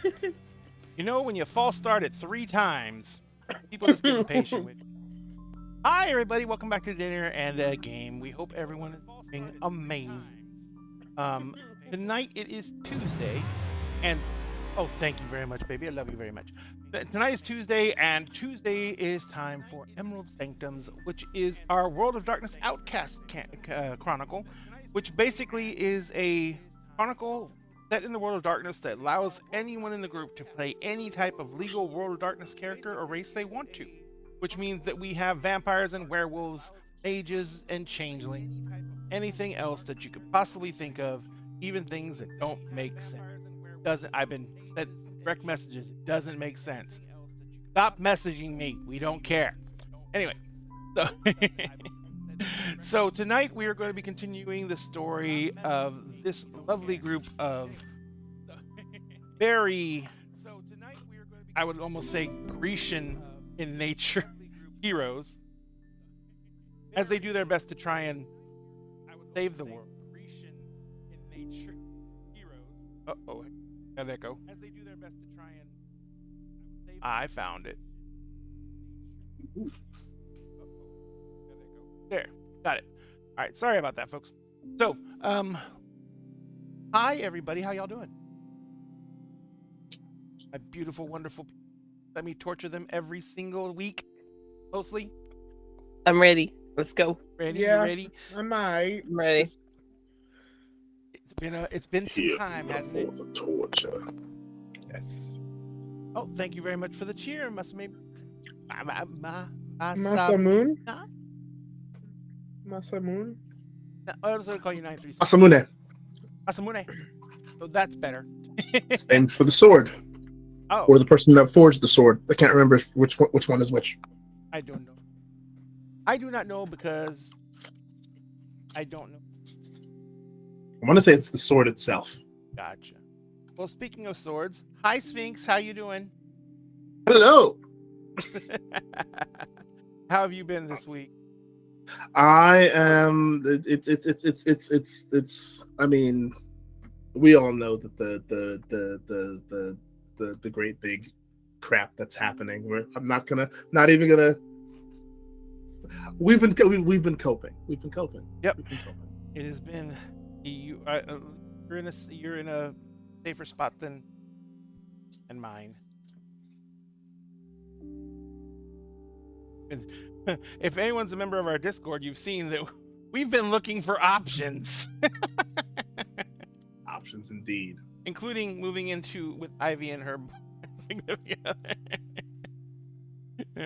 You know, when you false start it 3 times, people just get impatient with you. Hi, everybody. Welcome back to dinner and a game. We hope everyone is doing amazing. Tonight it is Tuesday, and oh, thank you very much, baby. I love you very much. Tonight is Tuesday, and Tuesday is time for Emerald Sanctums, which is our World of Darkness Outcast Chronicle, which basically is a chronicle set in the World of Darkness that allows anyone in the group to play any type of legal World of Darkness character or race they want to, which means that we have vampires and werewolves, mages and changelings, anything else that you could possibly think of, even things that don't make sense. I've been sent direct messages. It doesn't make sense. Stop messaging me. We don't care. Anyway, so so tonight we are going to be continuing the story of this lovely group of very, I would almost say, Grecian in nature heroes as they do their best to try and save the world. Uh-oh, got an echo. I found it. There, got it. All right, sorry about that, folks. So, hi everybody, how y'all doing? My beautiful, wonderful people. Let me torture them every single week, mostly. I'm ready. Let's go. Ready? Yeah. You ready? I'm ready. It's been some time, hasn't it? The torture. Yes. Oh, thank you very much for the cheer, Masamune. Masamune? Masamune? I was going to call you 936. Masamune. Masamune. So that's better. Same for the sword. Oh. Or the person that forged the sword. I can't remember which one is which. I don't know. I do not know because I don't know. I want to say it's the sword itself. Gotcha. Well, speaking of swords, hi Sphinx, how you doing? Hello. How have you been this week? I am. It's. I mean, we all know that the great big crap that's happening. Not even gonna. We've been coping. We've been coping. Yep. It has been. You're in a safer spot than mine. If anyone's a member of our Discord, you've seen that we've been looking for options. Options indeed. Including moving into with Ivy and her significant other.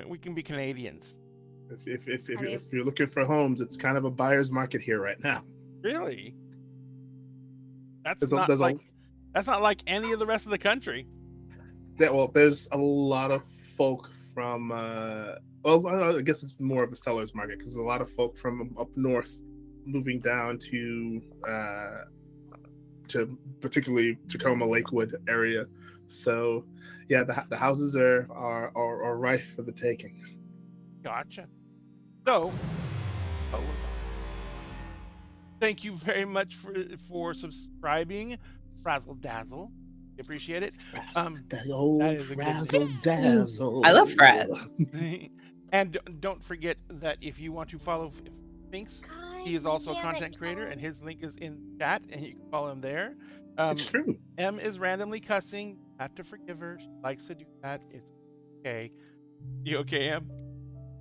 We can be Canadians. If you're looking for homes, it's kind of a buyer's market here right now. Really? That's There's not like any of the rest of the country. Yeah, well, there's a lot of folk from. I guess it's more of a seller's market because there's a lot of folk from up north moving down to particularly Tacoma Lakewood area. So, yeah, the houses are rife for the taking. Gotcha. So, thank you very much for subscribing, Frazzle Dazzle. Appreciate it. The old Frazzle Dazzle. I love Fraz. And don't forget that if you want to follow Sphinx, he is also a content creator, and his link is in chat, and you can follow him there. It's true. M is randomly cussing. Have to forgive her. She likes to do that. It's okay. You okay, M?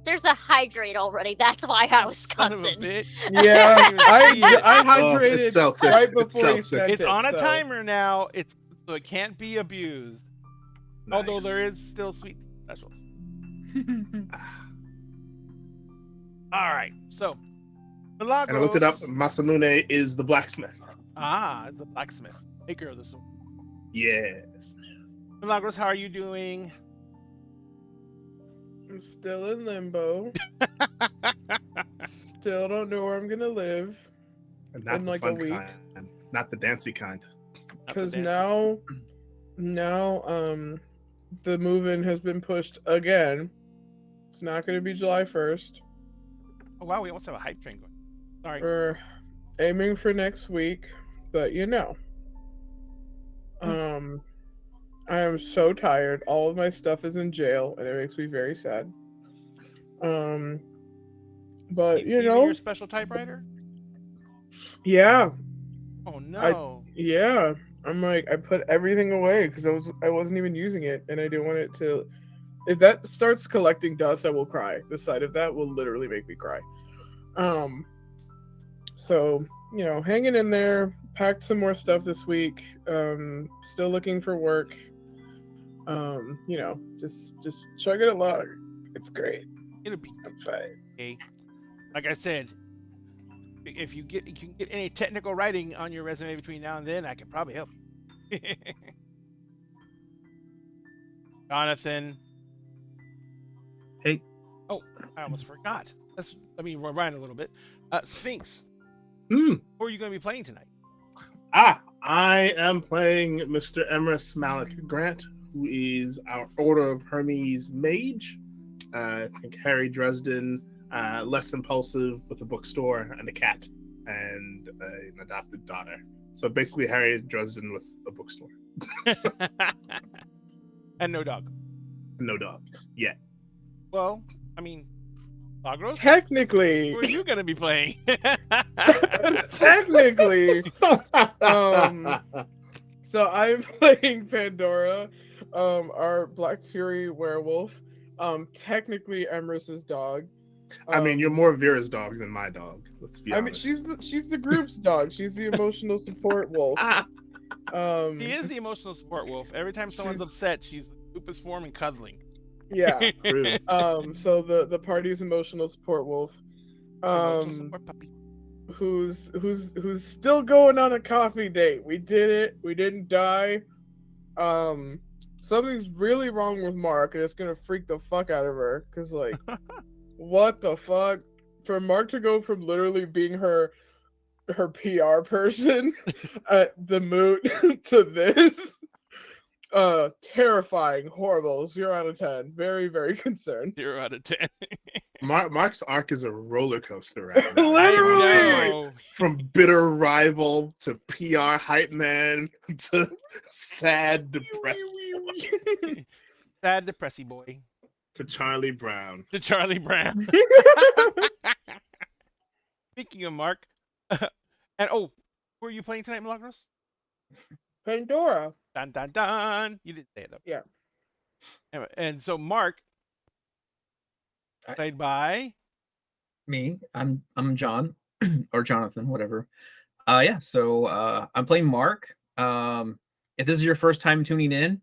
There's a hydrate already. That's why I was Son of a cussing. bitch. Yeah, I Oh, hydrated it's seltzer. right It's before you seltzer. sent It's it, on a so- timer now. So it can't be abused. Nice. Although there is still sweet specials. All right. So, Milagros. And I looked it up. Masamune is the blacksmith. Ah, the blacksmith, maker of the sword. Yes. Milagros, how are you doing? I'm still in limbo. Still don't know where I'm gonna live. And not In the like a fun week. kind. Not the dancy kind. Because now, the move-in has been pushed again. It's not gonna be July 1st. Oh wow, we almost have a hype train going. Sorry. We're aiming for next week, but I am so tired. All of my stuff is in jail, and it makes me very sad. But you Even know, your special typewriter? yeah, Oh no. yeah. I'm like, I put everything away because I wasn't even using it, and I didn't want it to. If that starts collecting dust, I will cry. The sight of that will literally make me cry. So you know, hanging in there. Packed some more stuff this week. Still looking for work. You know, just chugging along. It's great. It'll be I'm fine. okay. Like I said, if you can get any technical writing on your resume between now and then, I could probably help you. Jonathan. Hey. Oh, I almost forgot. Let me rewind a little bit. Sphinx. Hmm. Who are you going to be playing tonight? I am playing Mr. Emrys Malik Grant, who is our Order of Hermes mage. I think Harry Dresden, less impulsive with a bookstore and a cat and an adopted daughter. So basically Harry Dresden with a bookstore. And no dog. No dog. Yet. Well, I mean, Lagros? Technically, Who are you going to be playing? technically. So I'm playing Pandora, our Black Fury werewolf. Technically Emrys's dog. I mean, you're more Vera's dog than my dog. Let's be honest. I mean, she's the group's dog. She's the emotional support wolf. He is the emotional support wolf. Every time someone's She's- upset, she's the lupus form and cuddling. Yeah. True. So the party's emotional support wolf. Emotional support puppy. Who's still going on a coffee date. We did it. We didn't die. Something's really wrong with Mark, and it's gonna freak the fuck out of her. Cause like, what the fuck? For Mark to go from literally being her PR person at the moot to this, terrifying, horrible, 0 out of 10. Very, very concerned. 0 out of 10. Mark's arc is a roller coaster right now. Literally. No. From bitter rival to PR hype man to sad depressed Sad, depressy boy. to Charlie Brown. To Charlie Brown. Speaking of Mark, and who are you playing tonight, Milagros? Pandora. Dun dun dun. You didn't say it though. Yeah. Anyway, and so Mark, played by. Me. I'm John or Jonathan, whatever. Yeah. So I'm playing Mark. If this is your first time tuning in,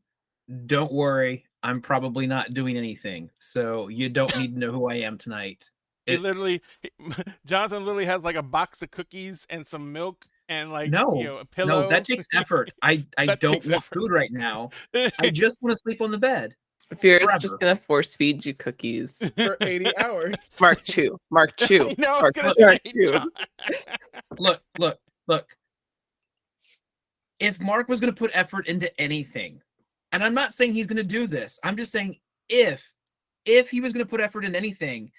don't worry. I'm probably not doing anything, so you don't need to know who I am tonight. Jonathan literally has like a box of cookies and some milk and like No, a pillow. No, that takes effort. I That don't takes want effort. food right now. I just want to sleep on the bed. Vera's Forever. just gonna force feed you cookies. For 80 hours. Mark chew. Mark chew. No, I was Mark, gonna Mark, say, chew. John. Look. If Mark was going to put effort into anything, and I'm not saying he's going to do this, I'm just saying if he was going to put effort in anything,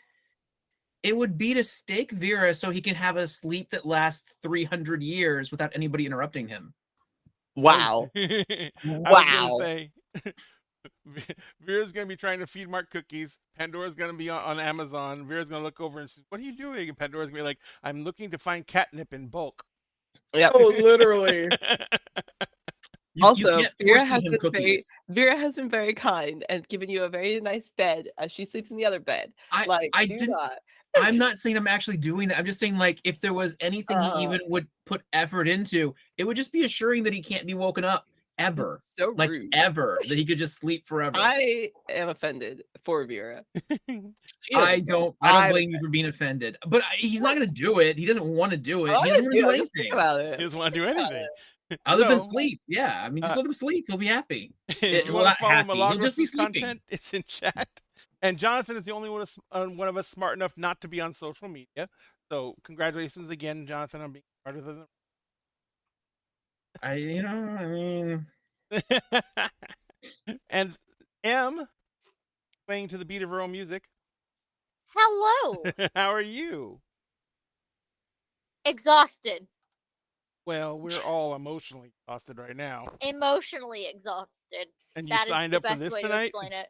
it would be to stake Vera so he can have a sleep that lasts 300 years without anybody interrupting him. Wow. I was Wow. gonna say, Vera's gonna be trying to feed Mark cookies. Pandora's gonna be on Amazon. Vera's gonna look over and say, "What are you doing?" And Pandora's gonna be like, "I'm looking to find catnip in bulk." Yep. Oh, literally. Also, can't Vera force has feed him been very cookies. Vera has been very kind and given you a very nice bed as she sleeps in the other bed. I Do didn't. not. I'm not saying I'm actually doing that. I'm just saying, like, if there was anything he even would put effort into, it would just be assuring that he can't be woken up ever. So Like, rude. ever. That he could just sleep forever. I am offended for Vera. She I is- don't I'm- blame you for being offended. But he's not going to do it. He doesn't want to do it. I He doesn't wanna want to do I just think anything. about He it. doesn't want to do anything. Other than So, sleep. Yeah. I mean, just let him sleep. He'll be happy. If Well, you want not to follow happy. He'll just be Milagros' sleeping. content, it's in chat. And Jonathan is the only one of us smart enough not to be on social media. So congratulations again, Jonathan, on being part of the. I mean, And M, playing to the beat of her own music. Hello. How are you? Exhausted. Well, we're all emotionally exhausted right now. Emotionally exhausted. And you That is signed the up for best this way to tonight? explain it.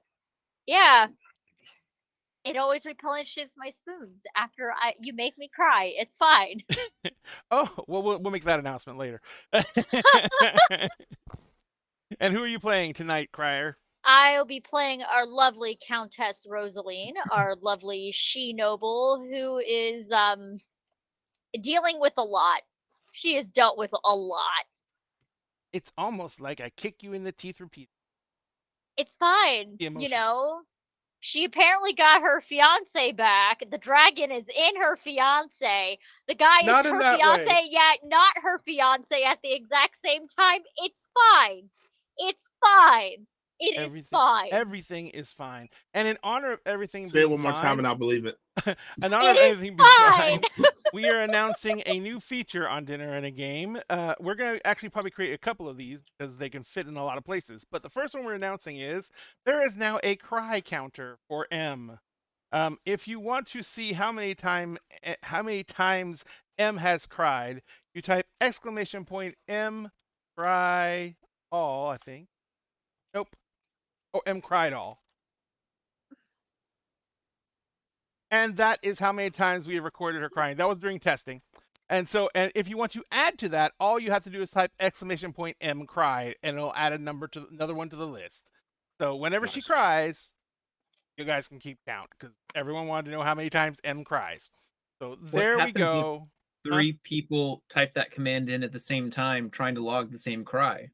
Yeah. It always replenishes my spoons after you make me cry. It's fine. Oh, well, we'll make that announcement later. And who are you playing tonight, Crier? I'll be playing our lovely Countess Rosaline, our lovely she-noble, who is dealing with a lot. She has dealt with a lot. It's almost like I kick you in the teeth repeatedly. It's fine. The You emotion. know, she apparently got her fiance back. The dragon is in her fiance. The guy Not is in her that fiance, way. yet not her fiance at the exact same time. It's fine. It's fine. It is fine. Everything is fine. And in honor of everything Say it being one more time fine, and I'll believe it. in honor of It is everything being fine. fine, we are announcing a new feature on Dinner and a Game. We're going to actually probably create a couple of these because they can fit in a lot of places. But the first one we're announcing is there is now a cry counter for M. If you want to see how many times M has cried, you type !M cry all, I think. Nope. Oh, M cried all. And that is how many times we have recorded her crying. That was during testing. And if you want to add to that, all you have to do is type !M cry, and it'll add another one to the list. So whenever she Nice. cries, you guys can keep count because everyone wanted to know how many times M cries. So there we happens if go. 3 people type that command in at the same time, trying to log the same cry.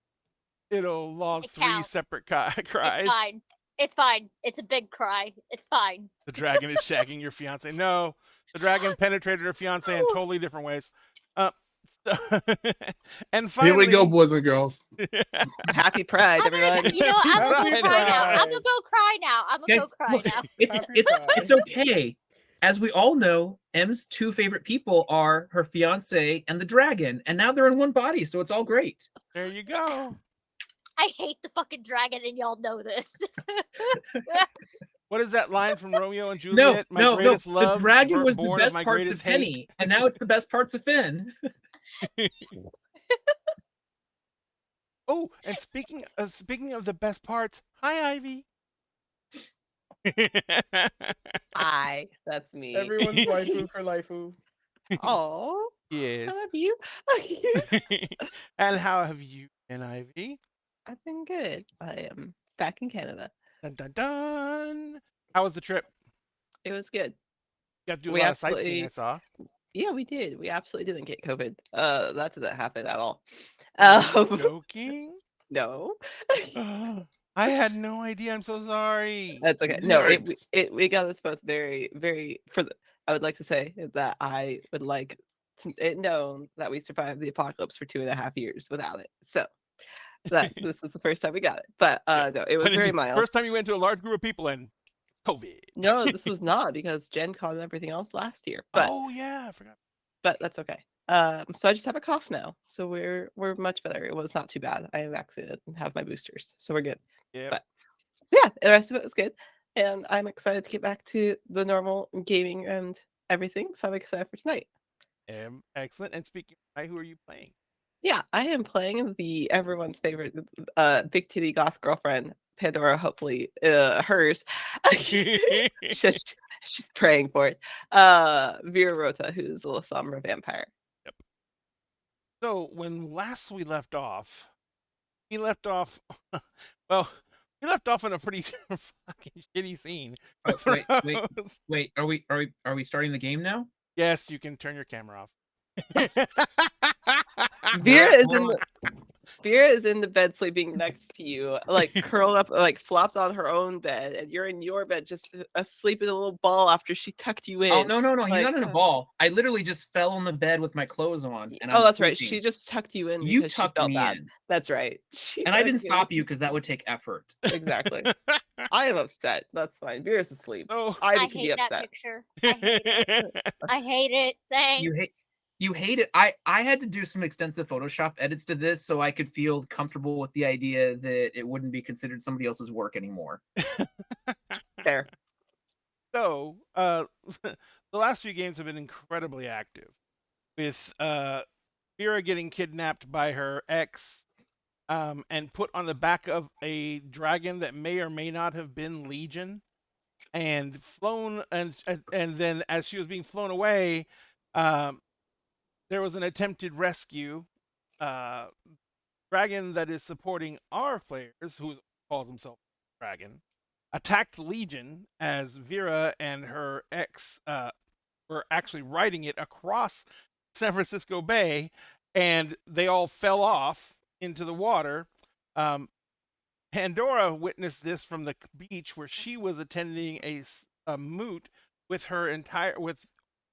It'll log It 3 counts. separate cries. It's fine. It's fine. It's a big cry. It's fine. The dragon is shagging your fiance. No, the dragon penetrated her fiance in totally different ways. And finally, Here we go, boys and girls. Happy Pride, everyone. You know, I'm gonna Happy go cry now. Pride. I'm gonna go cry now. I'm gonna go Guys, cry look, now. Happy Pride. it's okay. As we all know, M's 2 favorite people are her fiance and the dragon, and now they're in one body, so it's all great. There you go. I hate the fucking dragon, and y'all know this. What is that line from Romeo and Juliet? No. Greatest The love, dragon was the born of best my parts of greatest hate. Penny, and now it's the best parts of Finn. Oh, and speaking of the best parts, hi Ivy. That's me. Everyone's waifu for lifeu. Oh, Yes. I love you. And how have you been, Ivy? I've been good. I am back in Canada. Dun dun dun. How was the trip? It was good. Got to do a We lot of sightseeing, I absolutely- saw. Yeah, we did. We absolutely didn't get COVID. That didn't happen at all. Joking? No. I had no idea. I'm so sorry. That's okay. No, Yikes. we got us both very, very I would like to say that I would like it known that we survived the apocalypse for 2.5 years without it. So that this is the first time we got it. But no, it was But very mild. First time you went to a large group of people and COVID. No, this was not because Gen Con and everything else last year. But Oh yeah, I forgot. but that's okay. So I just have a cough now. So we're much better. It was not too bad. I am vaccinated and have my boosters. So we're good. Yeah. But yeah, the rest of it was good. And I'm excited to get back to the normal gaming and everything. So I'm excited for tonight. Excellent. And speaking of, who are you playing? Yeah, I am playing the everyone's favorite big titty goth girlfriend, Pandora, hopefully hers. she's praying for it. Vera Rota, who's a Lysandra vampire. So when last we left off, well, we left off in a pretty fucking shitty scene. Oh, wait. Froze. Wait, are we starting the game now? Yes, you can turn your camera off. Vera is in the bed sleeping next to you, like curled up, like flopped on her own bed, and you're in your bed just asleep in a little ball after she tucked you in. Oh no, he's like, not in a ball. I literally just fell on the bed with my clothes on. And Oh, I'm that's right. sleeping. She just tucked you in. You because she tucked felt me bad. in, That's right. She and I didn't tucked stop you because that would take effort. Exactly. I am upset. That's fine. Vera's asleep. Oh. Ivy I can be hate that upset. picture. I hate it. I hate it. Thanks. You hate it. I had to do some extensive Photoshop edits to this so I could feel comfortable with the idea that it wouldn't be considered somebody else's work anymore. Fair. So, the last few games have been incredibly active with Vera getting kidnapped by her ex, and put on the back of a dragon that may or may not have been Legion, and flown, and then as she was being flown away, um, there was an attempted rescue. Uh, Dragon that is supporting our players, who calls himself Dragon, attacked Legion as Vera and her ex were actually riding it across San Francisco Bay, and they all fell off into the water. Um, Pandora witnessed this from the beach where she was attending a moot with with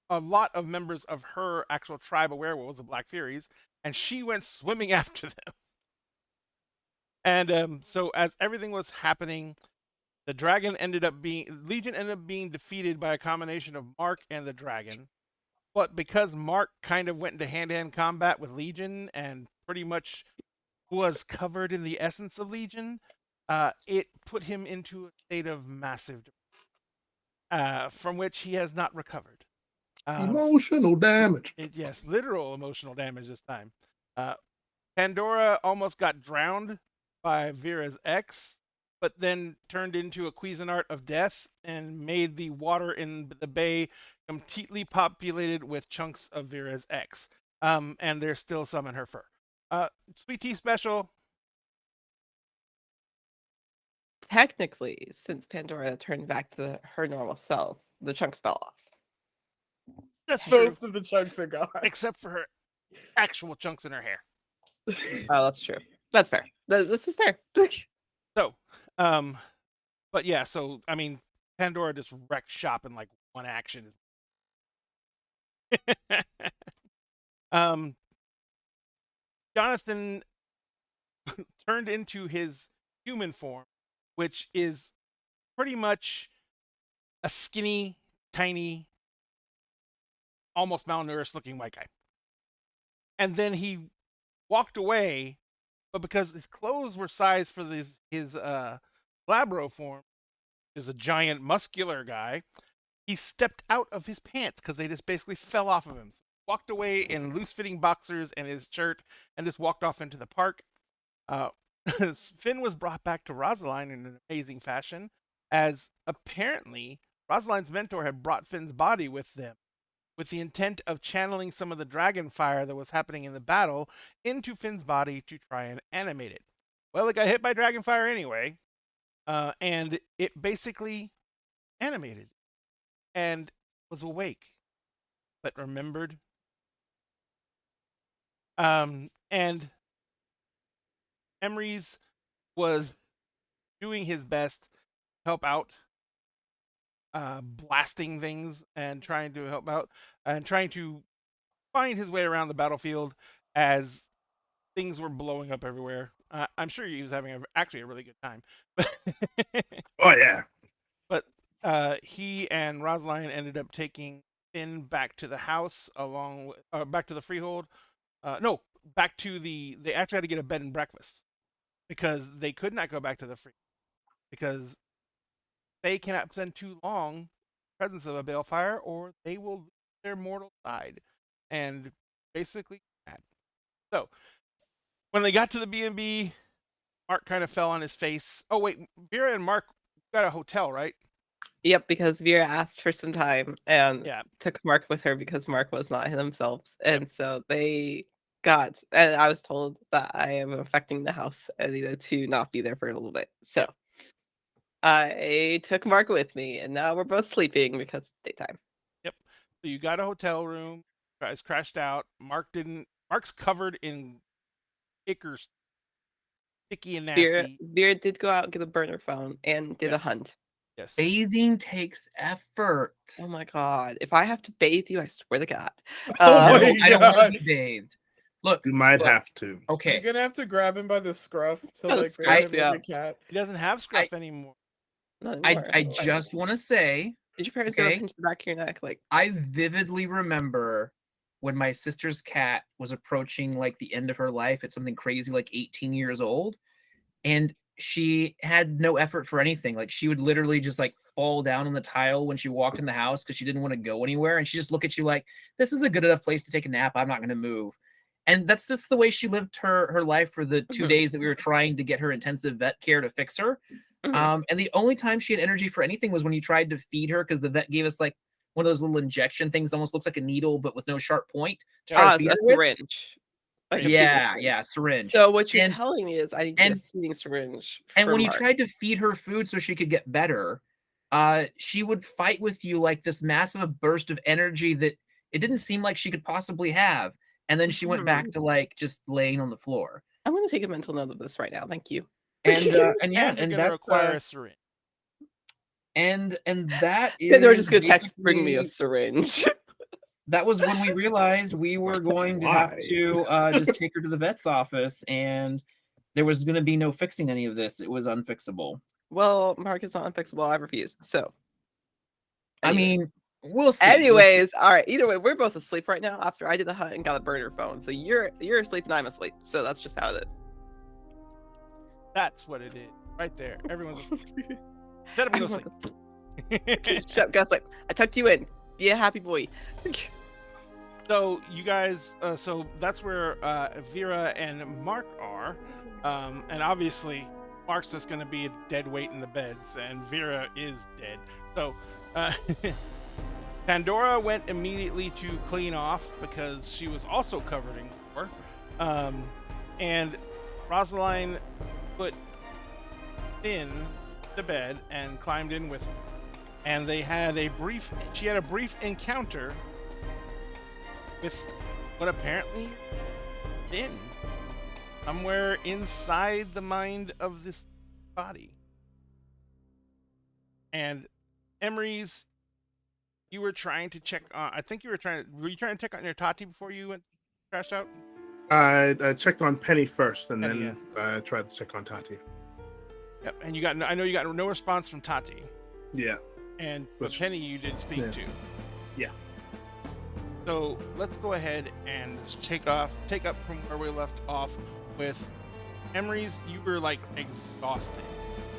a lot of members of her actual tribe of werewolves, the Black Furies, and she went swimming after them. And so as everything was happening, Legion ended up being defeated by a combination of Mark and the dragon. But because Mark kind of went into hand-to-hand combat with Legion and pretty much was covered in the essence of Legion, it put him into a state of massive depression, from which he has not recovered. Emotional damage. Yes, literal emotional damage this time. Pandora almost got drowned by Vera's ex, but then turned into a Cuisinart of death and made the water in the bay completely populated with chunks of Vera's ex. And there's still some in her fur. Sweet tea special. Technically, since Pandora turned back to her normal self, the chunks fell off. That's true, Most of the chunks are gone. except for her actual chunks in her hair. Oh, that's true. That's fair. This is fair. So, but yeah, so I mean, Pandora just wrecked shop in like one action. Jonathan turned into his human form, which is pretty much a skinny, tiny, almost malnourished looking white guy. And then he walked away, but because his clothes were sized for his Glabro form, is a giant muscular guy, he stepped out of his pants because they just basically fell off of him. So he walked away in loose-fitting boxers and his shirt and just walked off into the park. Finn was brought back to Rosaline in an amazing fashion, as apparently Rosaline's mentor had brought Finn's body with them, with the intent of channeling some of the dragon fire that was happening in the battle into Finn's body to try and animate it. Well, it got hit by dragon fire anyway, and it basically animated and was awake, but remembered. And Emery's was doing his best to help out, blasting things and trying to help out and trying to find his way around the battlefield as things were blowing up everywhere. I'm sure he was having actually a really good time. Oh yeah. But he and Rosaline ended up taking Finn back to the house along with, back to the freehold. No, back to they actually had to get a bed and breakfast because they could not go back to the freehold because they cannot spend too long in the presence of a balefire or they will lose their mortal side and basically mad. So when they got to the B&B, Mark kind of fell on his face. Oh wait, Vera and Mark got a hotel, right? Yep, because Vera asked for some time and Yeah. took Mark with her because Mark was not himself. And so they got, and I was told that I am affecting the house and needed to not be there for a little bit. So I took Mark with me and now we're both sleeping because it's daytime. Yep. So you got a hotel room, guys crashed out. Mark's covered in ichors, sticky and nasty. Vera did go out and get a burner phone and did a Yes. hunt. Yes. Bathing takes effort. Oh my god. If I have to bathe you, I swear to God. Oh No, my I don't want God. to be bathed. Look, You might look, have to. okay. You're gonna have to grab him by the scruff to Oh, the like scruff, bathe him yeah. like a cat. He doesn't have scruff anymore. Not I anymore. just want to say, Did your parents ever okay. pinch the back of your neck? Like, I vividly remember when my sister's cat was approaching like the end of her life at something crazy like 18 years old, and she had no effort for anything. Like she would literally just like fall down on the tile when she walked in the house because she didn't want to go anywhere, and she just look at you like, this is a good enough place to take a nap, I'm not going to move. And that's just the way she lived her life for the 2 days that we were trying to get her intensive vet care to fix her. And the only time she had energy for anything was when you tried to feed her, because the vet gave us like one of those little injection things that almost looks like a needle but with no sharp point. To try to feed a her with. syringe. Like a feeding Yeah, syringe. syringe. So what you're And- telling me is I need to get a feeding syringe. And for when you Mark. tried to feed her food so she could get better, she would fight with you like this massive burst of energy that it didn't seem like she could possibly have. And then she went back to like just laying on the floor. I'm going to take a mental note of this right now. Thank you. And yeah, and and you're gonna that's require a syringe. and that is. Yeah, they were just going to text, bring me a basically- syringe. That was when we realized we were going to have to just take her to the vet's office, and there was going to be no fixing any of this. It was unfixable. Well, Mark is not unfixable. I refuse. So, I anyways. mean, we'll see. Anyways, all right. Either way, we're both asleep right now after I did the hunt and got a burner phone. So you're asleep and I'm asleep. So that's just how it is. That's what it is, right there. Everyone's asleep. Let them go sleep. Shut up, go sleep. I tucked you in. Be a happy boy. So you guys, so that's where Vera and Mark are, and obviously Mark's just going to be a dead weight in the beds, and Vera is dead. So Pandora went immediately to clean off because she was also covered in gore, and Rosaline put Finn to bed and climbed in with her, and they had a brief. She had a brief encounter with what apparently in somewhere inside the mind of this body. And Emery's, you were trying to check on. I think were you trying to check on your Tati before you went crashed out? I checked on Penny first, and Penny, then I tried to check on Tati. Yep. And you got. I know you got no response from Tati. Yeah. And but Which- Penny, you did speak yeah. to. Yeah. So let's go ahead and just take up from where we left off with Emery's. You were like exhausted,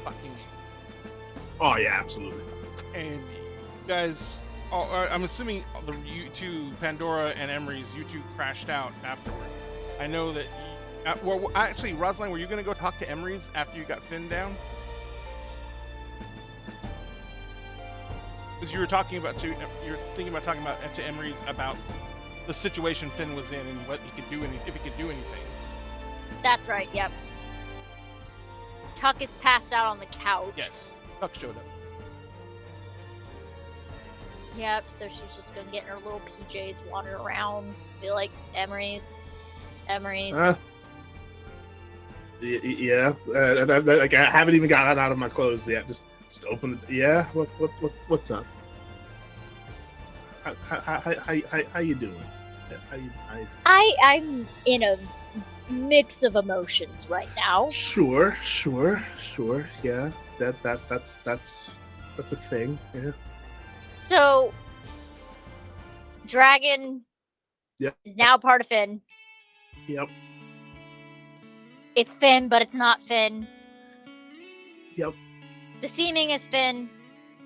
fucking, Oh yeah, absolutely. and you guys. I'm assuming you two, Pandora and Emery's, you two crashed out afterward. I know that. Well, actually, Rosalind, were you gonna go talk to Emery's after you got Finn down? Because you were talking about you're thinking about talking about to Emery's about the situation Finn was in and what he could do, if he could do anything. That's right, yep. Tuck is passed out on the couch. Yes, Tuck showed up. Yep, so she's just gonna get in her little PJs, wander around, be like, Emery's. Yeah. Like I haven't even gotten out of my clothes yet. Just open it. Yeah. What's up? How you doing? I'm in a mix of emotions right now. Sure. Yeah. That's a thing. Yeah. So, Dragon Yep. is now part of Finn. Yep. It's Finn, but it's not Finn. Yep. The seeming is Finn.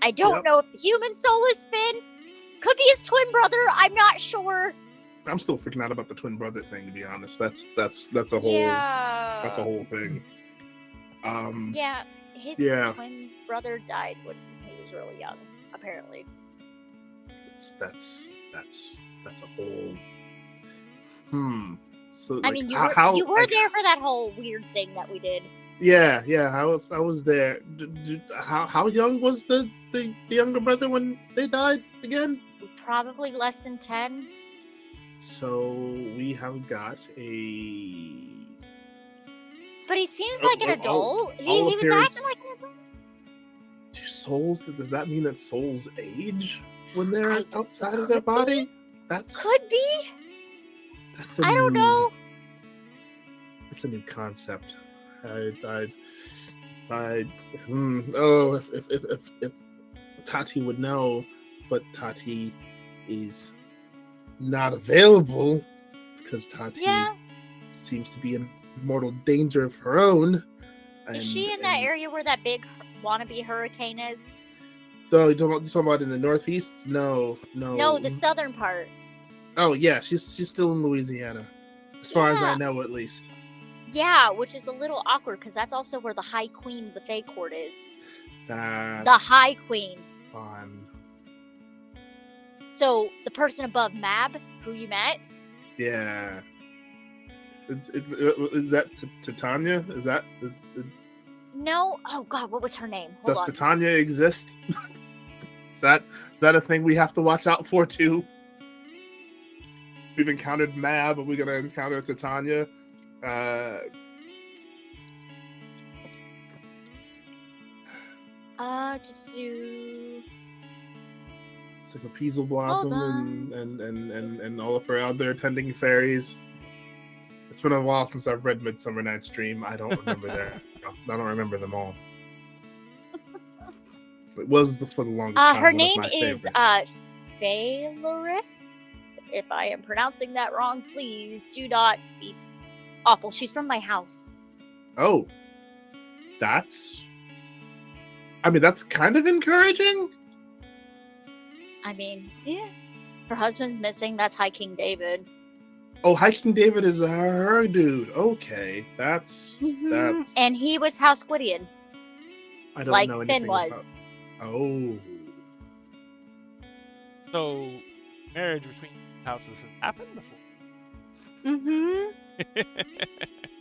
I don't Yep. know if the human soul is Finn. Could be his twin brother. I'm not sure. I'm still freaking out about the twin brother thing, to be honest. That's a whole Yeah. that's a whole thing. Yeah, his Yeah. twin brother died when he was really young, apparently. That's a whole. So I like, mean, how you were like, there for that whole weird thing that we did. Yeah. I was there. How young was the younger brother when they died again? Probably less than 10. So we have got a. But he seems like an adult. He was appearance- acting like an adult. Do souls? Does that mean that souls age when they're I- outside of their body? That's Could be. that's a I don't new- know. That's a new concept. If Tati would know, but Tati is not available because Tati Yeah. seems to be in mortal danger of her own. Is she in that area where that big wannabe hurricane is? No, you talking about in the northeast? No. No, the southern part. Oh yeah, she's still in Louisiana. as far as I Yeah. know, at least. Yeah, which is a little awkward because that's also where the High Queen of the Fae Court is. That's The High Queen. fun. So the person above Mab, who you met, Yeah. Is that Titania? Is no. Oh God, what was her name? Hold does on. Titania exist? Is that a thing we have to watch out for too? We've encountered Mab, but we're gonna encounter Titania. It's like a Peasel Blossom on. and all of her other attending fairies. It's been a while since I've read Midsummer Night's Dream. I don't remember I don't remember them all. It was for the longest time. Her one of name my is favorites. Phaelorith. If I am pronouncing that wrong, please do not be awful. She's from my house. Oh, that's kind of encouraging. I mean, yeah. Her husband's missing. That's High King David. Oh, High King David is her dude. Okay, that's. And he was House Gwydion. I don't like know Finn anything was. about. Oh. So, marriage between houses has happened before.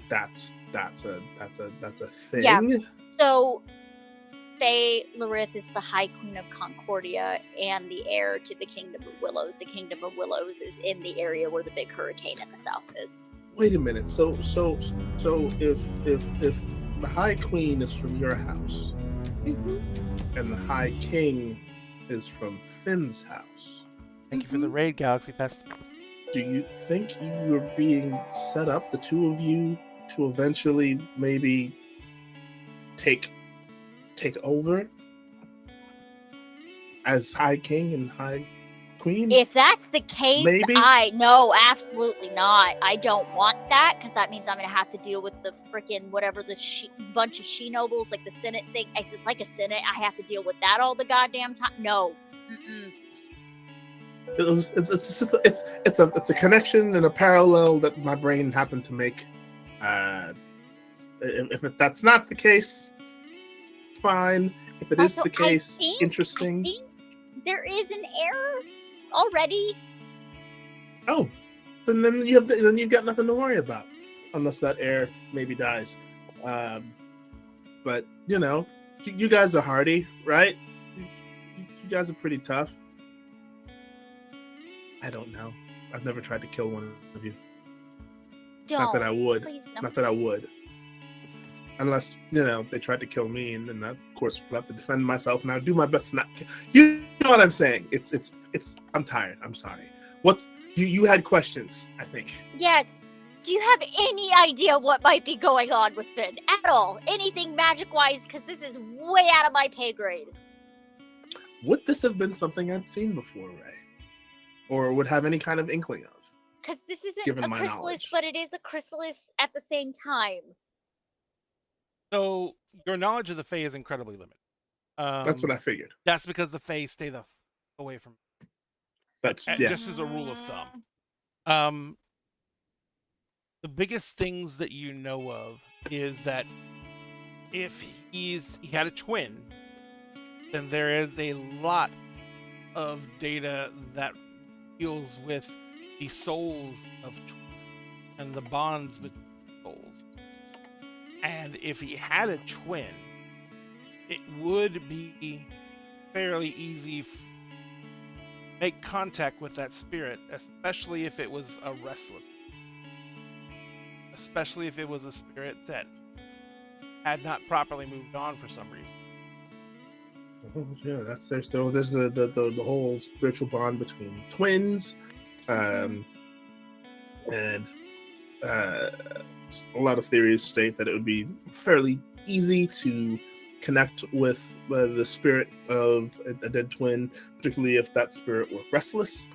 That's a thing. Yeah. So, Phaelorith is the High Queen of Concordia and the heir to the Kingdom of Willows. The Kingdom of Willows is in the area where the big hurricane in the south is. Wait a minute. So if the High Queen is from your house and the High King is from Finn's house, Thank you for the raid, Galaxy Fest. do you think you were being set up, the two of you, to eventually maybe take over as High King and High Queen? If that's the case, Maybe? no, absolutely not. I don't want that because that means I'm gonna have to deal with the freaking whatever the bunch of she nobles, like the Senate thing. It's like a Senate. I have to deal with that all the goddamn time. No. It's a connection and a parallel that my brain happened to make. If that's not the case, fine. If it is Also, the case, I interesting. think there is an error already. Oh, then you've got nothing to worry about, unless that heir maybe dies. But you guys are hardy, right? You guys are pretty tough. I don't know. I've never tried to kill one of you. Not that I would. Please, no. Not that I would. Unless, they tried to kill me, and then I, of course, would have to defend myself, and I would do my best to not kill. You know what I'm saying? It's. I'm tired. I'm sorry. You had questions, I think. Yes. Do you have any idea what might be going on with Finn at all? Anything magic-wise? Because this is way out of my pay grade. Would this have been something I'd seen before, Ray? Or would have any kind of inkling of? Because this isn't Given a my chrysalis, knowledge. but it is a chrysalis at the same time. So, your knowledge of the Fae is incredibly limited. That's what I figured. That's because the Fae stay away from. That's yeah. Just as a rule of thumb. The biggest things that you know of is that if he had a twin, then there is a lot of data that deals with the souls of twins and the bonds between souls. And if he had a twin, it would be fairly easy make contact with that spirit, especially if it was a restless. Especially if it was a spirit that had not properly moved on for some reason. Yeah, there's the whole spiritual bond between twins, and a lot of theories state that it would be fairly easy to connect with the spirit of a dead twin, particularly if that spirit were restless,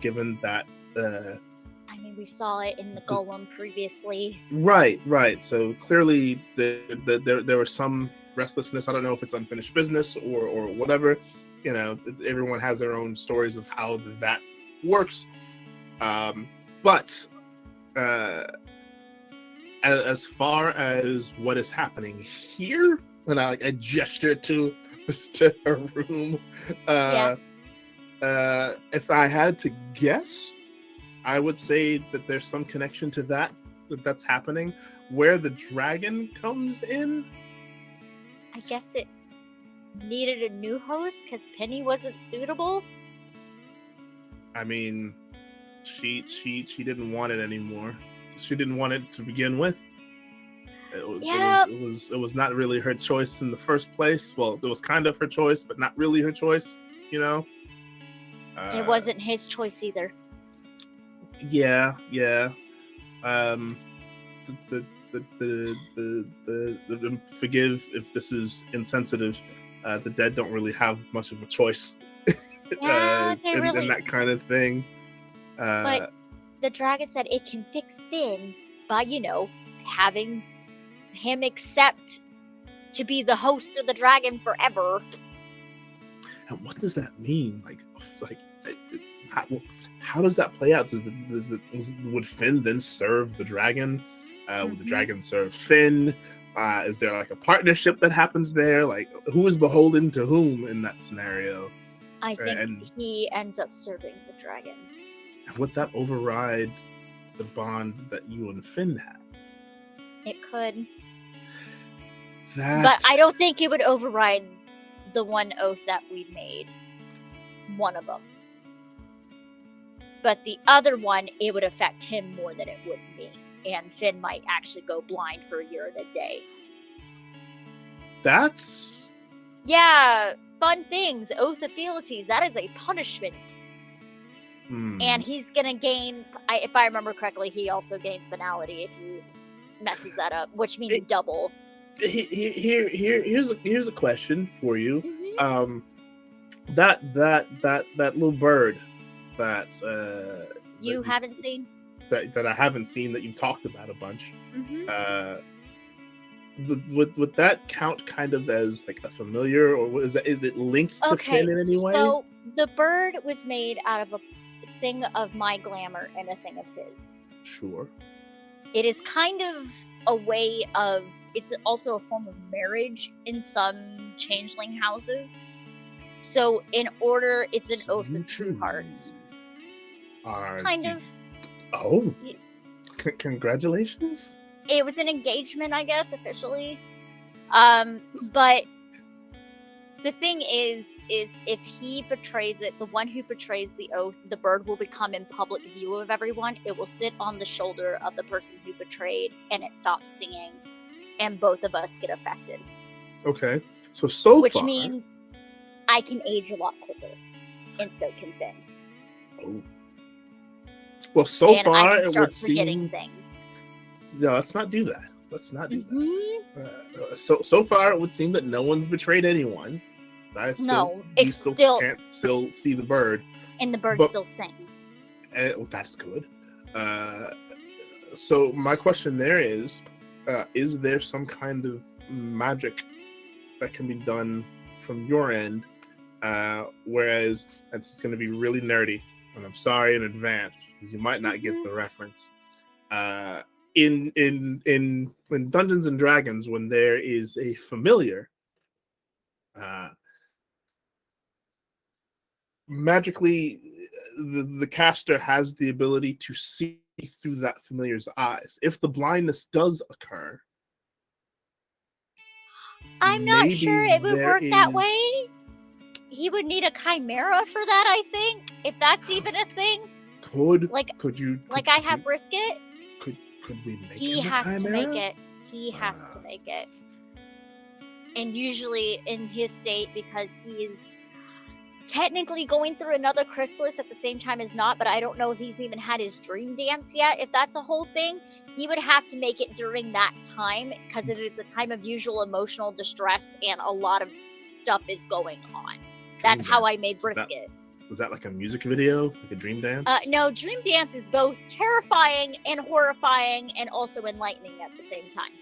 given that I mean, we saw it in the golem previously. right. So clearly there was some restlessness. I don't know if it's unfinished business or whatever. Everyone has their own stories of how that works. But as far as what is happening here, and I gesture to her room. If I had to guess, I would say that there's some connection to that's happening. Where the dragon comes in, I guess it needed a new host because Penny wasn't suitable. I mean, she didn't want it anymore. She didn't want it to begin with. It was not really her choice in the first place. Well, it was kind of her choice, but not really her choice. You know. It wasn't his choice either. Yeah. Forgive if this is insensitive. The dead don't really have much of a choice. Yeah, in that kind of thing. But the dragon said it can fix Finn by, having him accept to be the host of the dragon forever. And what does that mean? How does that play out? Would Finn then serve the dragon? Would the dragon serve Finn? Is there like a partnership that happens there? Like, who is beholden to whom in that scenario? I think he ends up serving the dragon. Would that override the bond that you and Finn have? It could. But I don't think it would override the one oath that we made. One of them. But the other one, it would affect him more than it would me. And Finn might actually go blind for a year and a day. That's... Yeah, fun things. Oath of fealties. That is a punishment. And he's going to gain... if I remember correctly, he also gains finality if he messes that up, which means double. Here's a question for you. That little bird that you haven't seen, that I haven't seen, that you've talked about a bunch, would that count kind of as like a familiar, or is it linked to Finn in any way? So the bird was made out of a thing of my glamour and a thing of his. Sure. It is kind of a way of, it's also a form of marriage in some changeling houses. So it's an oath of true hearts. Kind of. Oh. Congratulations. It was an engagement, I guess, officially. But the thing is if he betrays it, the one who betrays the oath, the bird will become in public view of everyone. It will sit on the shoulder of the person who betrayed, and it stops singing, and both of us get affected. Okay. Which means I can age a lot quicker, and so can Finn. Oh. Well, so far it would seem... things. No, let's not do that. So far, it would seem that no one's betrayed anyone. You still can't see the bird. And the bird still sings. That's good. So my question there is there some kind of magic that can be done from your end? Whereas, and this is going to be really nerdy, and I'm sorry in advance because you might not get the reference. In Dungeons and Dragons, when there is a familiar, magically the caster has the ability to see through that familiar's eyes. If the blindness does occur, I'm not sure it would work that way. He would need a chimera for that, I think, if that's even a thing. Could I have Brisket? Could we make He him a has chimera? to make it. He has to make it. And usually in his state, because he is technically going through another chrysalis at the same time as not, but I don't know if he's even had his dream dance yet. If that's a whole thing, he would have to make it during that time, because it is a time of usual emotional distress and a lot of stuff is going on. That's how I made Brisket. Was that like a music video, like a dream dance? No, dream dance is both terrifying and horrifying and also enlightening at the same time.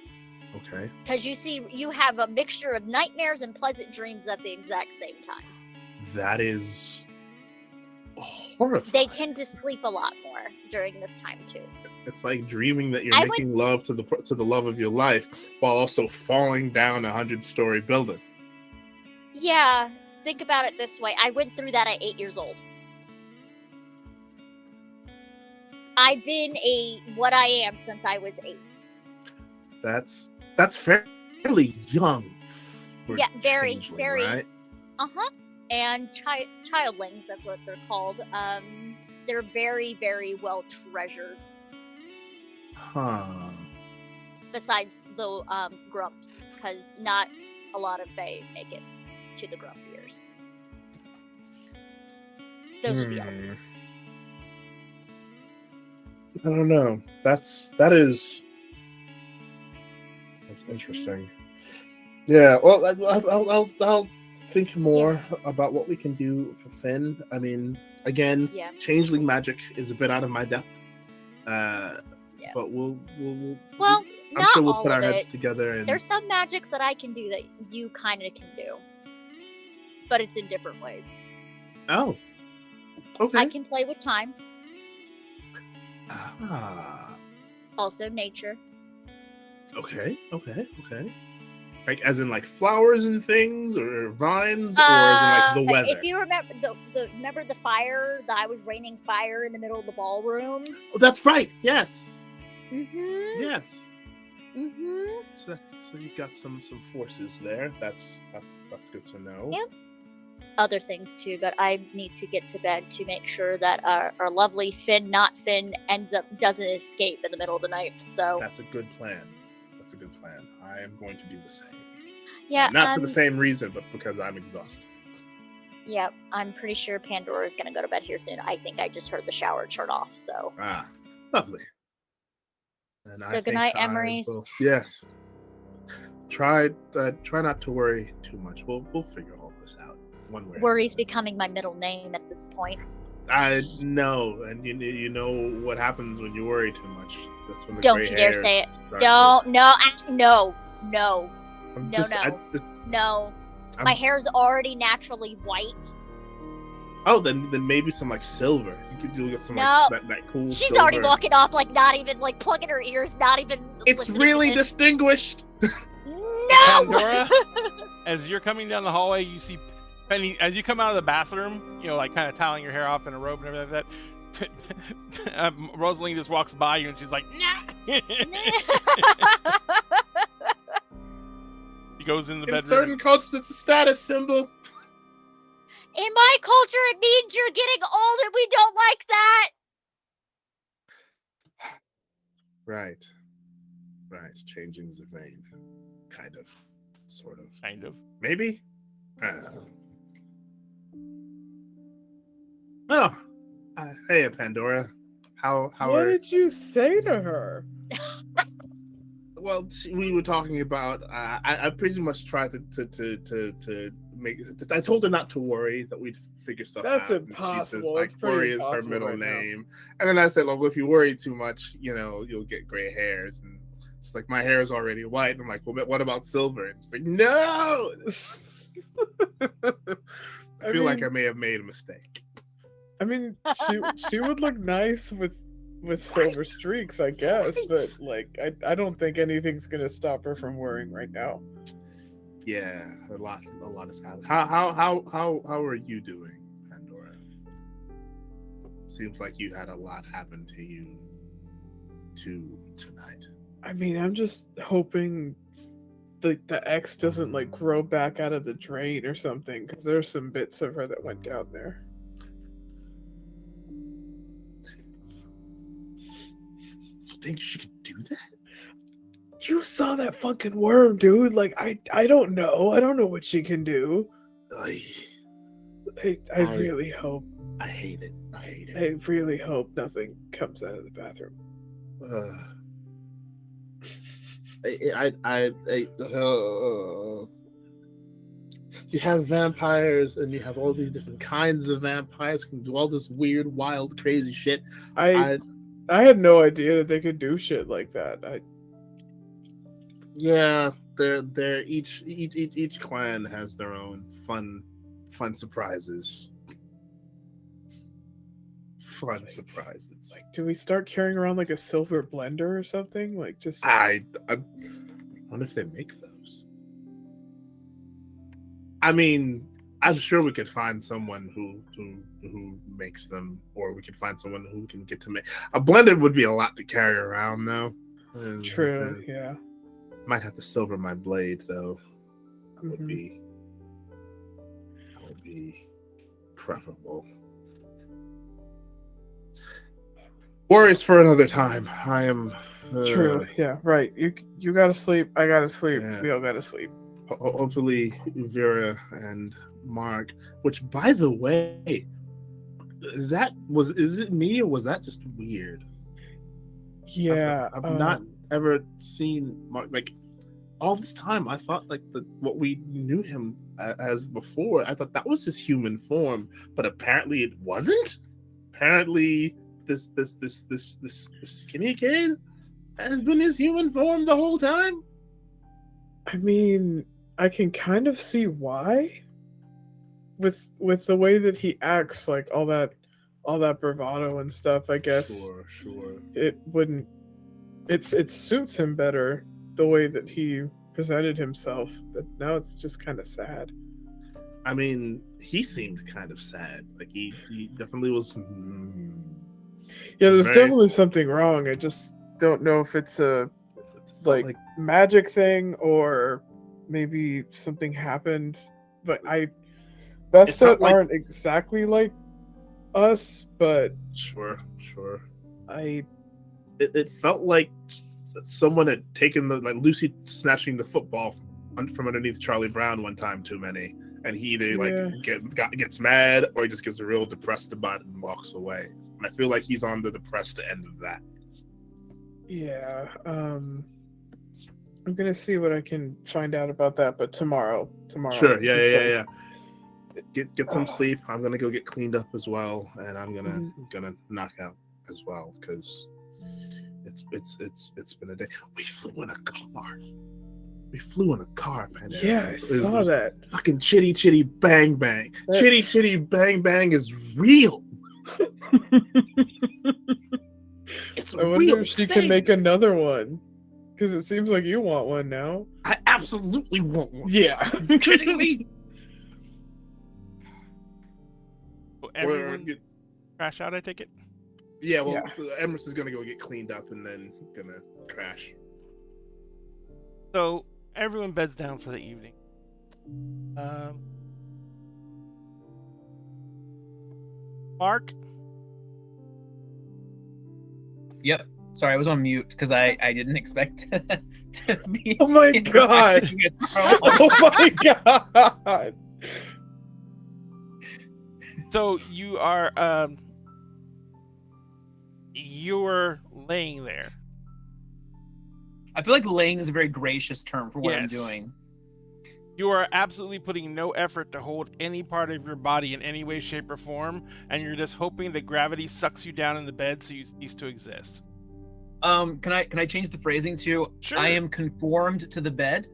Okay. Because you have a mixture of nightmares and pleasant dreams at the exact same time. That is horrifying. They tend to sleep a lot more during this time too. It's like dreaming that you're making love to the love of your life while also falling down 100-story building. Yeah, think about it this way. I went through that at 8 years old. I've been what I am since I was 8. That's fairly young. Yeah, very, changeling, very. Right? And childlings, that's what they're called. They're very, very well treasured. Huh. Besides the grumps, because not a lot of fae make it to the grump years. Those are the elves. I don't know. That's interesting. Yeah. Well, I'll think more about what we can do for Finn. I mean, again, changeling magic is a bit out of my depth. But we'll. Well, I'm sure we'll put our heads together. And there's some magics that I can do that you kind of can do, but it's in different ways. Oh. Okay. I can play with time. Ah. Also nature. Okay. Like as in like flowers and things, or vines, or as in like the weather. If you remember remember the fire, that I was raining fire in the middle of the ballroom. Oh, that's right. Yes. Mm-hmm. Yes. Mm-hmm. So you've got some forces there. That's good to know. Yep. Other things too, but I need to get to bed to make sure that our lovely Finn, not Finn, doesn't escape in the middle of the night. So that's a good plan. I am going to do the same. Yeah. Not for the same reason, but because I'm exhausted. Yeah, I'm pretty sure Pandora is going to go to bed here soon. I think I just heard the shower turn off. So. Ah, lovely. And so good night, Emery. Yes. Try not to worry too much. We'll figure all this out one way. Worry's becoming my middle name at this point. I know, and you know what happens when you worry too much. That's when the Don't gray you dare hairs say it. start No. My hair's already naturally white. Oh, then maybe some like silver. You could get some No. like that cool. She's silver. already walking off, like not even like plugging her ears, not even. It's really distinguished. No. Pandora, as you're coming down the hallway, you see Penny. As you come out of the bathroom, like kind of toweling your hair off in a robe and everything like that. Rosaline just walks by you and she's like, nah. He goes in the bedroom. In certain cultures, it's a status symbol. In my culture, it means you're getting old and we don't like that. Right. Changing's a vein. Kind of. Sort of. Kind of. Maybe? Oh. Hey, Pandora. How What did you say to her? Well, we were talking about. I pretty much tried to make. I told her not to worry, that we'd figure stuff That's out. impossible. She says, like, It's pretty worry is her impossible middle right now. name, and then I said, "Well, if you worry too much, you'll get gray hairs." And she's like, "My hair is already white." I'm like, "Well, what about silver?" And she's like, "No." I feel like I may have made a mistake. I mean, she would look nice with silver streaks, I guess, but like I don't think anything's gonna stop her from worrying right now. Yeah, a lot has happened. How are you doing, Pandora? Seems like you had a lot happen to you too tonight. I mean, I'm just hoping the X doesn't like grow back out of the drain or something, because there's some bits of her that went down there. Think she could do that? You saw that fucking worm, dude. Like, I don't know. I don't know what she can do. I really hope. I hate it. I really hope nothing comes out of the bathroom. You have vampires, and you have all these different kinds of vampires who can do all this weird, wild, crazy shit. I had no idea that they could do shit like that. Yeah, they're each clan has their own fun surprises. fun surprises. Like, do we start carrying around like a silver blender or something? Like, just I wonder if they make those. I mean, I'm sure we could find someone who makes them, or we could find someone who can get to make a blender. Would be a lot to carry around, though. true. Yeah. Might have to silver my blade, though. That would Mhm. be preferable. Worries for another time. I am True. Yeah. Right. You gotta sleep. I gotta sleep. Yeah. We all gotta sleep. Hopefully Vera and Mark, which by the way, is it me or was that just weird? Yeah. I've not ever seen Mark like all this time. I thought like what we knew him as before, I thought that was his human form, but apparently it wasn't. Apparently this skinny kid has been his human form the whole time. I mean, I can kind of see why. With the way that he acts, like all that bravado and stuff, I guess Sure. it wouldn't. It suits him better the way that he presented himself. That now it's just kind of sad. I mean, he seemed kind of sad. Like he definitely was. Yeah, there's Very- definitely something wrong. I just don't know if it's a like magic thing or maybe something happened. But It felt like- aren't exactly like us, but Sure. I It felt like someone had taken like Lucy snatching the football from underneath Charlie Brown one time too many, and he either gets mad or he just gets real depressed about it and walks away. And I feel like he's on the depressed end of that. yeah. I'm gonna see what I can find out about that, but tomorrow. Sure, it's yeah. Get some sleep. I'm gonna go get cleaned up as well, and I'm Mm-hmm. gonna knock out as well because it's been a day. We flew in a car. Man. Yeah, I saw that. Fucking chitty bang bang. That- Chitty bang bang is real. It's I a wonder real if she thing. can make another one, because it seems like you want one now. I absolutely want one. Yeah. Are you kidding me? Will everyone crash out, I take it? Yeah, well, Yeah. So Emerson is gonna go get cleaned up and then gonna crash. So everyone beds down for the evening. Mark, Yep. Sorry, I was on mute because I didn't expect to be. Oh my god. Oh my god. so you're laying there. I feel like laying is a very gracious term for what I'm Yes. doing. You are absolutely putting no effort to hold any part of your body in any way, shape, or form, and you're just hoping that gravity sucks you down in the bed so you cease to exist. Can I change the phrasing to Sure. I am conformed to the bed?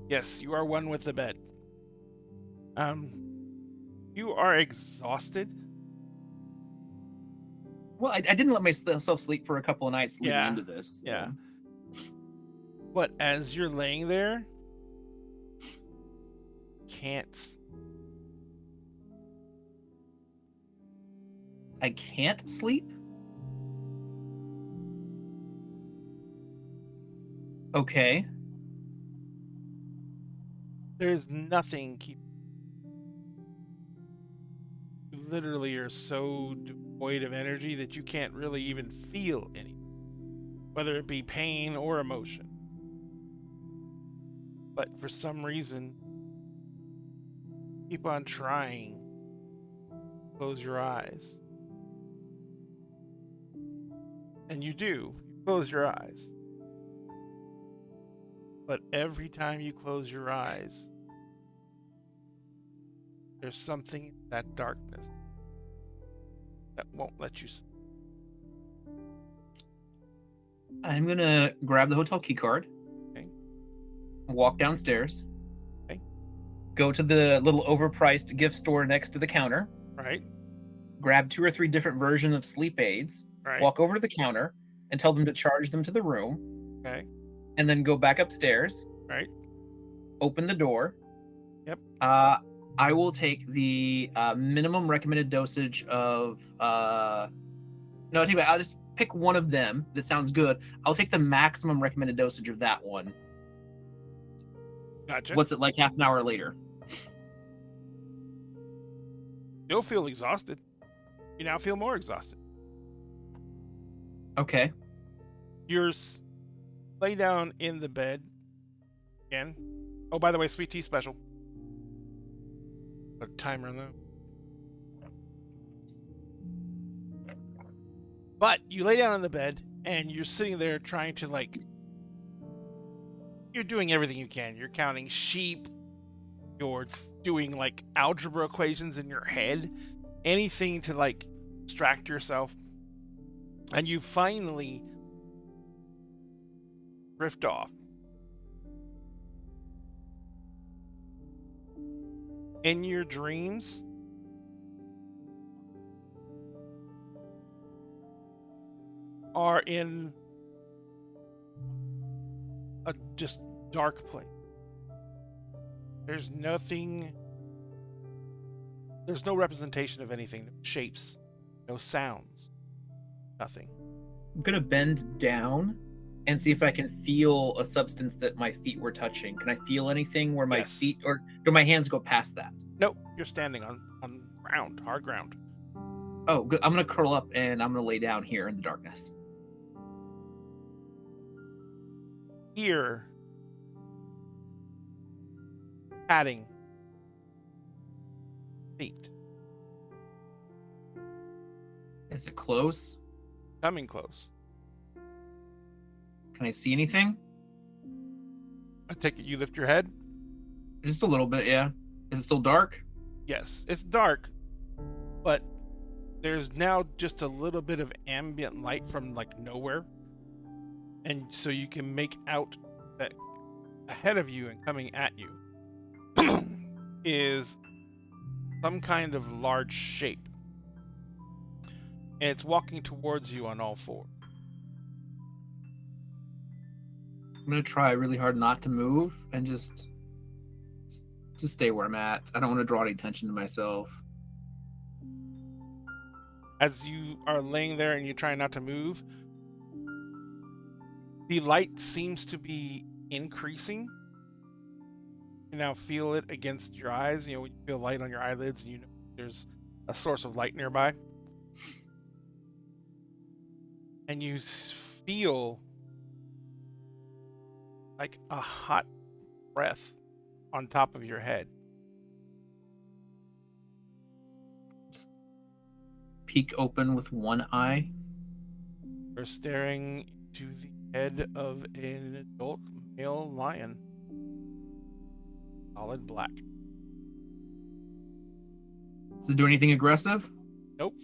Yes, you are one with the bed. You are exhausted. Well, I didn't let myself sleep for a couple of nights leading Yeah, into this. so- yeah. But as you're laying there, I can't sleep? Okay. there's nothing keep. You literally are so devoid of energy that you can't really even feel any, whether it be pain or emotion. But for some reason, keep on trying. Close your eyes. And you do. You close your eyes. But every time you close your eyes, there's something in that darkness that won't let you sleep. I'm gonna grab the hotel key card. Okay. Walk downstairs. Okay. Go to the little overpriced gift store next to the counter. Right? grab 2 or 3 different versions of sleep aids, Right. walk over to the counter, and tell them to charge them to the room, Okay. and then go back upstairs. Right. Open the door. Yep. I will take the minimum recommended dosage of. No, I'll just pick one of them that sounds good. I'll take the maximum recommended dosage of that one. Gotcha. What's it like half an hour later? You'll feel exhausted. You now feel more exhausted. Okay. You're lay down in the bed again. Oh, by the way, sweet tea special. Put a timer on that. But you lay down on the bed and you're sitting there trying to you're doing everything you can. You're counting sheep. You're doing algebra equations in your head. Anything to distract yourself. And you finally drift off. In your dreams, are in a just dark place. There's nothing. There's no representation of anything. No shapes, no sounds, nothing. I'm gonna bend down and see if I can feel a substance that my feet were touching. Can I feel anything where my Yes. feet, or do my hands go past that? Nope, you're standing on ground, hard ground. Oh, good. I'm gonna curl up and I'm gonna lay down here in the darkness. Here, padding, feet, Is it close? coming close. Can I see anything? I take it you lift your head. Just a little bit, yeah. Is it still dark? Yes, it's dark, but there's now just a little bit of ambient light from nowhere. And so you can make out that ahead of you and coming at you is some kind of large shape. And it's walking towards you on all fours. I'm gonna try really hard not to move and just stay where I'm at. I don't want to draw any attention to myself. As you are laying there and you try not to move, the light seems to be increasing. You now feel it against your eyes. When you feel light on your eyelids, and there's a source of light nearby. And you feel like a hot breath on top of your head. Just peek open with one eye. You're staring to the head of an adult male lion. Solid black. Does it do anything aggressive? Nope.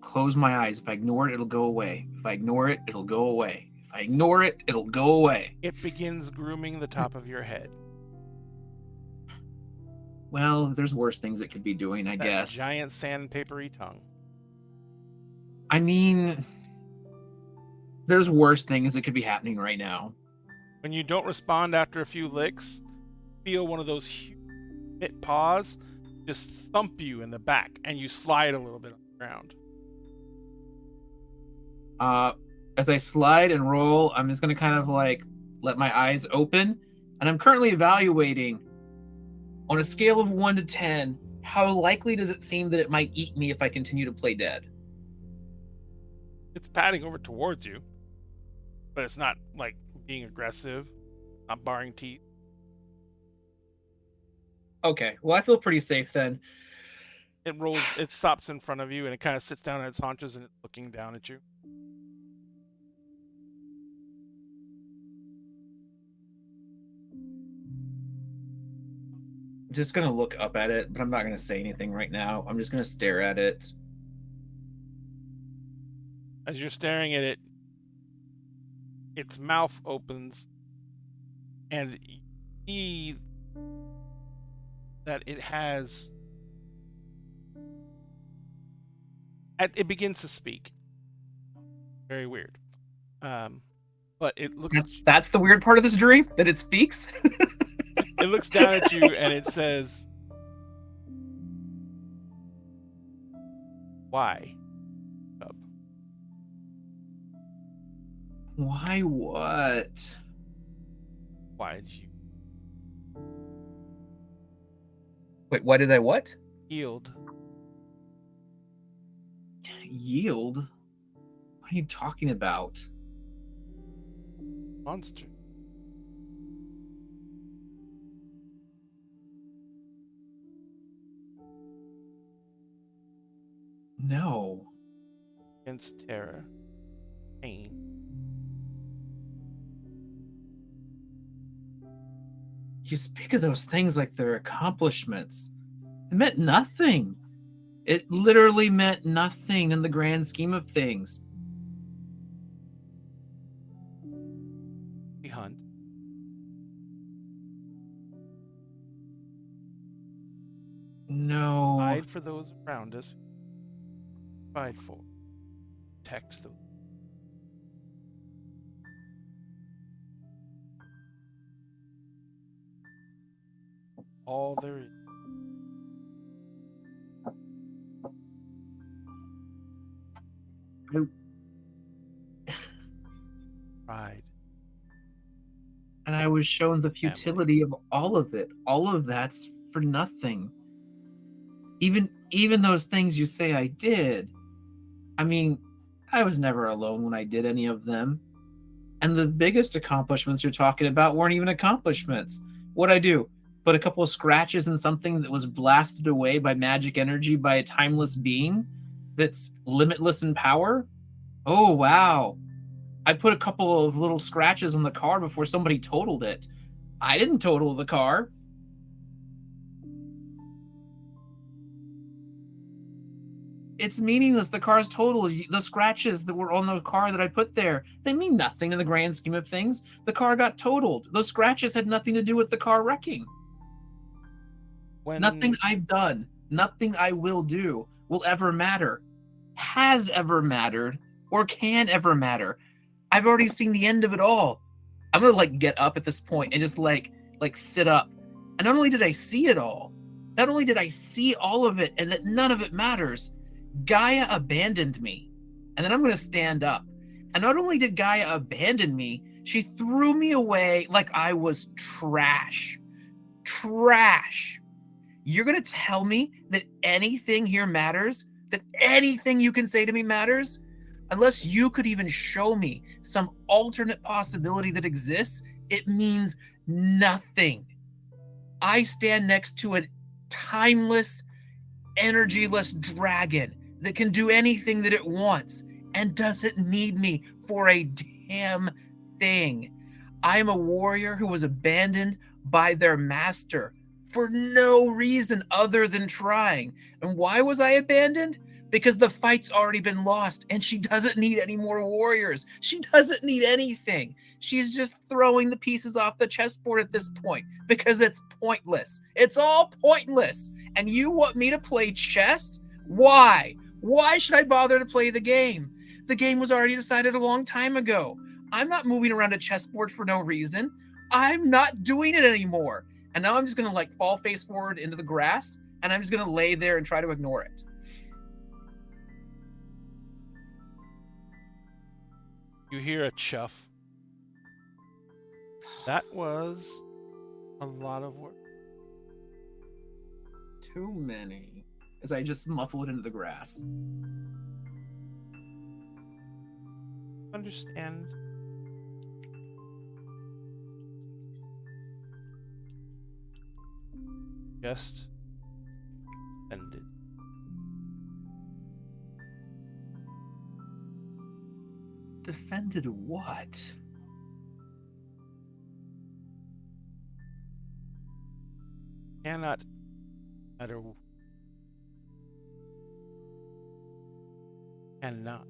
Close my eyes. If I ignore it, it'll go away. If I ignore it, it'll go away. If I ignore it, it'll go away. It begins grooming the top of your head. Well, there's worse things it could be doing, I That guess. giant sandpapery tongue. I mean, there's worse things that could be happening right now. When you don't respond after a few licks, feel one of those huge pit paws just thump you in the back, and you slide a little bit on the ground. As I slide and roll, I'm just going to kind of let my eyes open. And I'm currently evaluating on a scale of 1 to 10, how likely does it seem that it might eat me if I continue to play dead? It's padding over towards you, but it's not being aggressive, not baring teeth. Okay, well, I feel pretty safe then. It rolls, it stops in front of you, and it kind of sits down on its haunches and it's looking down at you. I'm just going to look up at it, but I'm not going to say anything right now. I'm just going to stare at it. As you're staring at it, its mouth opens, and you see that it has it begins to speak. Very weird. But it looks. That's the weird part of this dream, that it speaks. It looks down at you and it says, "Why?" Up. Why what? Why did you Wait, why did I what? yield? Yield? What are you talking about? Monster. No. Against terror. Pain. You speak of those things like they're accomplishments. It meant nothing. It literally meant nothing in the grand scheme of things. We hunt. No. Provide for those around us. Provide for. Protect them. All there is. Pride. And I was shown the futility of all of it. All of that's for nothing. Even those things you say I did. I mean, I was never alone when I did any of them. And the biggest accomplishments you're talking about weren't even accomplishments. What'd I do? Put a couple of scratches in something that was blasted away by magic energy by a timeless being that's limitless in power? Oh, wow. I put a couple of little scratches on the car before somebody totaled it. I didn't total the car. It's meaningless. The car's total. The scratches that were on the car that I put there, they mean nothing in the grand scheme of things. The car got totaled. Those scratches had nothing to do with the car wrecking. Nothing I've done, nothing I will do will ever matter, has ever mattered, or can ever matter. I've already seen the end of it all. I'm gonna get up at this point and just like sit up. And not only did I see it all, not only did I see all of it and that none of it matters, Gaia abandoned me. And then I'm gonna stand up. And not only did Gaia abandon me, she threw me away like I was trash. Trash. You're gonna tell me that anything here matters? That anything you can say to me matters? Unless you could even show me some alternate possibility that exists, it means nothing. I stand next to a timeless, energyless dragon that can do anything that it wants and doesn't need me for a damn thing. I am a warrior who was abandoned by their master for no reason other than trying. And why was I abandoned? Because the fight's already been lost and she doesn't need any more warriors. She doesn't need anything. She's just throwing the pieces off the chessboard at this point because it's pointless. It's all pointless. And you want me to play chess? Why? Why should I bother to play the game? The game was already decided a long time ago. I'm not moving around a chessboard for no reason. I'm not doing it anymore. And now I'm just going to fall face forward into the grass and I'm just going to lay there and try to ignore it. You hear a chuff. That was a lot of work. Too many. As I just muffle it into the grass. Understand. Just ended. Defended what? Cannot matter. Cannot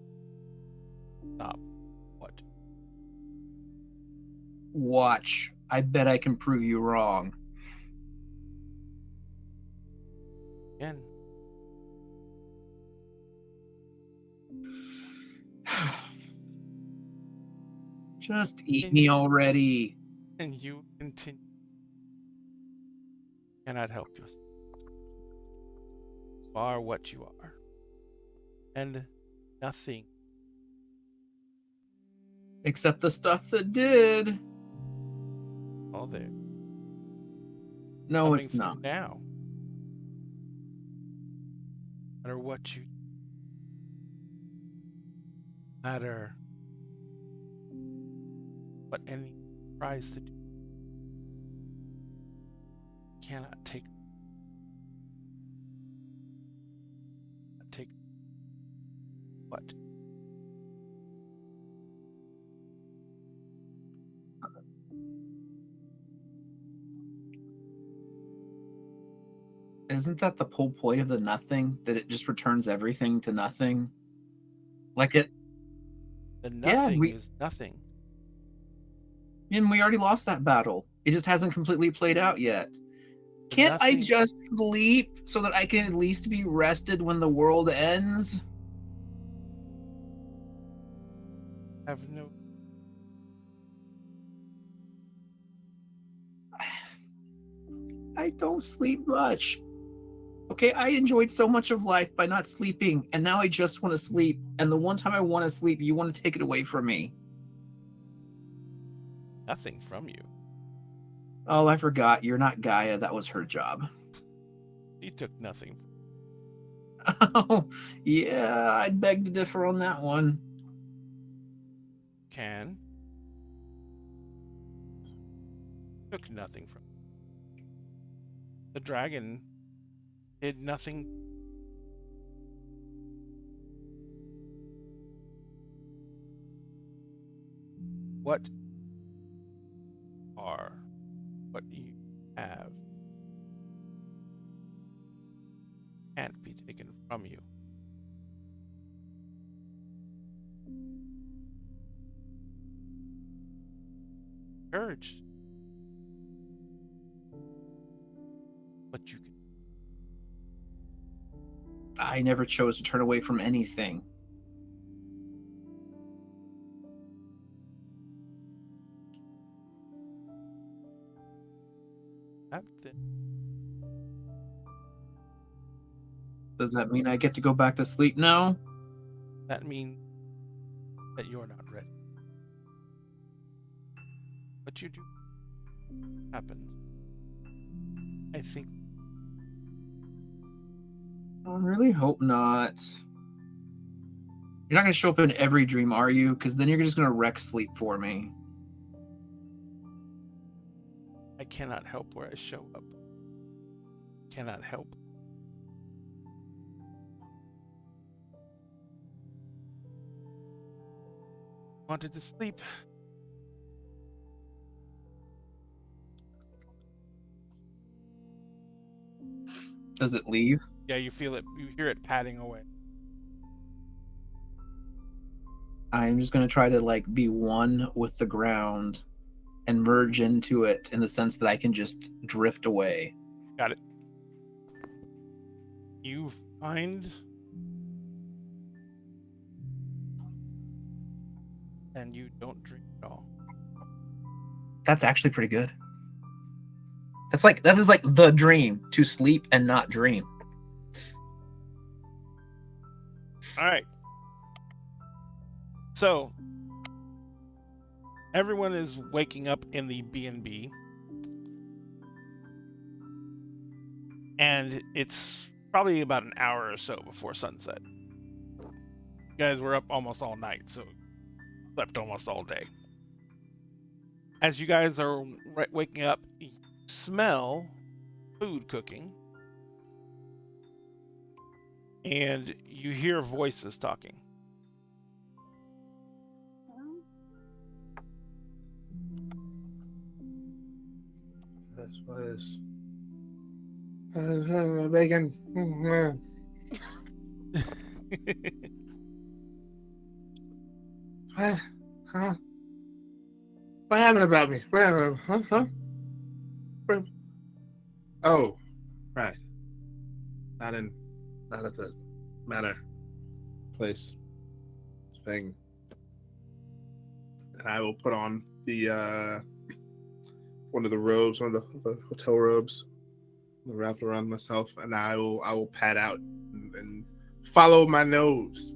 stop what? Watch. I bet I can prove you wrong. Again. Just eat me already. And you continue. Cannot help you. You are what you are. And nothing. Except the stuff that did. All there. No, Coming it's through not. now. No matter what you matter what any tries to do. Cannot take what? Isn't that the whole point of the nothing? That it just returns everything to nothing? Like it. The Yeah, nothing is nothing. And we already lost that battle. It just hasn't completely played out yet. The Can't I nothing- just sleep so that I can at least be rested when the world ends? have no I don't sleep much. Okay, I enjoyed so much of life by not sleeping, and now I just want to sleep. And the one time I want to sleep, you want to take it away from me. nothing from you. Oh, I forgot. You're not Gaia. That was her job. He took nothing. Oh, yeah, I'd beg to differ on that one. Can took nothing from the dragon. Did nothing. What are what you have can't be taken from you. Urged. But you can. I never chose to turn away from anything. Does that mean I get to go back to sleep now? That means that you're not ready. But you do. Happens. I think. I really hope not. You're not going to show up in every dream, are you? Because then you're just going to wreck sleep for me. I cannot help where I show up. Cannot help. Wanted to sleep. Does it leave? Yeah, you feel it. You hear it padding away. I'm just going to try to like be one with the ground and merge into it in the sense that I can just drift away. Got it. You find and you don't dream at all. That's actually pretty good. That is like the dream, to sleep and not dream. All right. So everyone is waking up in the B&B, and it's probably about an hour or so before sunset. You guys were up almost all night, so slept almost all day. As you guys are waking up, you smell food cooking, and you hear voices talking. That's what is. Bacon. Huh? What happened about me? Huh? Oh, right. Not at the manor place thing. and I will put on the one of the robes, one of the hotel robes, wrap it around myself, and I will pad out and follow my nose.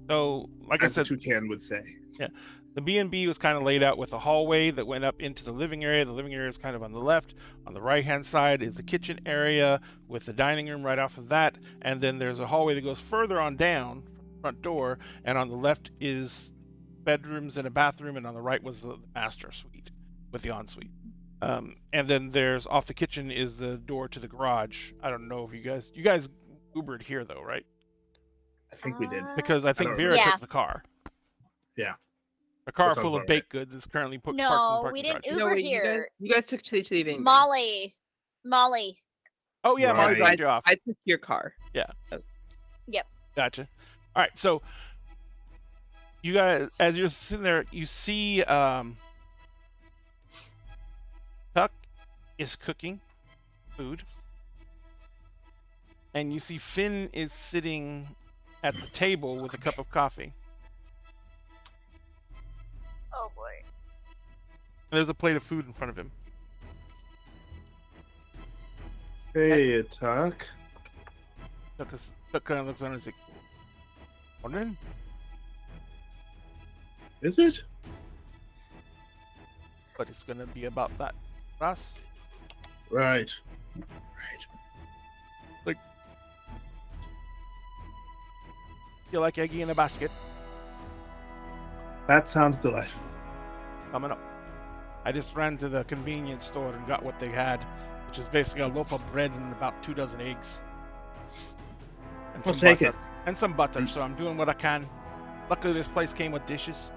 So, like I As the said, toucan would say. yeah, the B&B was kind of laid out with a hallway that went up into the living area. The living area is kind of on the left. On the right-hand side is the kitchen area with the dining room right off of that. And then there's a hallway that goes further on down from the front door. And on the left is bedrooms and a bathroom. And on the right was the master suite with the ensuite. And then there's off the kitchen is the door to the garage. I don't know if you guys Ubered here though, right? I think we did. Because I think don't Vera Yeah. took the car. Yeah. A car That sounds full of about baked goods is currently parked in the No, parking we didn't garage. Uber No, wait, here. you guys took to the van. Molly. Oh yeah, Molly Right. dropped you off. I took your car. Gotcha. All right, so you guys, as you're sitting there, you see Tuck is cooking food, and you see Finn is sitting at the table with a cup of coffee. Oh boy. And there's a plate of food in front of him. Hey, Tuck. Tuck kind of looks around and is like, "Morning." Is it? But it's gonna be about that for us. Right. You like eggy in a basket? That sounds delightful. Coming up. I just ran to the convenience store and got what they had, which is basically a loaf of bread and about 2 dozen eggs. And I'll some take butter. it. And some butter, so I'm doing what I can. Luckily, this place came with dishes.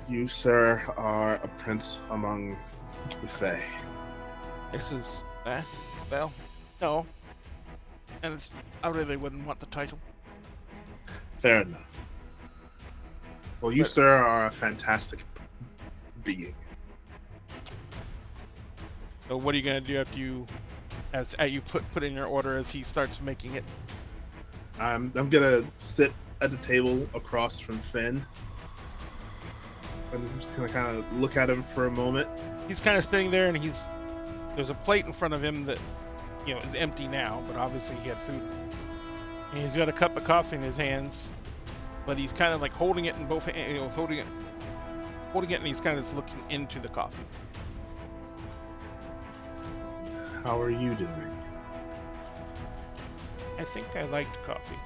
You, sir, are a prince among the Fae. This is, well, no. And I really wouldn't want the title. Fair enough. Well, you, But- sir, are a fantastic being. So what are you gonna do after you, as you put in your order as he starts making it? I'm gonna sit at the table across from Finn. I'm just gonna kind of look at him for a moment. He's kind of sitting there, and there's a plate in front of him that, is empty now, but obviously he had food. And he's got a cup of coffee in his hands, but he's kind of like holding it in both hands, holding it, and he's kind of just looking into the coffee. How are you doing? I think I liked coffee.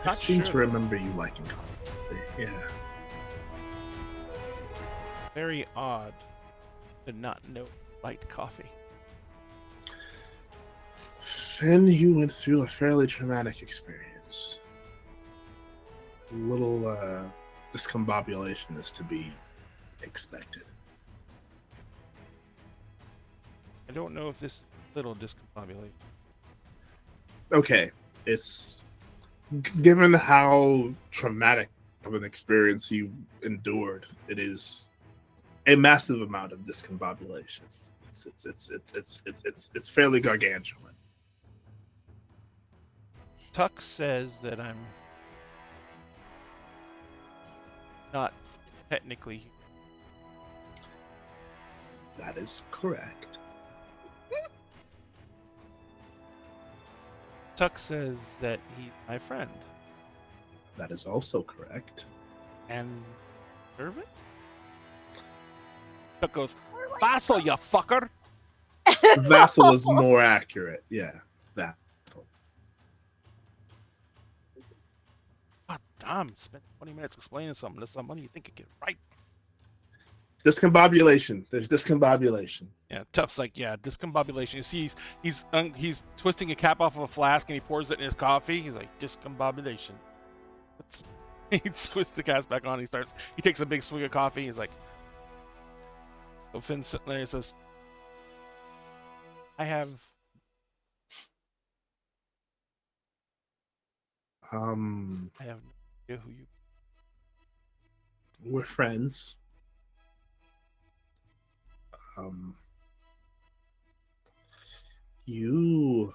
I Not seem to sure. remember you liking coffee. Yeah. Very odd to not know liked coffee. Finn, you went through a fairly traumatic experience. A little discombobulation is to be expected. I don't know if this little discombobulation. Okay, it's given how traumatic of an experience you endured, it is a massive amount of discombobulation. It's fairly gargantuan. Tuck says that I'm not technically human. That is correct. Tuck says that he's my friend That is also correct. and servant. Tuck goes, "Vassal, you fucker!" Vassal is more accurate. Yeah, that. God damn, spent 20 minutes explaining something to someone you think you get right. Discombobulation. There's discombobulation. Yeah, Tuff's like, yeah, discombobulation. You see, he's twisting a cap off of a flask and he pours it in his coffee. He's like, discombobulation. He twists the cap back on. He takes a big swig of coffee. He's like, so Finn's sitting there. He says, I have no idea who you. We're friends. You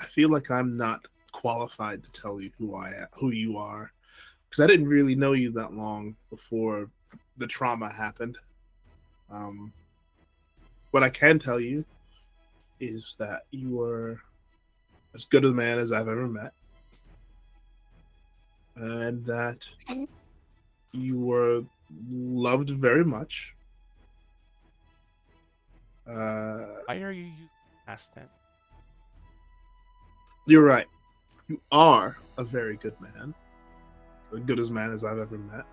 I feel like I'm not qualified to tell you who you are, because I didn't really know you that long before the trauma happened. What I can tell you is that you were as good a man as I've ever met, and that you were loved very much. Why are you using past tense? You're right. You are a very good man, as good as man as I've ever met,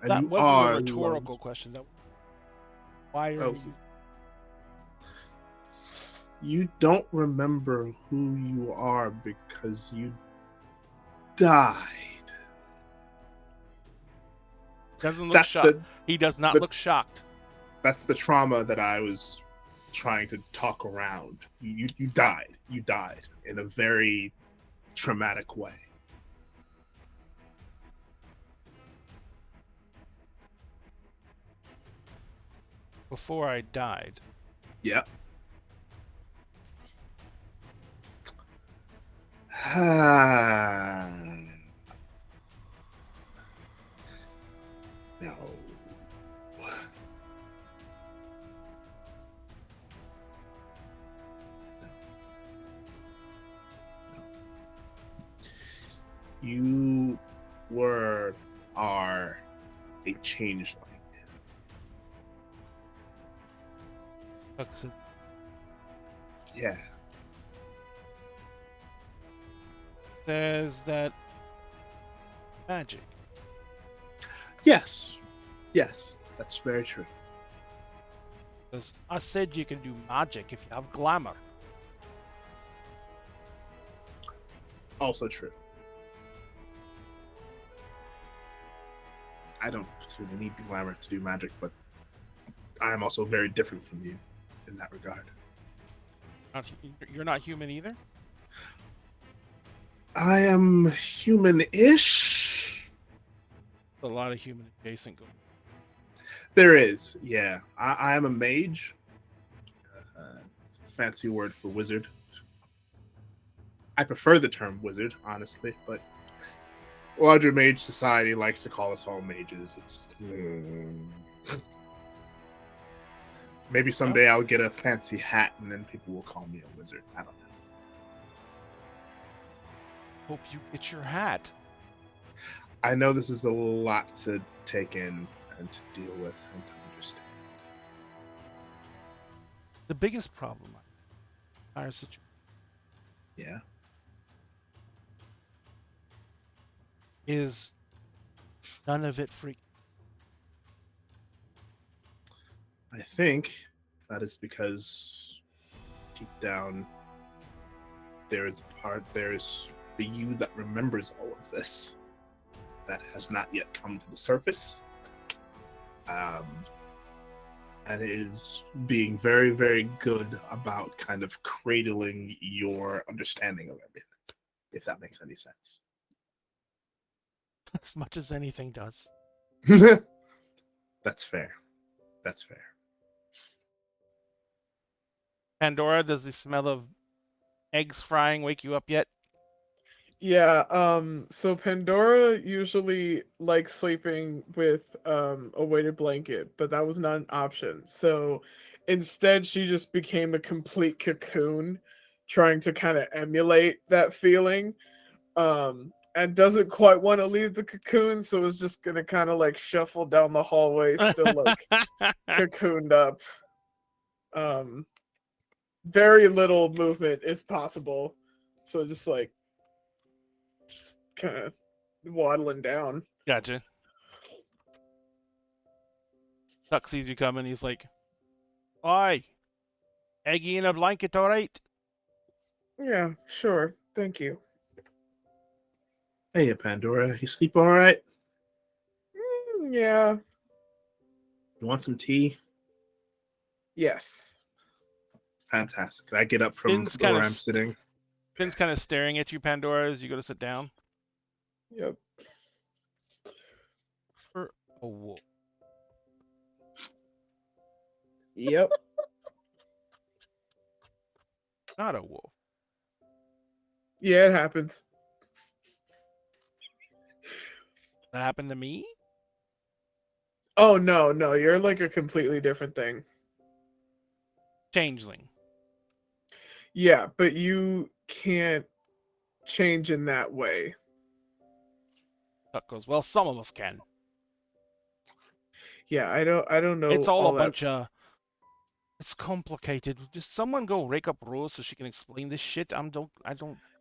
and That you wasn't are a rhetorical loved. question. Why are Oh, you using... You don't remember who you are because you died. Doesn't look That's shocked. He does not look shocked. That's the trauma that I was trying to talk around. You died. You died in a very traumatic way. Before I died. Yep. No. You are a changeling. Yeah. There's that magic. Yes. Yes, that's very true. Because I said you can do magic if you have glamour. Also true. I don't particularly need the glamour to do magic, but I am also very different from you in that regard. You're not human either? I am human-ish. A lot of human adjacent going. There is, yeah. I am a mage. Fancy word for wizard. I prefer the term wizard, honestly, but larger mage society likes to call us all mages. It's maybe someday I'll get a fancy hat and then people will call me a wizard. I don't know. Hope you get your hat. I know this is a lot to take in and to deal with and to understand. The biggest problem in our situation Yeah. is none of it freak. I think that is because deep down there is the you that remembers all of this that has not yet come to the surface, and is being very, very good about kind of cradling your understanding of everything, if that makes any sense. As much as anything does. That's fair. That's fair. Pandora, does the smell of eggs frying wake you up yet? Yeah, so Pandora usually likes sleeping with a weighted blanket, but that was not an option. So instead she just became a complete cocoon, trying to kind of emulate that feeling. And doesn't quite want to leave the cocoon, so is just gonna kind of like shuffle down the hallway, still like cocooned up. Very little movement is possible. So just kind of waddling down. Gotcha. Tuck sees you coming. He's like, "Oi, eggy in a blanket, all right?" Yeah, sure. Thank you. Hey, Pandora, you sleep all right? Yeah. You want some tea? Yes. Fantastic. I get up from where I'm sitting. Finn's kind of staring at you, Pandora, as you go to sit down. Yep. For a wolf. Yep. Not a wolf. Yeah, it happens. That happened to me? Oh no, you're like a completely different thing. Changeling. Yeah, but you can't change in that way. Tuck goes, well, some of us can. Yeah, I don't know. It's all a that. bunch of... It's complicated. Just someone go rake up Rose so she can explain this shit. I don't...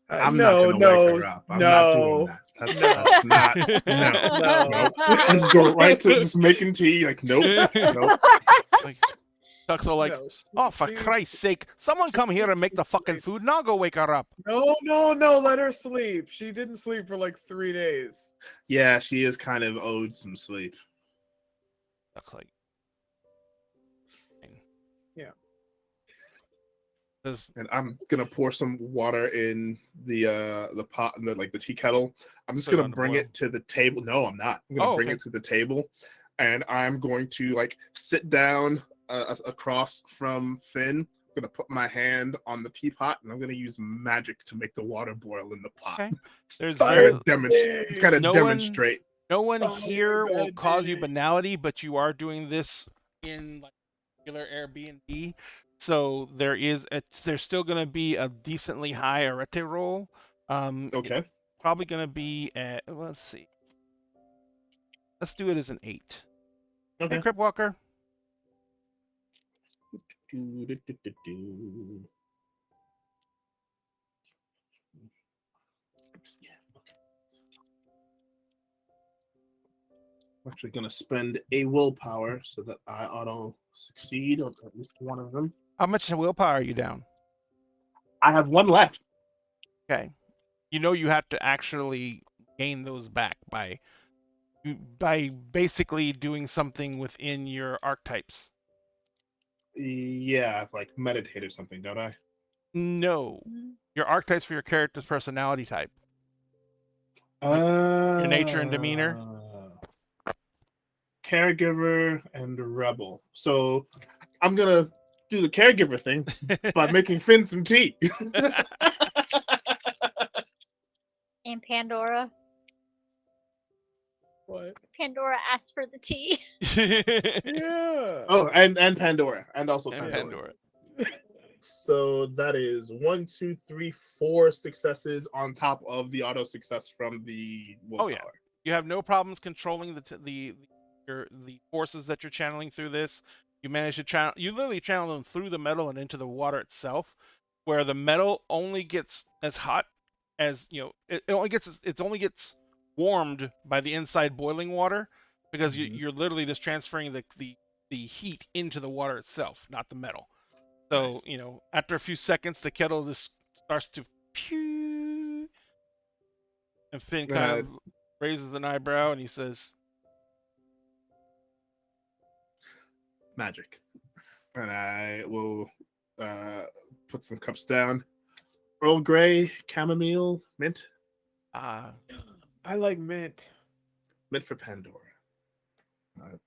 I'm not gonna wake her up. I'm not doing that. That's not. No. Let's go right to just making tea. Like, nope. Like, Tuck's all like, No, oh, for Christ's sake, someone come here and make the fucking food and I'll go wake her up. No, let her sleep. She didn't sleep for like 3 days. Yeah, she is kind of owed some sleep. Tuck's like... Yeah. And I'm gonna pour some water in the pot, in the tea kettle. I'm just gonna bring it to the table. No, I'm not. I'm gonna bring it to the table, and I'm going to sit down across from Finn. I'm gonna put my hand on the teapot, and I'm gonna use magic to make the water boil in the pot. Okay. It's kind of demonstrate. No one here will cause you banality, but you are doing this in regular Airbnb. So there's still going to be a decently high arete roll. Okay. Probably going to be at, let's see. Let's do it as an 8. Okay. Hey, Crip Walker. I'm actually going to spend a willpower so that I auto succeed on at least one of them. How much willpower are you down? I have 1 left. Okay. You have to actually gain those back by basically doing something within your archetypes. Yeah, I've meditate or something, don't I? No. Your archetypes for your character's personality type. Your nature and demeanor. Caregiver and rebel. So I'm gonna do the caregiver thing by making Finn some tea. And Pandora. What? Pandora asked for the tea. Yeah. Oh, and Pandora, and also And Pandora. So that is 1, 2, 3, 4 successes on top of the auto success from the willpower. Oh yeah, you have no problems controlling the forces that you're channeling through this. You manage to channel. You literally channel them through the metal and into the water itself, where the metal only gets as hot as it only gets warmed by the inside boiling water, because you're literally just transferring the heat into the water itself, not the metal. So nice. After a few seconds, the kettle just starts to pew, and Finn kind of raises an eyebrow and he says, magic. And I will put some cups down. Earl Grey, chamomile, mint. I like mint. Mint for Pandora.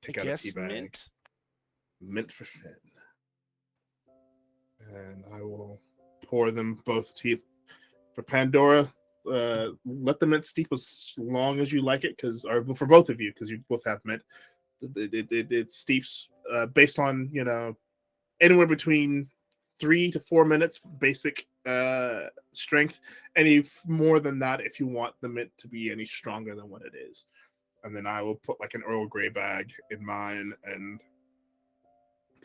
Take out a tea bag. Mint for Finn. And I will pour them both teeth. For Pandora, let the mint steep as long as you like it, or for both of you, because you both have mint. It steeps based on anywhere between 3 to 4 minutes basic strength. Any more than that if you want the mint to be any stronger than what it is. And then I will put an Earl Grey bag in mine and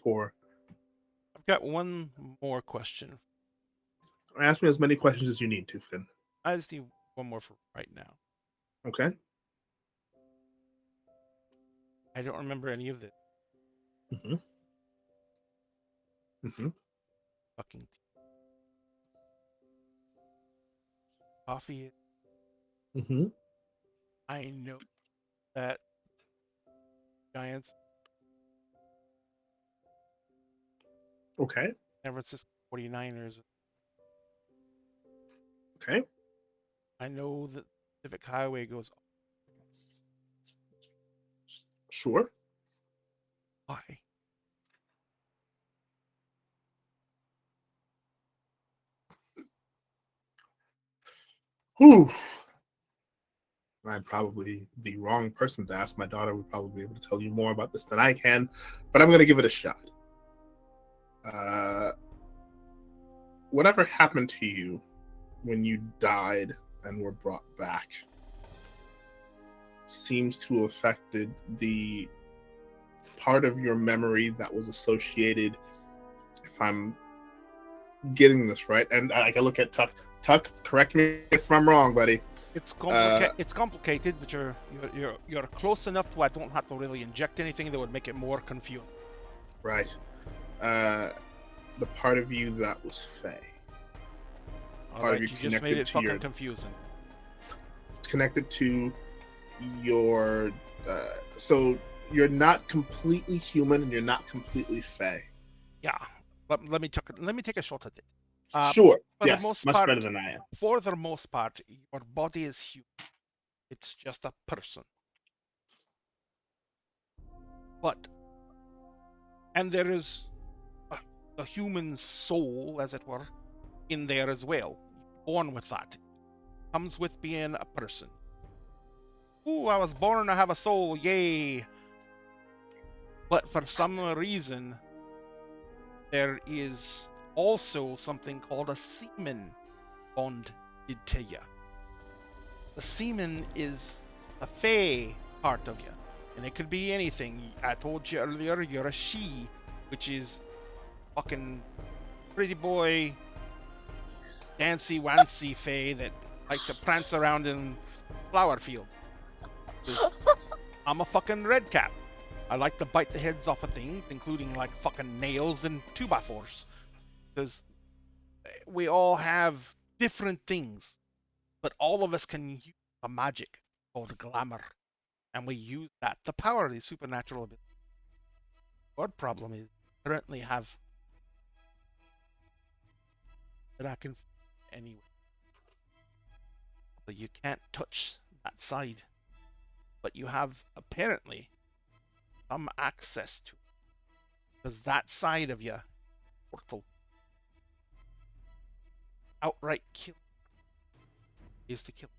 pour. I've got one more question. Ask me as many questions as you need to, Finn. I just need one more for right now. Okay. I don't remember any of this. Fucking tea. Coffee. I know that Giants. Okay. San Francisco 49ers. Okay. I know that Pacific Highway goes. Sure. Why? Whew. I'm probably the wrong person to ask. My daughter would probably be able to tell you more about this than I can, but I'm going to give it a shot. Whatever happened to you when you died and were brought back seems to have affected the part of your memory that was associated, if I'm getting this right, and I can look at Tuck. Tuck, correct me if I'm wrong, buddy. It's complicated, but you're close enough to I don't have to really inject anything that would make it more confusing. Right. The part of you that was Fey. Alright, you just made it fucking confusing. Connected to your... so you're not completely human and you're not completely Fey. Yeah. Let me take a shot at it. Sure. For Yes, the most much part, better than I am. For the most part, your body is human. It's just a person. And there is a human soul, as it were, in there as well. Born with that. Comes with being a person. Ooh, I was born to have a soul, yay! But for some reason, there is also something called a semen bonded to you. The semen is a fey part of you, and it could be anything. I told you earlier, you're a she, which is fucking pretty boy, dancy wancy fey that like to prance around in flower fields. 'Cause I'm a fucking red cap. I like to bite the heads off of things, including like fucking nails and 2x4s. Because we all have different things, but all of us can use a magic called glamour, and we use that to power these supernatural abilities. Our problem is currently have that I can anyway, so you can't touch that side, but you have apparently some access to it, because that side of you portal outright kill is to kill.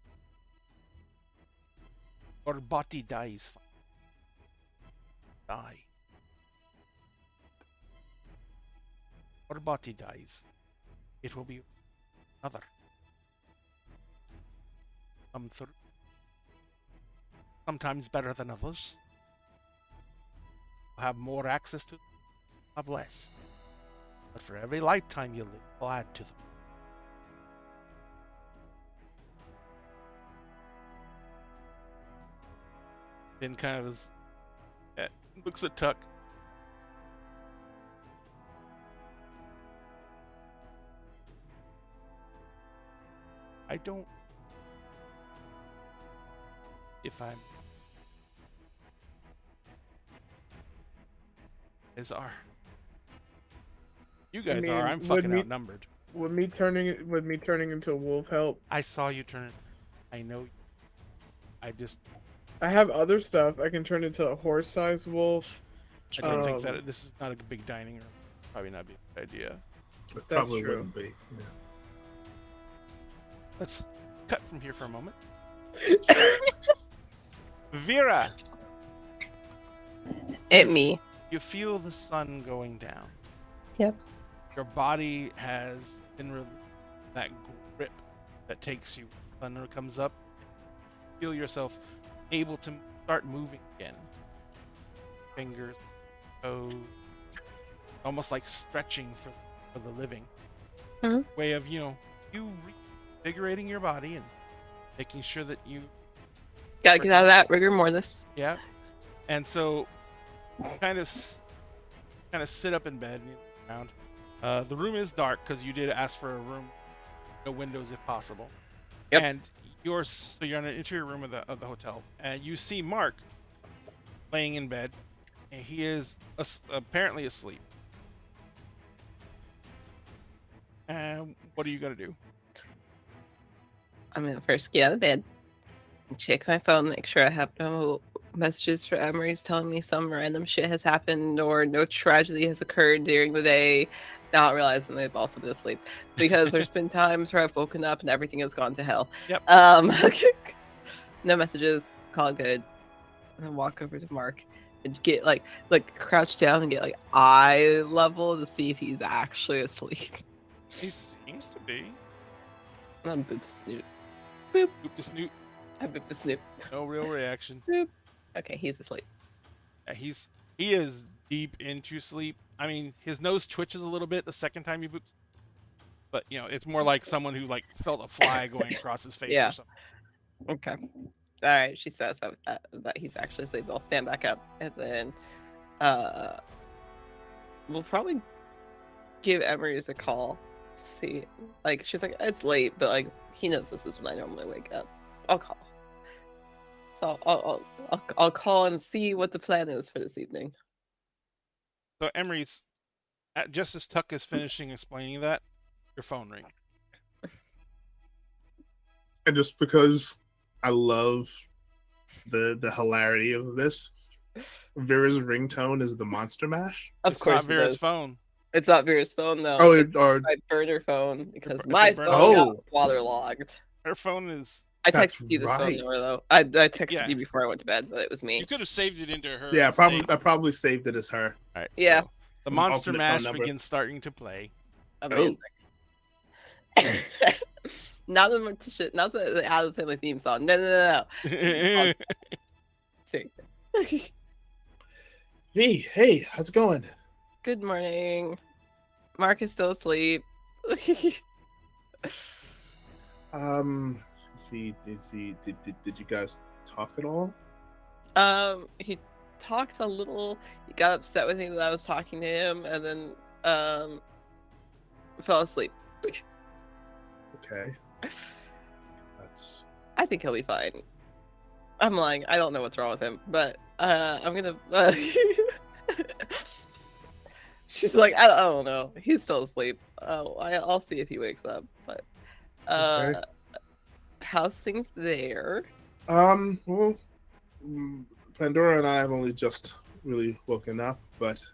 Or body dies. Die. Or body dies. It will be another. Come through. Sometimes better than others. Have more access to them, have less. But for every lifetime you live, I'll add to them. Ben kind of looks at Tuck. I don't... If I'm... As are. You guys are. I'm fucking outnumbered. Would me turning into a wolf help? I saw you turn. I know. I have other stuff. I can turn into a horse-sized wolf. I don't think that this is not a big dining room. Probably not be a good idea. It probably wouldn't be. Yeah. Let's cut from here for a moment. Vera. Me. You feel the sun going down. Yep. Your body has been released. That grip that takes you. The sun comes up. You feel yourself able to start moving again. Fingers, toes, almost like stretching for the living. Mm-hmm. Way of, you reinvigorating your body and making sure that you gotta get out of that rigor mortis. Yeah. And so kind of sit up in bed and you look around. The room is dark because you did ask for a room, no windows if possible. Yep. And you're in an interior room of the hotel, and you see Mark laying in bed, and he is apparently asleep. And what are you gonna do? I'm gonna first get out of bed and check my phone, make sure I have no messages for Emery's telling me some random shit has happened or no tragedy has occurred during the day. not realizing they've also been asleep, because there's been times where I've woken up and everything has gone to hell. Yep. No messages, call it good, and then walk over to Mark and get like crouch down and get like eye level to see if he's actually asleep. He seems to be. I'm boop snoot. Boop the snoot. I boop the snoot. No real reaction. Boop. Okay, he's asleep. Yeah, he is deep into sleep. I mean, his nose twitches a little bit the second time he boops, but you know, it's more like someone who like felt a fly going across his face Yeah. or something. Okay. All right, she's satisfied with that he's actually asleep. I'll stand back up, and then we'll probably give Emery's a call to see. Like, she's like, it's late, but like he knows this is when I normally wake up. I'll call. So I'll call and see what the plan is for this evening. So Emery's, just as Tuck is finishing explaining that, your phone rings. And just because I love the hilarity of this, Vera's ringtone is the Monster Mash. Of It's course, not it Vera's is. phone. It's not Vera's phone though. Oh, It's or my burner phone, because It's my your burner phone phone. got waterlogged. Her phone is. I That's texted you this phone right. number though. I texted Yeah. you before I went to bed that it was me. You could have saved it into her. yeah, thing. I probably saved it as her. All right, Yeah. so the Monster Alternate phone Mash number. begins starting to play. Amazing. Not the Morticia, not the Addams Family theme song. No. Seriously. V, hey, how's it going? Good morning. Mark is still asleep. Let's see, did you guys talk at all? He talked a little. He got upset with me that I was talking to him, and then fell asleep. Okay. That's I think he'll be fine. I'm lying. I don't know what's wrong with him, but I'm gonna. She's like, I don't know. He's still asleep. I'll see if he wakes up. But Okay. how's things there? well, Pandora and I have only just really woken up, but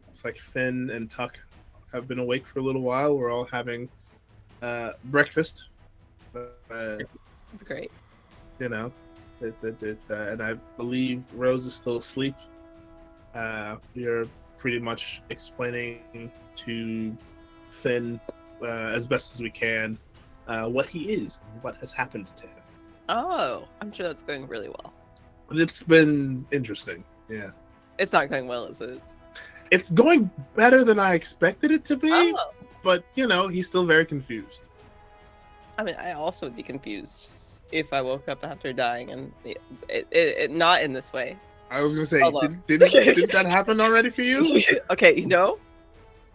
it's like Finn and Tuck have been awake for a little while. We're all having breakfast. It's great. You know, and I believe Rose is still asleep. We are pretty much explaining to Finn as best as we can what he is and what has happened to him. Oh, I'm sure that's going really well. It's been interesting. Yeah. It's not going well, is it? It's going better than I expected it to be, Oh, but you know, he's still very confused. I mean, I also would be confused if I woke up after dying, and it not in this way. I was gonna say, Hold on. did that happen already for you? Okay, you know?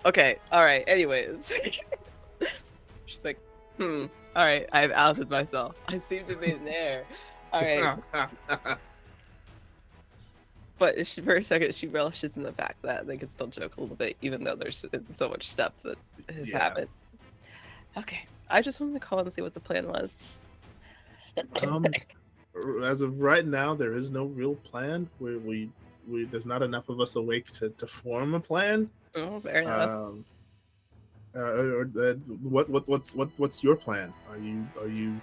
Okay, alright, anyways. She's like, all right, I've outed myself. I seem to be in there. Alright. But for a second, she relishes in the fact that they can still joke a little bit, even though there's so much stuff that has Yeah. happened. Okay, I just wanted to call and see what the plan was. As of right now, there is no real plan. We there's not enough of us awake to form a plan. Oh, fair enough. What's your plan? Are you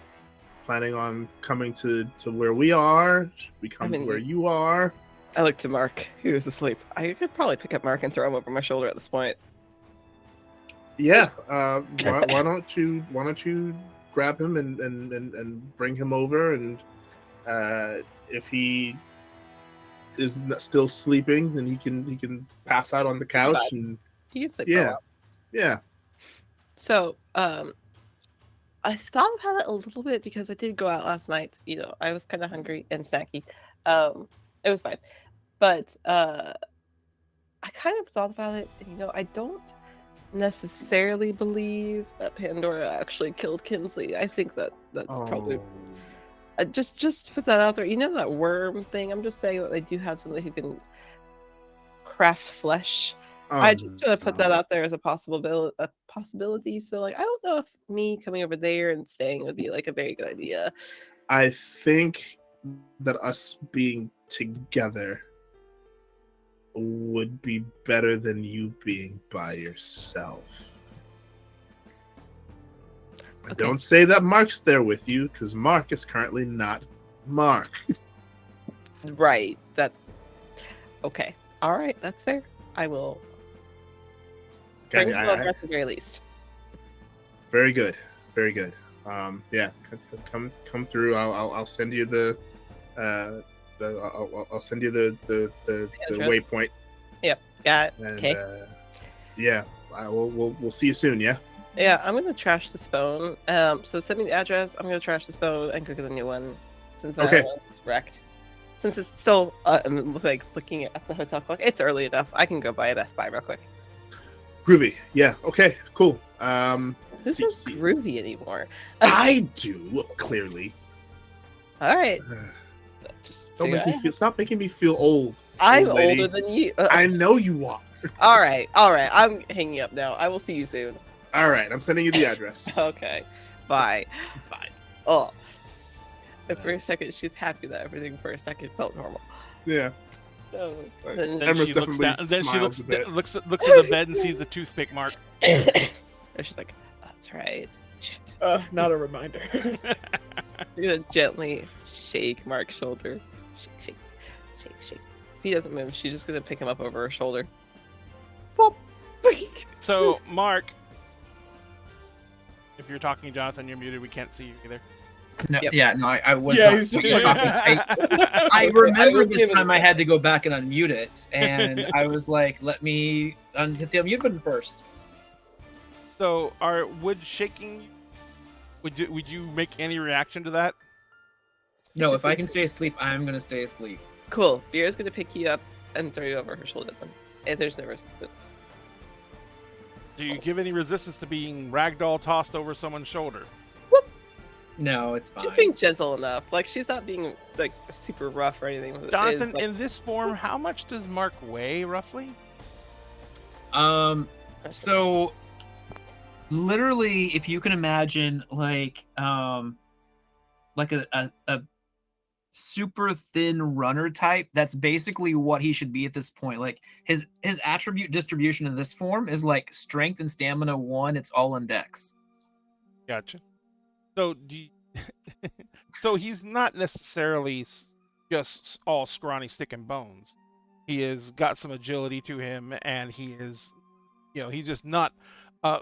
planning on coming to where we are? Should we come to where you are? I looked to Mark, who was asleep. I could probably pick up Mark and throw him over my shoulder at this point. Yeah. Why don't you grab him and bring him over, and if he is still sleeping, then he can pass out on the couch and He can sleep for a while. yeah. So, I thought about it a little bit because I did go out last night. You know, I was kind of hungry and snacky. It was fine, but I kind of thought about it. You know, I don't necessarily believe that Pandora actually killed Kinsley. I think that's probably just put that out there. You know that worm thing? I'm just saying that they do have somebody who can craft flesh. I just want to put that out there as a possibility. So, like, I don't know if me coming over there and staying would be like a very good idea. I think that us being together would be better than you being by yourself. Okay. Don't say that Mark's there with you, because Mark is currently not Mark. Right. That. Okay. All right. That's fair. I will. Okay, Bring him over at the very least. very good, very good. Yeah, come through. I'll send you the I'll send you the address. waypoint. Got it. And, Okay. yeah, we'll see you soon. Yeah. Yeah, I'm gonna trash this phone. So send me the address. I'm gonna trash this phone and go get a new one since my Okay. other one's wrecked. Since it's still, I'm like looking at the hotel clock. It's early enough. I can go by a Best Buy real quick. Groovy. Yeah. Okay. Cool. This see- isn't see- groovy anymore. I do clearly. All right. Just Don't figure make me it feel. out. Stop making me feel old. I'm old lady. older than you. I know you are. All right. All right. I'm hanging up now. I will see you soon. All right. I'm sending you the address. Okay. Bye. Bye. Oh. And for a second, she's happy that everything for a second felt normal. Yeah. Oh, Right. then, Then Emma's she looks definitely down. Then she smiles a bit. looks at the bed and sees the toothpick mark. and she's like, "That's right." Shit. Not a reminder. You're gonna gently shake Mark's shoulder. Shake, shake, shake, shake. If he doesn't move, she's just gonna pick him up over her shoulder. Whoop. So, Mark, if you're talking, Jonathan, you're muted. We can't see you either. No, Yep. yeah, no, I was. Yeah, not he's just talking. like- I I remember will this give it a time I second. had to go back and unmute it, and I was like, "Let me hit the unmute button first." So, would shaking? Would you make any reaction to that? No, just if I like- can stay asleep, I'm gonna stay asleep. Cool. Vera's gonna pick you up and throw you over her shoulder then. If there's no resistance. Do you give any resistance to being ragdoll tossed over someone's shoulder? No, it's fine. She's being gentle enough. Like she's not being like super rough or anything. It is, Jonathan, like, in this form, how much does Mark weigh roughly? So literally, if you can imagine, like a super thin runner type, that's basically what he should be at this point. Like his attribute distribution in this form is like strength and stamina 1. It's all in dex. Gotcha. So so he's not necessarily just all scrawny stick and bones. He has got some agility to him, and he is, he's just not,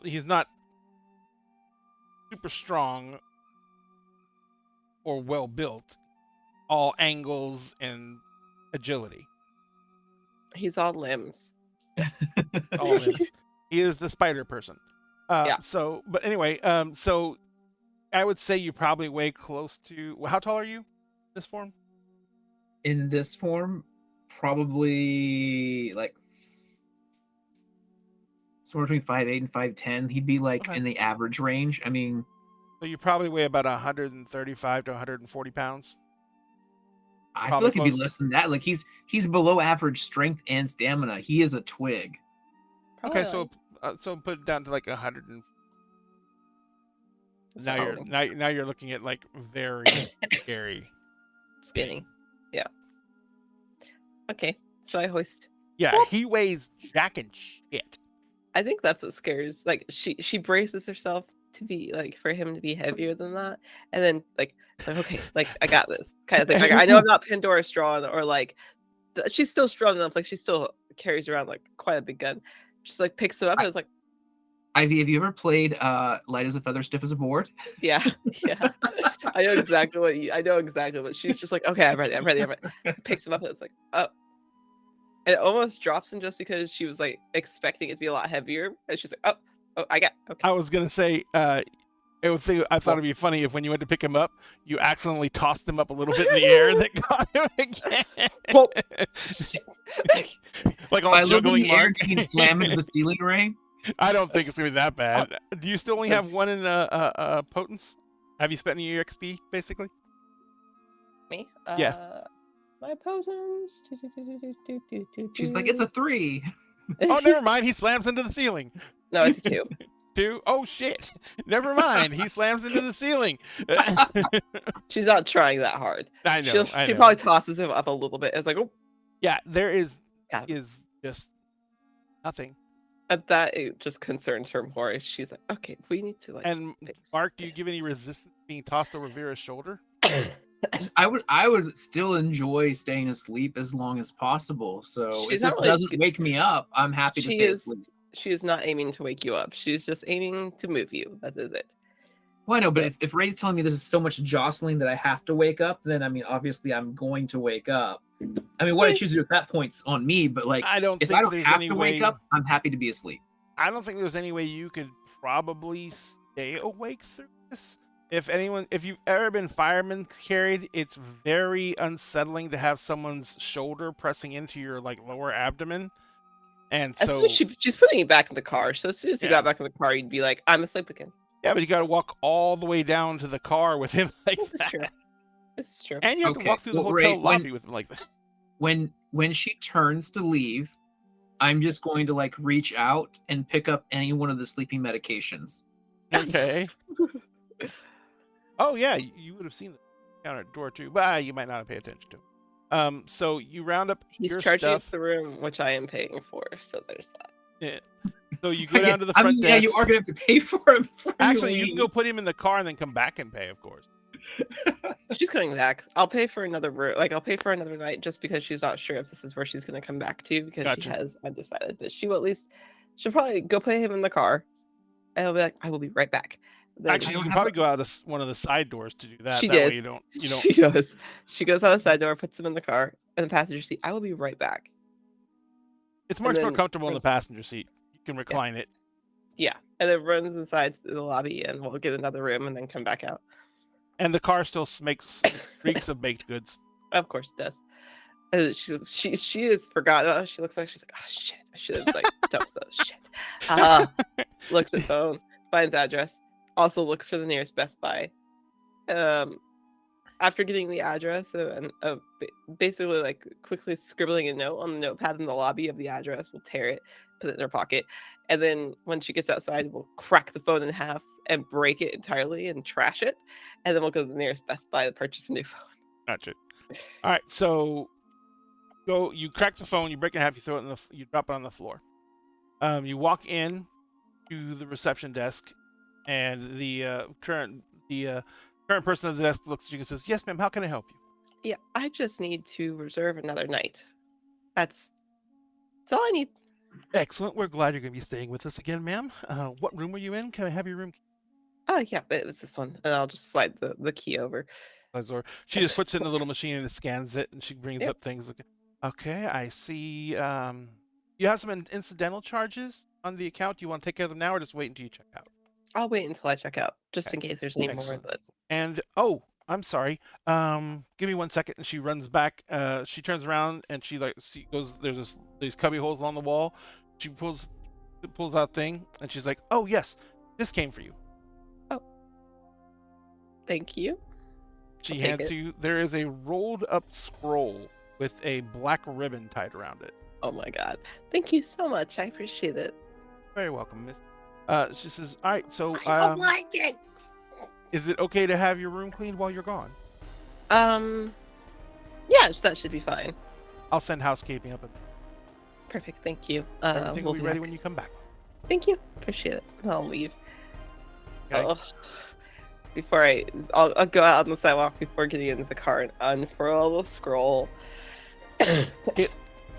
he's not super strong or well built. All angles and agility. he's all limbs. All limbs. He is the spider person. Yeah. So, but anyway, so I would say you probably weigh close to. How tall are you? This form? In this form, probably like somewhere between 5'8" and 5'10". He'd be like Okay. in the average range. I mean, So you probably weigh about 135 to 140 pounds. I Probably feel like it'd be close. less than that. Like he's below average strength and stamina. He is a twig. Probably Okay, like- so put it down to like 100. that's Now you're awesome. now you're looking at like very scary. Skinny. Yeah. Okay. So I hoist. Yeah, he weighs jack and shit. I think that's what scares. Like she braces herself to be like for him to be heavier than that, and then like it's like okay, like I got this kind of thing. Like I know I'm not Pandora strong or like she's still strong enough. Like she still carries around like quite a big gun. Just like picks him up and it's like Ivy, have you ever played Light as a Feather, Stiff as a Board? yeah, yeah. I know exactly what she's just like. Okay, I'm ready. Picks him up and it's like oh. And it almost drops him just because she was like expecting it to be a lot heavier, and she's like, "Oh, I got okay." I was gonna say, I thought it'd be funny if when you went to pick him up, you accidentally tossed him up a little bit in the air and then got him again. Whoa. Shit. Like all By looking in juggling the air, Mark. you can slam into the ceiling ring. I don't think it's gonna be that bad. Do you still only have one in potence? Have you spent any XP basically? Me? Yeah. My potents. She's like, it's a 3. Oh, never mind. He slams into the ceiling. No, it's a 2. 2. Oh shit. Never mind. He slams into the ceiling. She's not trying that hard. I know. She I know. probably tosses him up a little bit. It's like, oh, Yeah, there is Yeah. just nothing. That it just concerns her more. She's like, okay, we need to And fix Mark, do you this." give any resistance being tossed over Vera's shoulder? I would still enjoy staying asleep as long as possible. So She's if not this really doesn't g- wake me up, I'm happy to She stay is asleep. she is not aiming to wake you up. She's just aiming to move you. That is it. Well, I know, but if Ray's telling me this is so much jostling that I have to wake up, then I mean, obviously I'm going to wake up. I mean, what I choose to do at that point's on me, but like, I don't if think I don't there's have any to wake way. up, I'm happy to be asleep. I don't think there's any way you could probably stay awake through this. If you've ever been fireman carried, it's very unsettling to have someone's shoulder pressing into your like lower abdomen. And As so, soon as she's putting you back in the car. So as soon as you Yeah. got back in the car, you'd be like, I'm asleep again. yeah, but you got to walk all the way down to the car with him like This is that. true. This is true. And you have to Okay, walk through the well, hotel Ray, lobby with him like that. When she turns to leave, I'm just going to like reach out and pick up any one of the sleeping medications. Okay. Oh yeah, you would have seen the counter door too, but you might not have paid attention to. So you round up He's your charging stuff. up the room, which I am paying for. So there's that. Yeah. So you go down to the I front mean, desk. yeah, you are gonna have to pay for him. before Actually, you leave. can go put him in the car and then come back and pay, of course. She's coming back. I'll pay for another room. Like I'll pay for another night just because she's not sure if this is where she's gonna come back to because she Gotcha. has undecided. But she will at least she'll probably go put him in the car. And he'll be like, I will be right back. Then Actually, you don't can have probably go out one of the side doors to do that. She That does. way you don't. She does. She goes out the side door, puts him in the car, in the passenger seat. I will be right back. It's much and more then comfortable in the runs- passenger seat. You can recline it. Yeah. And then runs inside to the lobby and we'll get another room and then come back out. And the car still makes reeks of baked goods. Of course it does. She has forgot. She looks like she's like, oh shit, I should have like dumped those shit. Looks at phone, finds address, also looks for the nearest Best Buy. After getting the address and basically like quickly scribbling a note on the notepad in the lobby of the address, we'll tear it, put it in her pocket, and then when she gets outside, we'll crack the phone in half and break it entirely and trash it, and then we'll go to the nearest Best Buy to purchase a new phone. Gotcha. All right, so you crack the phone, you break it in half, you throw it you drop it on the floor. You walk in to the reception desk, and the current person at the desk looks at you and says, "Yes, ma'am. How can I help you?" Yeah, I just need to reserve another night. That's all I need. Excellent. We're glad you're going to be staying with us again, ma'am. What room were you in? Can I have your room key? Oh yeah, it was this one, and I'll just slide the key over. Or she just puts it in the little machine and it scans it, and she brings Yep. up things. Okay, I see. You have some incidental charges on the account. Do you want to take care of them now, or just wait until you check out? I'll wait until I check out, just Okay. in case there's any Excellent. more. That And I'm sorry. Give me 1 second. And she runs back. She turns around and she goes. There's these cubby holes along the wall. She pulls out thing, and she's like, "Oh yes, this came for you." thank you. She I'll take hands it. you. There is a rolled up scroll with a black ribbon tied around it. Oh my god, thank you so much. I appreciate it. Very welcome, miss. She says, "All right, so I don't like it. is it okay to have your room cleaned while you're gone? Yeah, that should be fine. I'll send housekeeping up. Perfect, thank you. Everything will we'll be ready back. when you come back." Thank you, appreciate it. I'll leave. Okay. Ugh. Before I'll go out on the sidewalk before getting into the car and unfurl the scroll.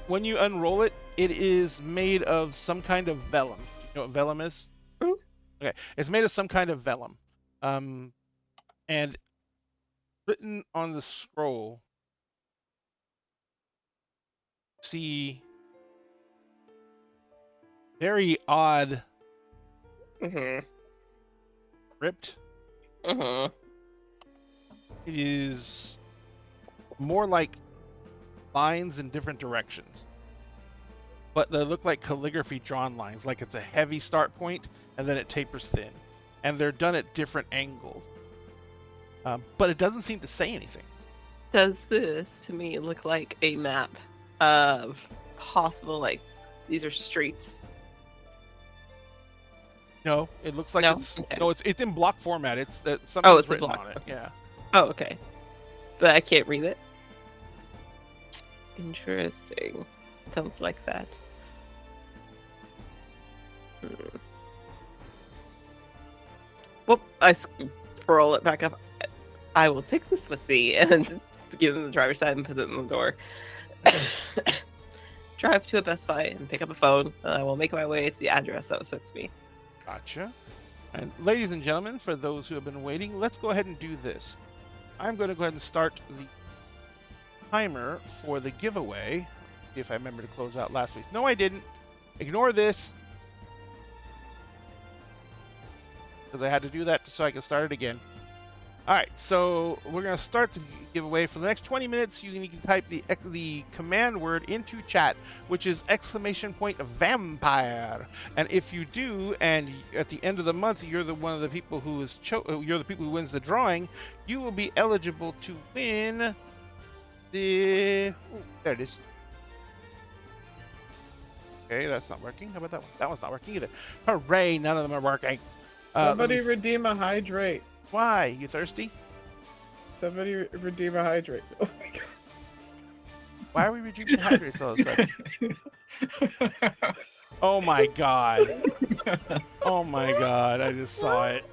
When you unroll it, it is made of some kind of vellum. Do you know what vellum is? Mhm. Okay, it's made of some kind of vellum. And written on the scroll, see very odd Mhm. script. Mhm. It is more like lines in different directions, but they look like calligraphy drawn lines, like it's a heavy start point and then it tapers thin, and they're done at different angles, but it doesn't seem to say anything. Does this to me look like a map of possible these are streets? No, it looks like No? it's Okay. no, it's in block format. It's that something's it's a written block, on it. okay. Yeah. Oh, okay. But I can't read it. Interesting. Sounds like that. Whoop! I scroll it back up. I will take this with me and give them the driver's side and put it in the door. Drive to a Best Buy and pick up a phone. And I will make my way to the address that was sent to me. Gotcha. And ladies and gentlemen, for those who have been waiting, let's go ahead and do this. I'm going to go ahead and start the timer for the giveaway. See if I remember to close out last week. No, I didn't. Ignore this. Because I had to do that so I could start it again. Alright, so we're going to start the giveaway. For the next 20 minutes, you can type the command word into chat, which is !vampire. And if you do, and at the end of the month, you're one of the people who is you're the people who wins the drawing, you will be eligible to win the... Ooh, there it is. Okay, that's not working. How about that one? That one's not working either. Hooray, none of them are working. Somebody redeem a hydrate. Why? You thirsty? Somebody redeem a hydrate. Oh my god. Why are we redeeming hydrates all of a sudden? Oh my god. Oh my god, I just saw it.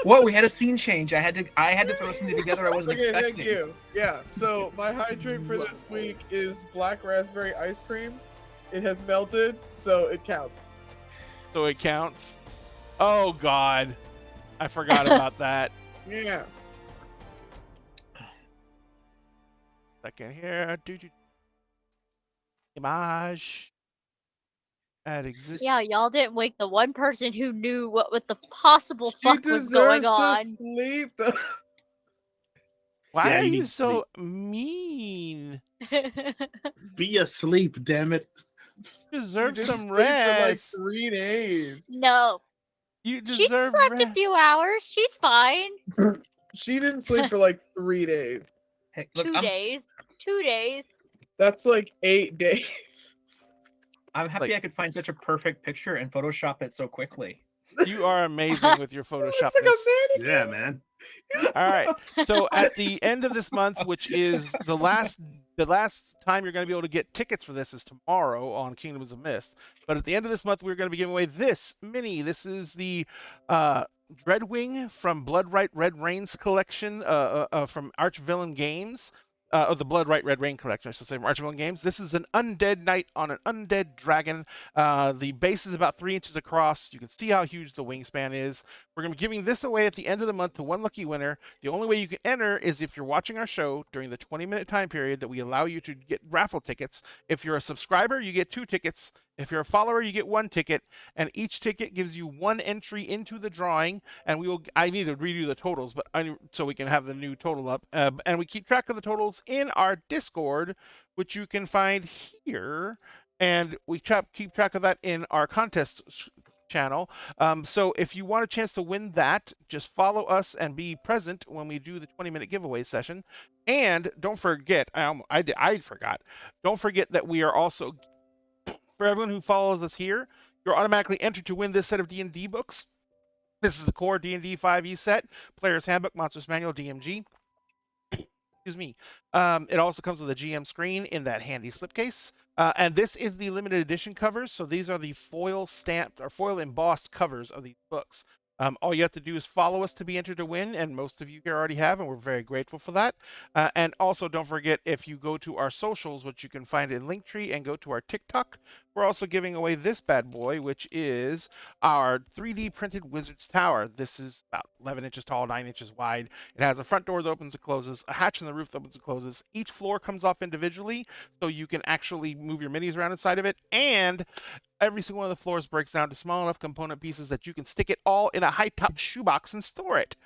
What? We had a scene change. I had to throw something together I wasn't Okay, expecting. thank you. Yeah, so my hydrate for this week is black raspberry ice cream. It has melted, so it counts. So it counts? Oh god. I forgot about that. Yeah. Second here. Image. That exists. Yeah, y'all didn't wake the one person who knew what the possible She fuck was going deserves on. to sleep. Why Yeah, are you you need so mean? Be asleep, damn it. You deserve She didn't some sleep for like rest. 3 days. No, You she deserve slept rest. a few hours. She's fine. She didn't sleep for like 3 days. Hey, look, 2 days. 2 days. That's like 8 days. I'm happy Like- I could find such a perfect picture and Photoshop it so quickly. You are amazing with your Photoshop. It's like a mannequin. Yeah, man. All right. So at the end of this month, which is the last time you're going to be able to get tickets for this is tomorrow on Kingdoms of Mist. But at the end of this month, we're going to be giving away this mini. This is the Dreadwing from Bloodright Red Rain's collection from Archvillain Games. The Bloodright Red Rain collection, I should say, from Archvillain Games. This is an undead knight on an undead dragon. The base is about 3 inches across. You can see how huge the wingspan is. We're going to be giving this away at the end of the month to one lucky winner. The only way you can enter is if you're watching our show during the 20-minute time period that we allow you to get raffle tickets. If you're a subscriber, you get 2 tickets. If you're a follower, you get 1 ticket, and each ticket gives you 1 entry into the drawing. And I need to redo the totals, but so we can have the new total up. And we keep track of the totals in our Discord, which you can find here, and we keep track of that in our contest channel. So if you want a chance to win that, just follow us and be present when we do the 20-minute giveaway session. And don't forget, I forgot. Don't forget that we are also, for everyone who follows us here, you're automatically entered to win this set of D&D books. This is the core D&D 5e set, Player's Handbook, Monsters Manual, DMG. Excuse me. It also comes with a GM screen in that handy slipcase. And this is the limited edition covers. So these are the foil stamped or foil embossed covers of these books. All you have to do is follow us to be entered to win, and most of you here already have, and we're very grateful for that. And also, don't forget, if you go to our socials, which you can find in Linktree, and go to our TikTok, we're also giving away this bad boy, which is our 3D printed Wizard's Tower. This is about 11 inches tall, 9 inches wide. It has a front door that opens and closes, a hatch in the roof that opens and closes. Each floor comes off individually, so you can actually move your minis around inside of it, and every single one of the floors breaks down to small enough component pieces that you can stick it all in a high-top shoebox and store it.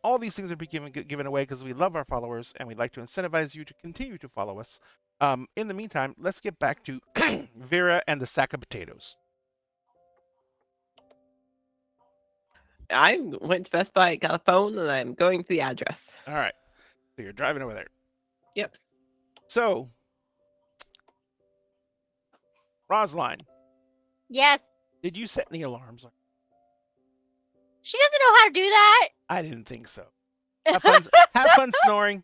All these things are being given away because we love our followers and we'd like to incentivize you to continue to follow us. In the meantime, let's get back to Vera and the sack of potatoes. I went to Best Buy, got a phone, and I'm going to the address. All right. So you're driving over there. Yep. So, Rosaline, Yes. did you set any alarms? She doesn't know how to do that. I didn't think so. Have fun snoring.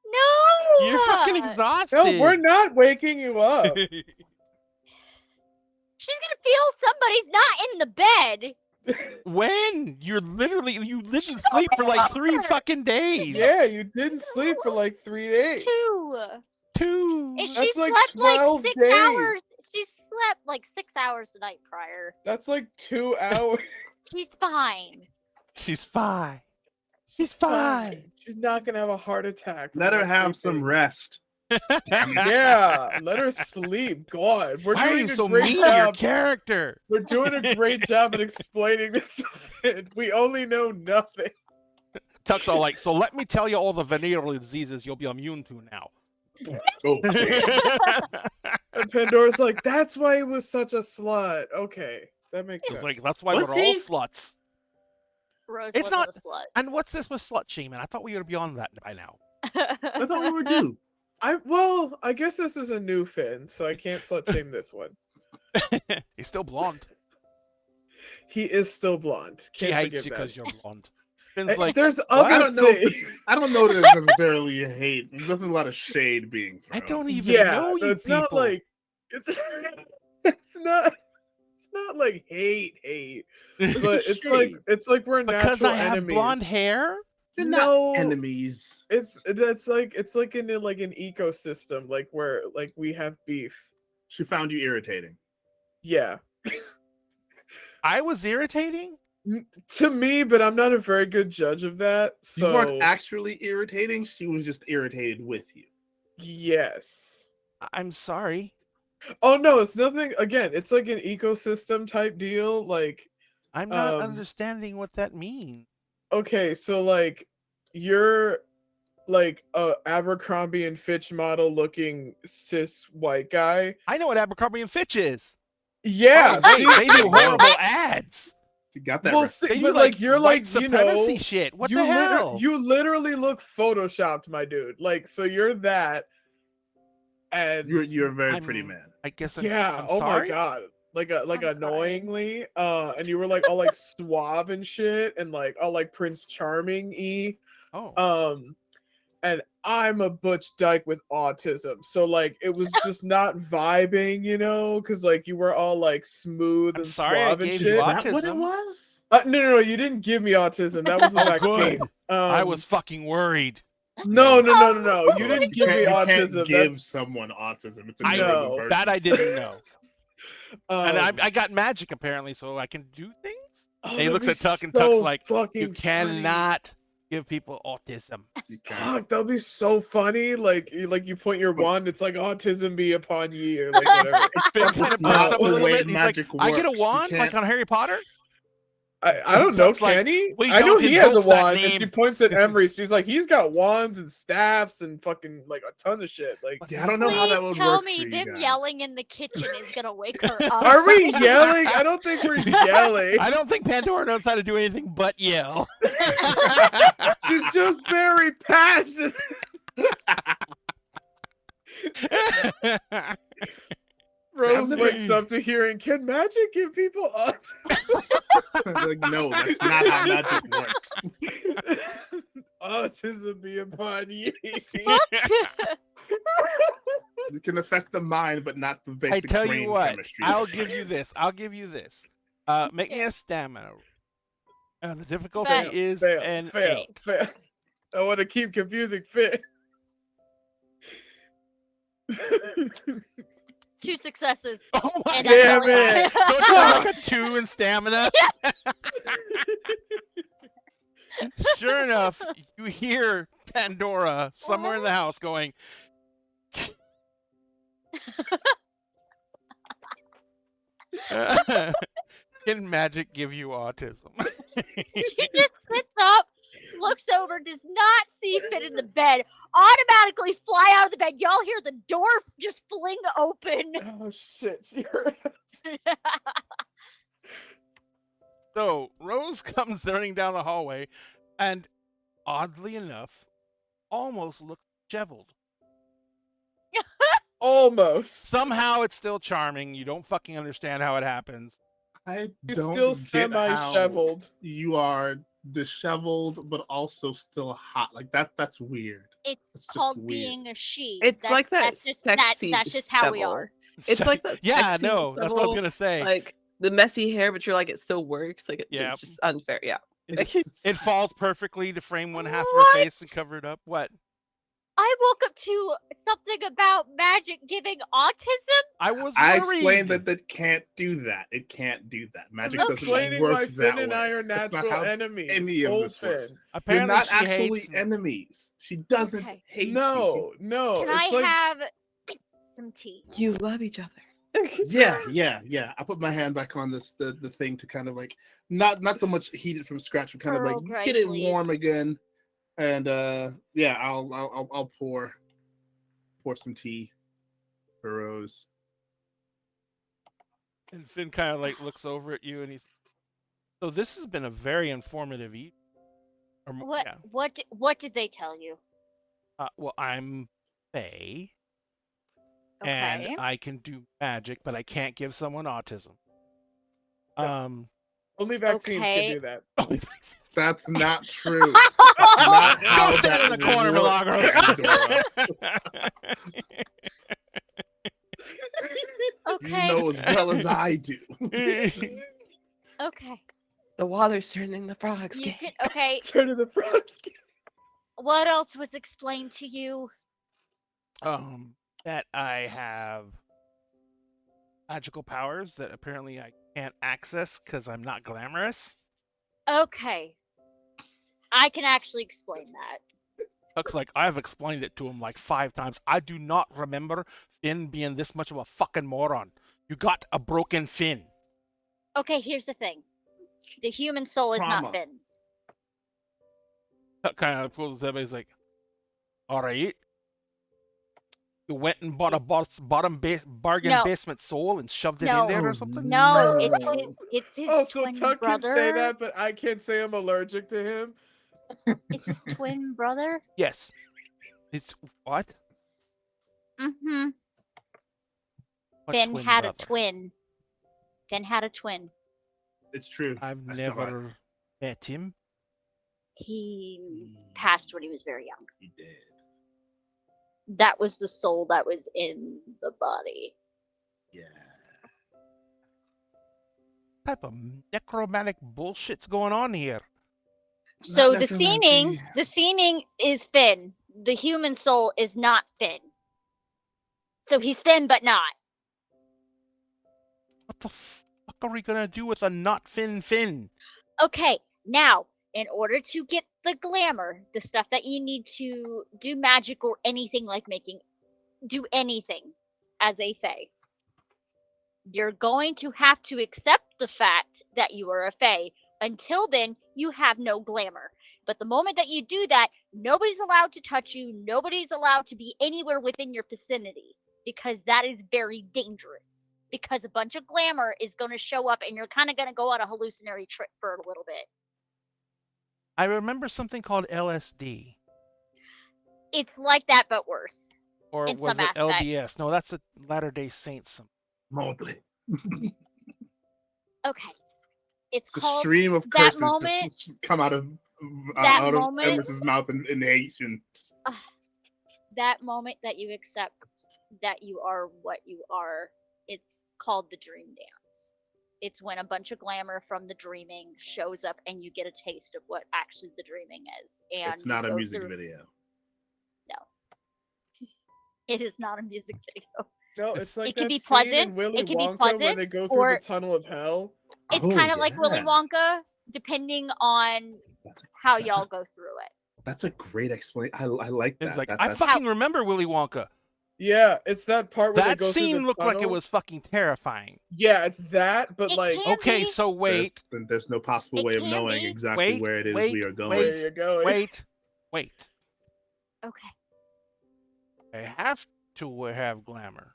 No. You're fucking exhausted. No, we're not waking you up. She's gonna feel somebody's not in the bed. When you didn't sleep for like 3 fucking days. Yeah, you didn't sleep for like 3 days. 2. 2. And she That's like slept like 12 6 days. hours. She slept like 6 hours the night prior. That's like 2 hours. She's fine. She's fine. She's fine. She's not gonna have a heart attack. from Let her not have some sleeping. rest. Yeah, let her sleep. God, we're Why are doing you a so great mean to your job. character? We're doing a great job at explaining this to Finn. We only know nothing. Tuck's all like, so let me tell you all the venereal diseases you'll be immune to now. Oh, And Pandora's like, that's why he was such a slut. Okay, that makes It's sense. like, that's why Was we're all he? sluts. Rose It's wasn't not- a slut. And what's this with slut shaming? I thought we were beyond that by now. I thought we were due. I guess this is a new Finn, so I can't slut shame this one. He's still blonde. He is still blonde. She Can't hates forget you that. because you're blonde. Finn's like, There's "What?" other I don't know. things. I don't know that it's necessarily a hate. There's definitely a lot of shade being I thrown. don't even Yeah, know you it's people. not like it's not like hate, but it's like we're because natural I have enemies. blonde hair? You're No. not enemies. It's like in like an ecosystem, like where like we have beef. She found you irritating. Yeah, I was irritating? to me, but I'm not a very good judge of that. So You weren't actually irritating. She was just irritated with you. yes. I'm sorry. Oh no, it's nothing. Again, it's like an ecosystem type deal. Like, I'm not Um, understanding what that means. okay, so like you're like a Abercrombie and Fitch model looking cis white guy. I know what Abercrombie and Fitch is. Yeah, Oh, see, wait, they do horrible ads. You got that. well, right. see, They do but like you're white like supremacy shit. What the hell? you literally look photoshopped, my dude. Like, so you're that, and You're a very I'm- pretty man. I guess I'm, yeah. I'm Oh sorry. my god, like I'm crying. annoyingly, and you were like all like suave and shit, and like all like Prince Charming y. Oh. And I'm a butch dyke with autism, so like it was just not vibing, you know, because like you were all like smooth I'm and sorry I suave and gave shit. you Is that what it autism. was? No, you didn't give me autism. That was the Oh, vaccine. good. I was fucking worried. No. Oh, You didn't give me You autism. can't give That's someone autism. It's a I know. That I didn't know. And um, I got magic apparently, so I can do things. oh, And he that'd looks be at Tuck, and so Tuck's like, fucking you funny. cannot give people autism. You can't. Fuck, that'd be so funny. Like you point your wand, it's like autism be upon ye, or like whatever. Finn kind of It's not perks up a the little way bit, and he's like, magic I get a works. You wand like can't- on Harry Potter? I don't know, Tuck's like, can he? "We I know don't he has a invoke that wand, and name." she points at Emery. She's like, he's got wands and staffs and fucking like a ton of shit. Like, Yeah, I don't know how that would Please tell work me for you them guys. yelling in the kitchen is gonna wake her up. are we yelling? I don't think we're yelling. I don't think Pandora knows how to do anything but yell. She's just very passionate. Rose never- wakes up to hearing, "Can magic give people autism?" Like, no, that's not how magic works. Autism be upon you. You can affect the mind, but not the I basic tell brain you what, chemistry. I'll give you this. Make me a stamina. The difficulty Fail, is an 8. fail. I want to keep confusing Fit. 2 successes. Oh my And god! Damn I'm it. Don't you have like a 2 in stamina? Sure enough, you hear Pandora somewhere in the house going, "Can magic give you autism?" She just sits up, looks over, does not see Finn in the bed, automatically fly out of the bed. Y'all hear the door just fling open. Oh shit, she heard us. So Rose comes running down the hallway, and oddly enough, almost looks disheveled. Almost. Somehow it's still charming. You don't fucking understand how it happens. I She's don't still get how semi-shoveled. You are disheveled, but also still hot. Like that's weird. It's It's just called weird. being a she. It's like that That's just sexy that's just how we devil. are. It's like the yeah, sexy no, that's what I was level, gonna say. like the messy hair, but you're like it still works. Like Yeah. it's just unfair. Yeah. It falls perfectly to frame one half of her What? face and cover it up. What? I woke up to something about magic giving autism. I was I worried. explained that it can't do that. It can't do that. Magic I'm doesn't explaining work why that Finn and way. I are That's not natural how enemies. any of Old this works. Finn. You're Apparently not she actually hates... enemies. She doesn't Okay. hate No, no. Can it's I like have some tea? You love each other. you. Yeah. I put my hand back on the thing to kind of like not so much heat it from scratch, but kind of Earl like Grey, get it please. warm again. And yeah, I'll pour some tea for Rose. And Finn kind of like looks over at you and he's... So this has been a very informative evening. What? Yeah. What did they tell you? Well, I'm Faye, Okay. and I can do magic, but I can't give someone autism. only vaccines Okay. can do that. That's not true. Not Go how sit in that the corner, works, Milagros. Okay. You know as well as I do. Okay. The water's turning the frogs. You gay. can. Okay. Turn to the frogs. What else was explained to you? That I have magical powers that apparently I can't access because I'm not glamorous. Okay. I can actually explain that. Looks like I've explained it to him like 5 times. I do not remember Finn being this much of a fucking moron. You got a broken Finn. Okay, here's the thing. The human soul is Trauma. not Finn's. That kind of pulls his head. He's like, all right. You went and bought a bargain No. basement soul and shoved it No. in there or something? No, No. it's his Oh, so twin Tuck brother. can say that, but I can't say I'm allergic to him. It's his twin brother. Yes. It's what? Mm-hmm. What Finn twin had brother? a twin. Finn had a twin. It's true. I've I saw never met him. He passed when he was very young. He did. That was the soul that was in the body. Yeah. What type of necromantic bullshit's going on here? So Not the seeming is Finn. The human soul is not Finn. So he's Finn, but not. What the fuck are we gonna do with a not Finn? Okay, now, in order to get the glamour, the stuff that you need to do magic or anything like do anything as a fae, you're going to have to accept the fact that you are a fae. Until then, you have no glamour. But the moment that you do that, nobody's allowed to touch you. Nobody's allowed to be anywhere within your vicinity because that is very dangerous. Because a bunch of glamour is going to show up and you're kind of going to go on a hallucinatory trip for a little bit. I remember something called LSD. It's like that, but worse. Or In was some it aspects. LDS? No, that's a Latter-day Saints. Mobley. Okay. It's It's a called stream of that curses moment- just that come out of moment- Emers's mouth in Haitian. that moment that you accept that you are what you are. It's called the dream dance. It's when a bunch of glamour from the dreaming shows up and you get a taste of what actually the dreaming is. And It's not you a go music through- video. No. It is not a music video. No, it's like It can that be scene pleasant, in Willy it can be Wonka where pleasant, they go through or- the tunnel of hell. It's Oh, kind of like Willy yeah. Wonka, depending on how y'all go through it. That's a great explanation. I like that. It's like, That- I that's- fucking remember Willy Wonka. Yeah, it's that part where they That go through scene the looked like it tunnel. was fucking terrifying. Yeah, it's that, but It like can Okay, be. so wait, There's no possible It way of can knowing be. exactly Wait, where it is wait, we are going. where you're going. wait. Okay. I have to have glamour.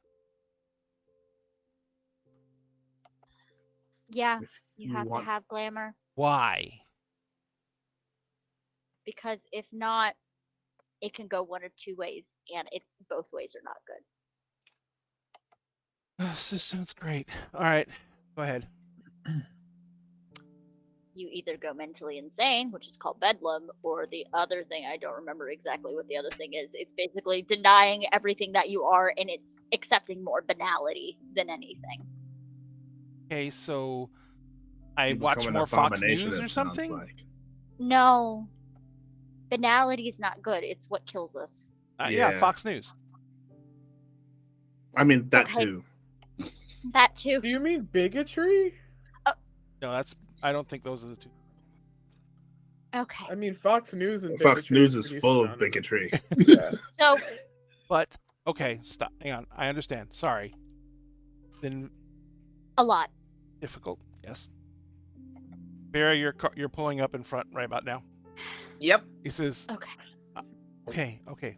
Yeah, If you have want- to have glamour. Why? Because if not, it can go one of two ways, and it's both ways are not good. This sounds great. All right, go ahead. you either go mentally insane, which is called bedlam, or the other thing, I don't remember exactly what the other thing is. It's basically denying everything that you are, and it's accepting more banality than anything. Okay, so I You watch become an more Fox abomination, News or it sounds something? like. No. Banality is not good. It's what kills us. Yeah, Yeah. Fox News. I mean, that Okay. too. That too. Do you mean bigotry? No, I don't think those are the two. Okay. I mean, Fox News and Fox bigotry News is pretty full of synonymous. bigotry. Yeah. So, But okay, stop. Hang on. I understand. Sorry. Been a lot. difficult. Yes. Vera, you're pulling up in front right about now. Yep. He says, Okay. "Okay.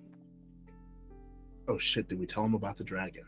Oh shit! Did we tell him about the dragon?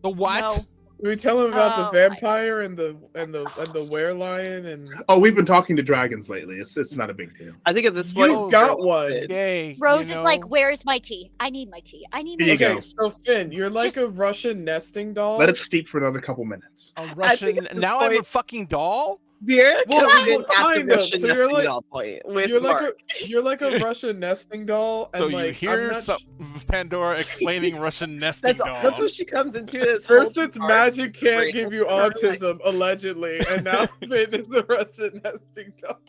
The what? No. Did we tell him about Oh, the vampire and the were-lion and Oh, we've been talking to dragons lately. It's not a big deal. I think at this point, you've got one? Yay! Rose you is like, know, "Where's my tea? I need my tea. I need my Here you tea." go. Okay, so Finn, you're like Just- a Russian nesting doll. Let it steep for another couple minutes. a I think Russian. at this Now I'm a point- fucking doll. Vera Well, comes in well, after kind of. Russian So you're nesting like- doll point with you're Mark. like a Russian nesting doll, and So like you hear I'm not Pandora explaining Russian nesting doll. That's what she comes into this. First, whole it's Mark magic can't break. give you Like, autism, allegedly, and now Finn is the Russian nesting doll.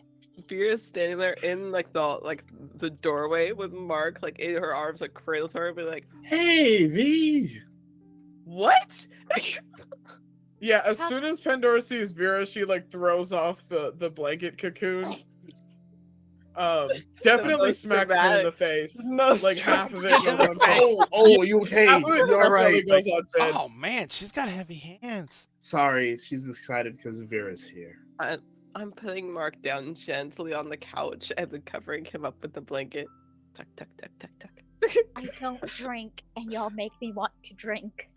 Vera's standing there in like the doorway with Mark, like in her arms, like cradled to her, be like, Hey, V. "What?" Yeah, as How- soon as Pandora sees Vera, she like throws off the blanket cocoon. Definitely most smacks Finn in dramatic- the face. most Like half of it goes on Finn. Oh, are you okay? Half of it You all definitely right? goes on Finn. Oh man, she's got heavy hands. Sorry, she's excited because Vera's here. I'm putting Mark down gently on the couch and then covering him up with the blanket. Tuck, tuck, tuck, tuck, tuck. I don't drink, and y'all make me want to drink.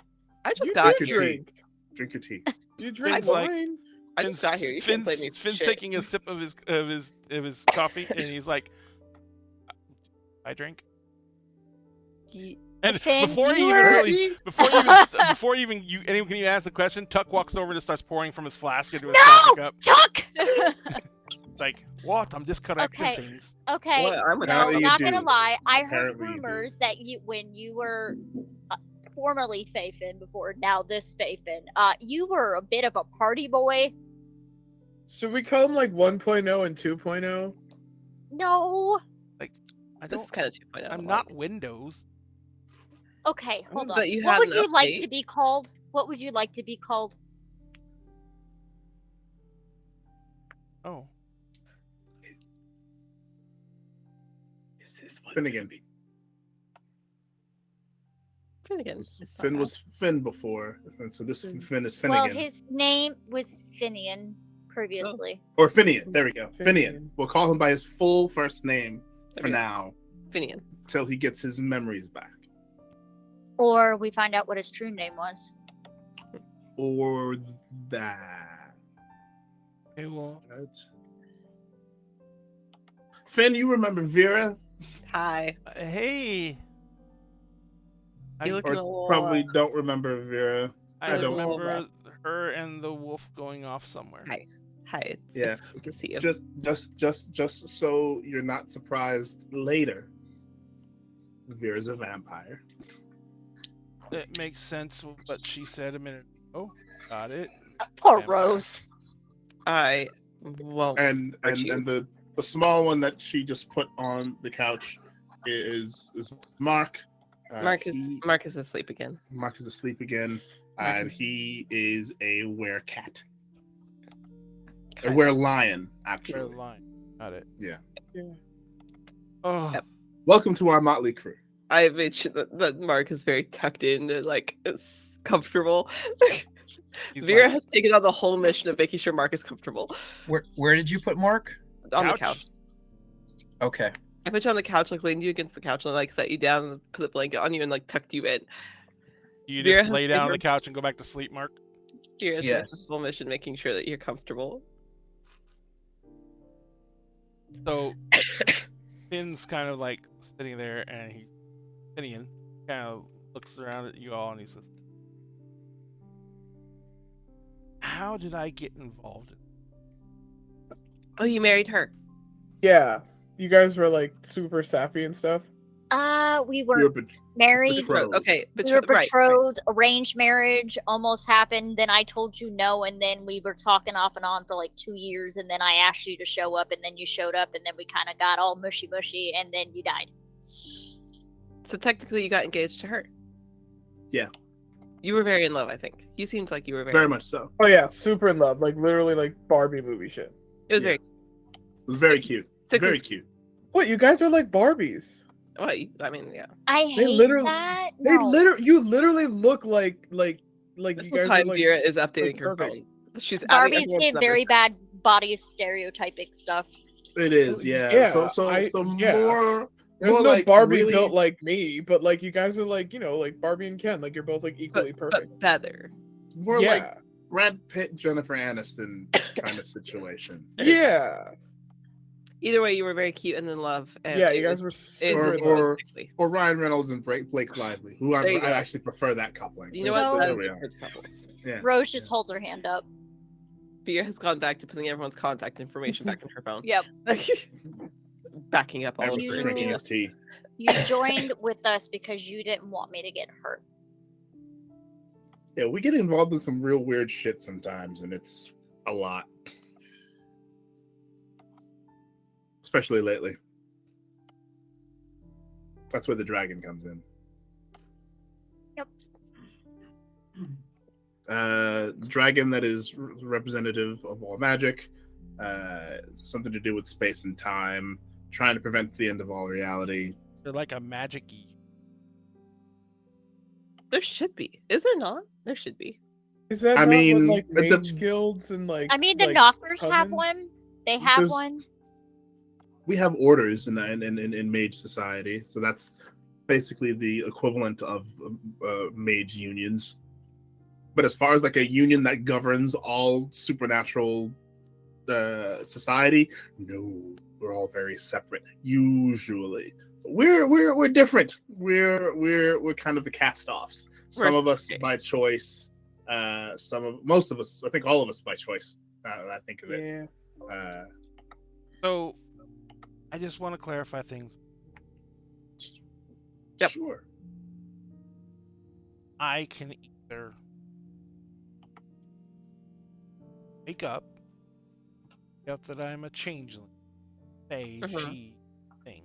I just You got do here. drink. Drink your tea. You drink Finn's like- wine. I just got here. You can't blame me for Finn's shit. taking a sip of his coffee, and he's like, "I drink." Ye- And Finn, before he you even were- really, before even anyone can even ask a question, Tuck walks over and just starts pouring from his flask into his No! coffee cup. Chuck! Like, what? I'm just correcting Okay. things. Okay, What? I'm a no, Apparently you not do. gonna lie. I heard Apparently you do. rumors that when you were formerly Fayfin before now this Fayfin, you were a bit of a party boy. Should we call him like 1.0 and 2.0? No. I This is don't. kind of 2.0. I'm not Windows. Okay, hold on. But you What had would an you like update. to be called? What would you like to be called? Oh, Finnegan. Finnegan. It's not Finn bad. was Finn before, and so this Finn is Well, Finnegan. his name was Finian previously. Or Finian. There we go. Finian. Finian. We'll call him by his full first name for Okay. now, Finnegan. till he gets his memories back. Or we find out what his true name was. Or that. okay. Well, Right. Finn, you remember Vera? Hi. hey. I, You look Or a little, probably don't remember Vera. I I don't- remember her and the wolf going off somewhere. Hi. Hi. Yeah. It's good to see you. Just so you're not surprised later. Vera's a vampire. It makes sense what she said a minute ago. Got it. Poor Vampire. Rose. I won't. And Hurt you. the small one that she just put on the couch is Mark. Mark is asleep again. Mark is asleep again, and he is a werecat. A were-lion, Fair actually. line. Got it. Yeah. Oh, Yep. Welcome to our motley crew. I made sure that Mark is very tucked in and like it's comfortable. he's Vera like, has taken on the whole mission of making sure Mark is comfortable Where did you put Mark? on the Couch? couch. Okay. I put you on the couch, like leaned you against the couch, and like set you down, and put the blanket on you, and like tucked you in. you Vera just has lay down on taken- the couch and go back to sleep, Mark. Vera's Yes. the whole mission, making sure that you're comfortable. So Finn's kind of like sitting there, and Finian kind of looks around at you all, and he says, "How did I get involved? Oh, you married her. Yeah. You guys were like super sappy and stuff. We You were were married. betrothed. Okay, We were right. betrothed. Arranged marriage almost happened. Then I told you no, and then we were talking off and on for like 2 years, and then I asked you to show up, and then you showed up, and then we kind of got all mushy, and then you died. So technically, you got engaged to her. Yeah. You were very in love, I think. You seemed like you were Very much so. Oh yeah, super in love. Like literally like Barbie movie shit. It was Yeah. very. It was very cute. Sick Very was- cute. What, you guys are like Barbies. Well, I mean, yeah. I hate literally- that. They No. you literally look like This you whole guys time are like Vera is updating her perfect. phone. She's adding Barbies everyone's did numbers. very bad body stereotyping stuff. It is, yeah. Yeah, so yeah. more. There's more no like Barbie really, built like me, but like you guys are like, like Barbie and Ken, like you're both like equally perfect. But better. more yeah. like Brad Pitt, Jennifer Aniston kind of situation. Yeah. Either way, you were very cute and in love. And Yeah, it you guys was- were it super was in love. romantically. Or Ryan Reynolds and Blake Lively, who There you I go. actually prefer that coupling. You know So- what? That There is we a are. good couple. Yeah. Rose just holds her hand up. Vera has gone back to putting everyone's contact information back in her phone. Yep. Backing up all of Emerson You- her. drinking his tea. You joined with us because you didn't want me to get hurt. Yeah, we get involved in some real weird shit sometimes, and it's a lot. Especially lately. That's where the dragon comes in. Yep. Dragon that is representative of all magic, something to do with space and time, trying to prevent the end of all reality. They're like a magic-y. There should be. Is there not? There should be. Is that I not mean, what, like the- mage guilds and like I mean, the like, knockers have covens? one. They have There's- one. We have orders in mage society, so that's basically the equivalent of mage unions. But as far as like a union that governs all supernatural society, no, we're all very separate. Usually, we're different. We're kind of the cast-offs. Some of us by choice. Most of us. I think all of us by choice. I think of it. Yeah. So, I just want to clarify things. Yep. Sure. I can either wake up that I'm a changeling, a she thing,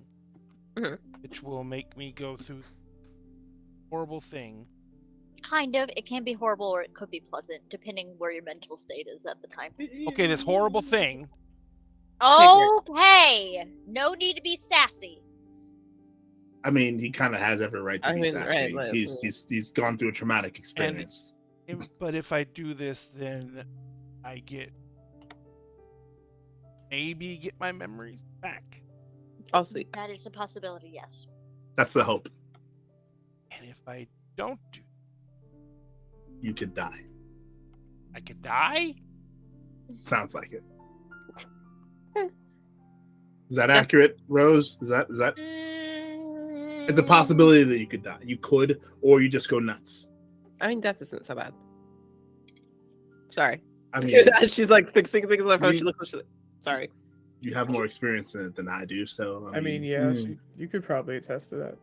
Mhm. which will make me go through horrible thing. Kind of. It can be horrible or it could be pleasant, depending where your mental state is at the time. Okay, this horrible thing. Okay. No need to be sassy. I mean, he kind of has every right to I be mean, sassy. right, He's gone through a traumatic experience. But if I do this, then I maybe get my memories back. Also, yes. That is a possibility, yes. That's the hope. And if I don't do, You could die. I could die. Sounds like it. Is that accurate, Rose? Is that? It's a possibility that you could die. You could, or you just go nuts. I mean, death isn't so bad. Sorry. I mean, She's like fixing things on her phone. She looks. Sorry. you have more experience in it than I do, so I mean, yeah, you could probably attest to that.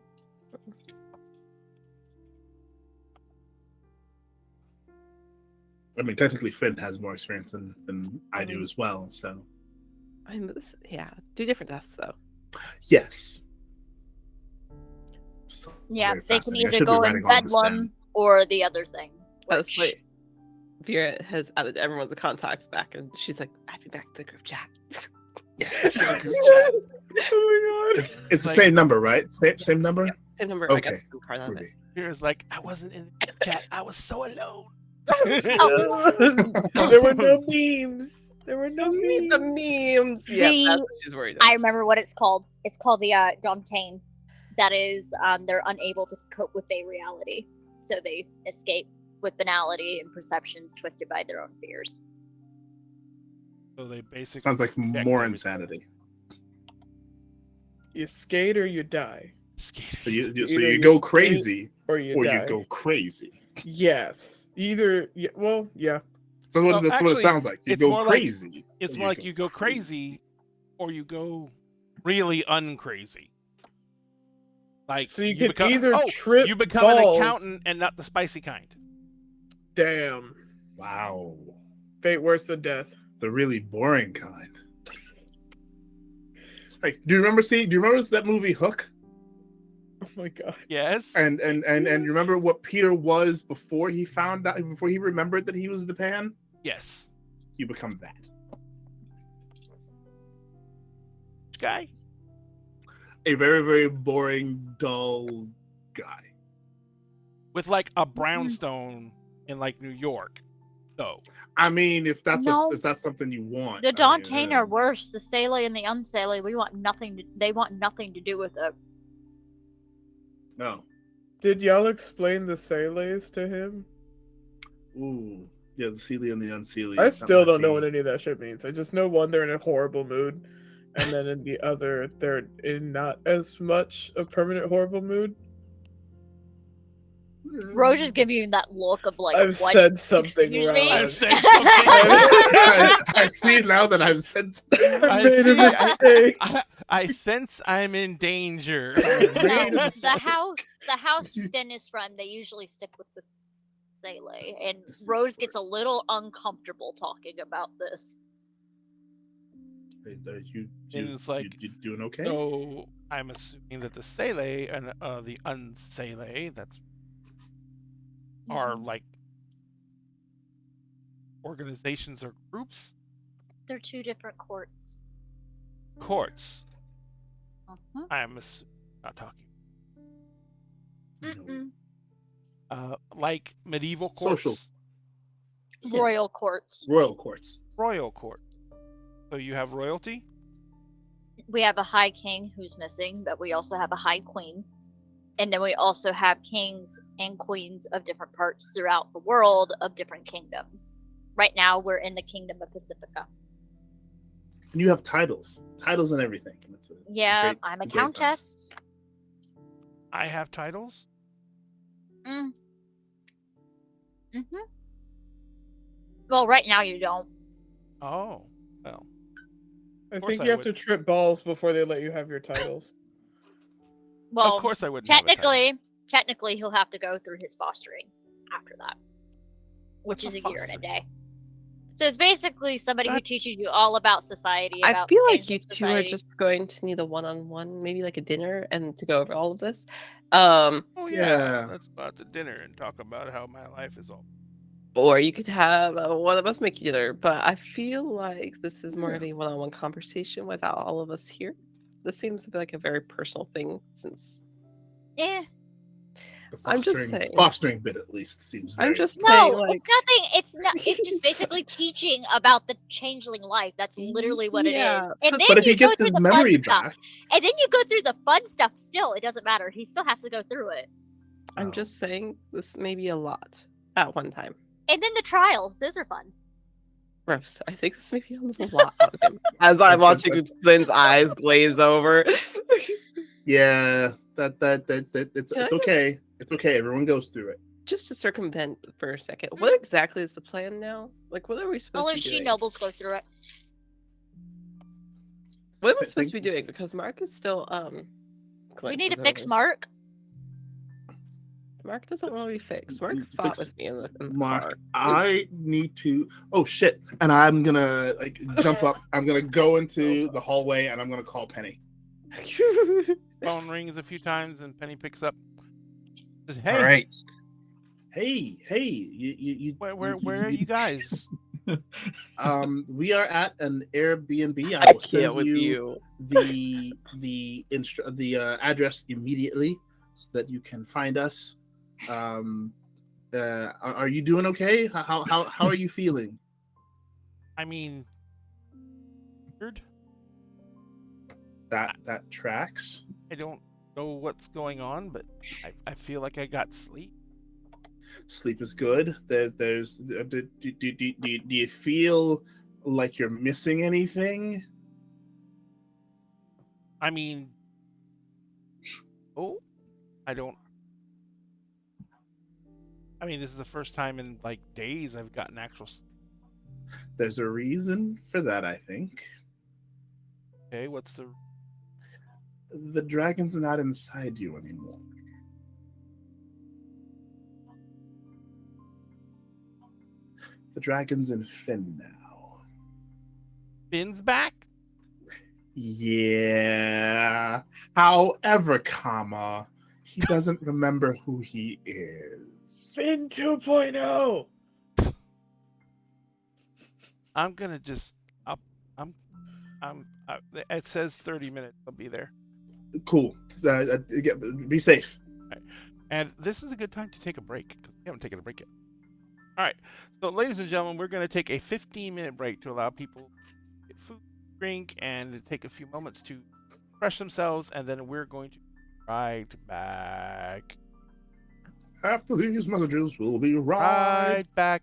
I mean, technically, Finn has more experience than I do as well. So, I mean, yeah, two different deaths though. yes. So, Yeah, very they can fascinating. I either should be go in writing all this down. Bedlam or the other thing. That's which- wait. Vera has added everyone's contacts back, and she's like, "Add me back to the group chat." Oh my god. It's the Like- same number, right? Same number. Yeah. Same number. I got Okay. some card on it. Groovy. Here's like I wasn't in the chat. I was so alone. There were no memes. There were no memes. The memes. Yeah, The- that's what she's worried I about. remember what it's called. It's called the Domtain. That is, they're unable to cope with a reality, so they escape with banality and perceptions twisted by their own fears. So they basically Sounds like project more everything. insanity. You skate or you die, Skater. So you Either you go skate crazy or you or die. you go crazy. Yes. Either. Yeah. Well, yeah. So Well, that's what actually, it sounds like. You it's go more like- crazy. It's or more like you go crazy, or you go really uncrazy. Like So you can become, either oh, trip you become balls. an accountant and not the spicy kind. Damn. Wow. Fate worse than death. The really boring kind. Like, do you remember that movie Hook? Oh my god. Yes. And you remember what Peter was before he remembered that he was the Pan? Yes. You become that. Which guy? A very, very boring, dull guy. With like a brownstone in like New York. So I mean, if that's No. if that's something you want. The I mean, Dantain are worse. The Sele and the Unsele, they want nothing to do with it. No. Did y'all explain the Sele's to him? Ooh. Yeah, the Sealy and the Unsealy. I That still might don't know be- what any of that shit means. I just know one, they're in a horrible mood, and then in the other, they're in not as much a permanent horrible mood. Rose is giving you that look of like, I've what? said something Excuse wrong. me? I've said something. I see now that I've said something. I made a see, mistake. I sense I'm in danger. No, the house Finn is from, they usually stick with the Sele, and Rose gets a little uncomfortable talking about this. You it's like, you doing okay? So I'm assuming that the Sele and the Unsele, are like organizations or groups, They're two different courts. courts. Mhm. I'm not talking. Mm-mm. Like medieval courts, Social. Royal courts. Royal courts. royal court. So you have royalty. We have a high king who's missing, but we also have a high queen. And then we also have kings and queens of different parts throughout the world of different kingdoms. Right now, we're in the Kingdom of Pacifica. And you have titles and everything. Yeah, I'm a countess. I have titles. Mm. Well, right now you don't. Oh, well. I course think I you have to would. trip balls before they let you have your titles. Well, of course I wouldn't. have a title. technically, he'll have to go through his fostering after that, which is a year and a Fostering? day. So it's basically somebody who That- teaches you all about society. I About feel the like things you of two are society. just going to need a one-on-one, maybe like a dinner, and to go over all of this. Oh yeah, Yeah. let's go out to dinner and talk about how my life is all. Or you could have one of us make you dinner. But I feel like this is more of a one-on-one conversation without all of us here. This seems to be like a very personal thing, since Eh. The I'm just saying. Fostering bit at least seems. I'm very- just No, saying, like, it's nothing. It's not. It's just basically teaching about the changeling life. That's literally what it is. Yeah, And then But if you he go gets through his the memory fun stuff. back, And then you go through the fun stuff. Still, it doesn't matter. He still has to go through it. I'm Oh. just saying this may be a lot at one time. And then the trials. Those are fun. Gross. I think this may be a little lot on him. As I'm watching Lynn's eyes glaze over. yeah, that it's Can I just- okay. It's okay. Everyone goes through it. Just to circumvent for a second, what exactly is the plan now? Like, what are we supposed Only to be she doing? nobles go through it. What are we I supposed to be think- doing? Because Mark is still We Clarence need to is fix over. Mark. Mark doesn't want to be fixed. Mark You fought fix with me in the Mark, car. I need to. Oh shit! And I'm gonna like jump up. I'm gonna go into the hallway and I'm gonna call Penny. Phone rings a few times and Penny picks up. Says, hey, All right. Hey, you where are you guys? We are at an Airbnb. I will can't with you. the address immediately so that you can find us. Are you doing okay? How are you feeling? I mean, weird. That tracks. I don't know what's going on, but I feel like I got sleep. Sleep is good. Do you feel like you're missing anything? I mean, I don't. I mean, this is the first time in like days I've gotten actual. There's a reason for that, I think. Okay, what's the... The dragon's not inside you anymore. The dragon's in Finn now. Finn's back? Yeah. However, he doesn't remember who he is. Finn 2.0. I'm gonna just... it says 30 minutes. I'll be there. Cool. Be safe. Right. And this is a good time to take a break because we haven't taken a break yet. All right. So, ladies and gentlemen, we're going to take a 15-minute break to allow people to get food, drink, and take a few moments to refresh themselves, and then we're going to be right back. After these messages, we'll be right back.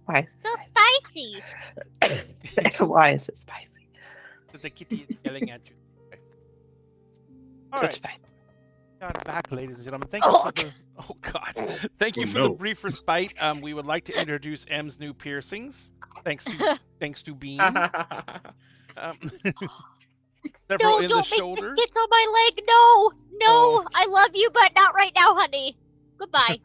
Why is So it spicy. spicy? Why is it spicy? Because the kitty is yelling at you. All So right, spicy. got back, ladies and gentlemen. Thank you for the. Oh God! Thank you Oh, for the no. brief respite. We would like to introduce M's new piercings. Thanks to Bean. So Several No, in the don't make shoulder. biscuits on my leg. No, no. Oh. I love you, but not right now, honey. Goodbye.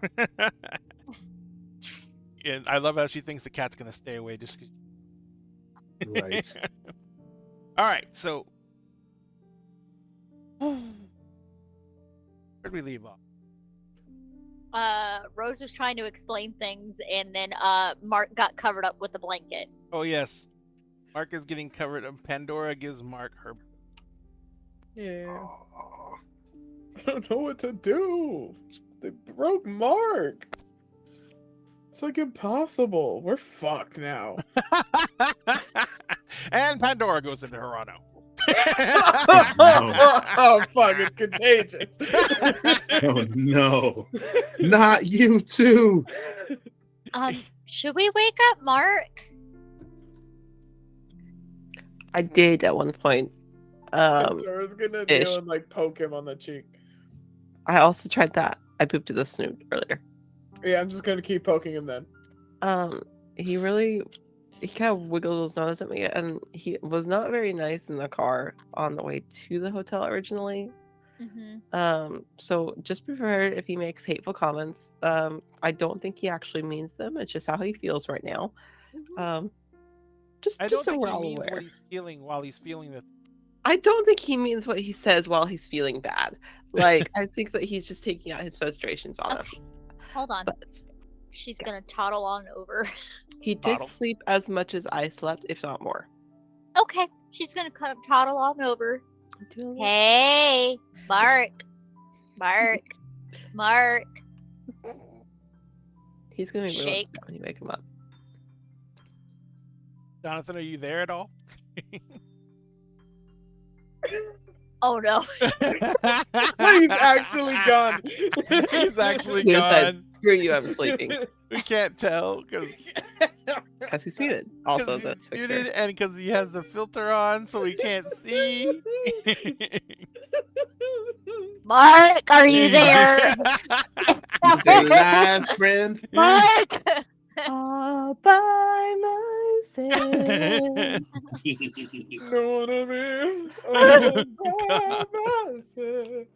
And I love how she thinks the cat's gonna stay away just 'cause. Right. All right, so where'd we leave off? Rose was trying to explain things, and then Mark got covered up with a blanket. Oh yes, Mark is getting covered, and Pandora gives Mark her. Yeah. I don't know what to do. They broke Mark. It's like impossible. We're fucked now. And Pandora goes into Hirano. Oh fuck! It's contagious. Oh no, not you too. Should we wake up Mark? I did at one point. Pandora's gonna ish. kneel and like poke him on the cheek. I also tried that. I pooped to the snoot earlier. Yeah, I'm just gonna keep poking him then. He kind of wiggled his nose at me, and he was not very nice in the car on the way to the hotel originally. Mm-hmm. So just be prepared if he makes hateful comments. I don't think he actually means them. It's just how he feels right now. Mm-hmm. Just I don't so think we're he all means aware. what he's feeling while he's feeling the. I don't think he means what he says while he's feeling bad. Like, I think that he's just taking out his frustrations on us. Okay. Hold on. But She's gonna toddle on over. he did Bottle. sleep as much as I slept, if not more. Okay. She's gonna toddle on over. I do a little- Hey, Mark. Mark. Mark. He's gonna be really Shake. upset when you wake him up. Jonathan, are you there at all? Oh no. He's actually gone. He's actually He said, gone. "Screw you, I'm sleeping." We can't tell because Because he's muted. Also, that's muted picture. and because he has the filter on, so we can't see. Mark, are you there? You stay alive, friend. Mark. All by myself. Know what I mean? Oh, by myself.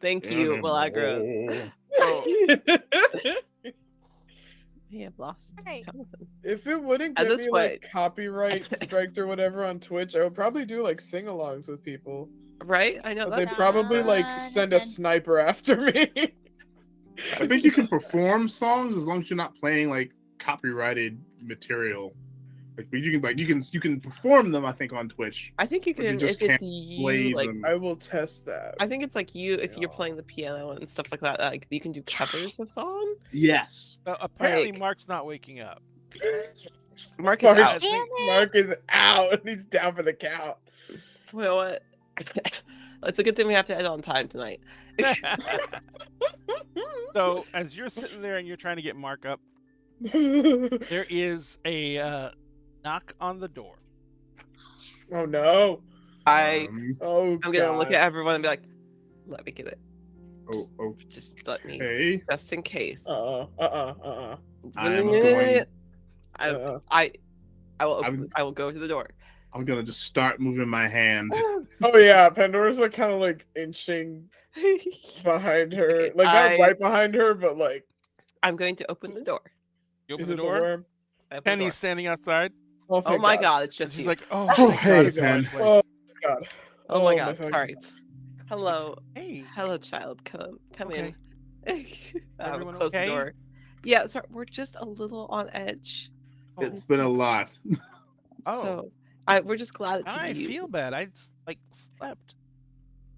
Thank you, Milagros. We have lost Right. Jonathan. If it wouldn't At get this me like point- copyright striked or whatever on Twitch, I would probably do like sing-alongs with people. Right? I know But they'd that's probably like send a sniper after me. I think you can perform songs as long as you're not playing like copyrighted material. Like you can perform them. I think on Twitch. I think you But you can just if it's can't you play like them. I will test that. I think it's like you if you're Yeah. playing the piano and stuff like that, like you can do covers of songs. Yes. Apparently, Like- Mark's not waking up. Mark is Mark, out. Damn it. Mark is out and he's down for the count. Well, what? It's a good thing we have to end on time tonight. So as you're sitting there and you're trying to get Mark up, there is a knock on the door. Oh no. Oh I'm gonna look God. at everyone and be like, let me get it. Oh, Just let me, okay. just in case. I I am going- I will. I'm- I will go to the door. I'm gonna just start moving my hand. Oh yeah, Pandora's like kind of like inching behind her, like not I- right behind her, but like I'm going to open the door. You open is the it the door, worm? I open the door. Penny's standing outside. Oh thank my God! It's just She's you. like, oh, Oh, thank hey, God it's Pen. my place. Oh God. Oh my my God! fucking Sorry. Hello, Hey, hello, child. Come Okay. in. Everyone Close okay? the door. Yeah, sorry. We're just a little on edge. It's been a lot. Oh. So we're just glad it's I you. feel bad. I like slept.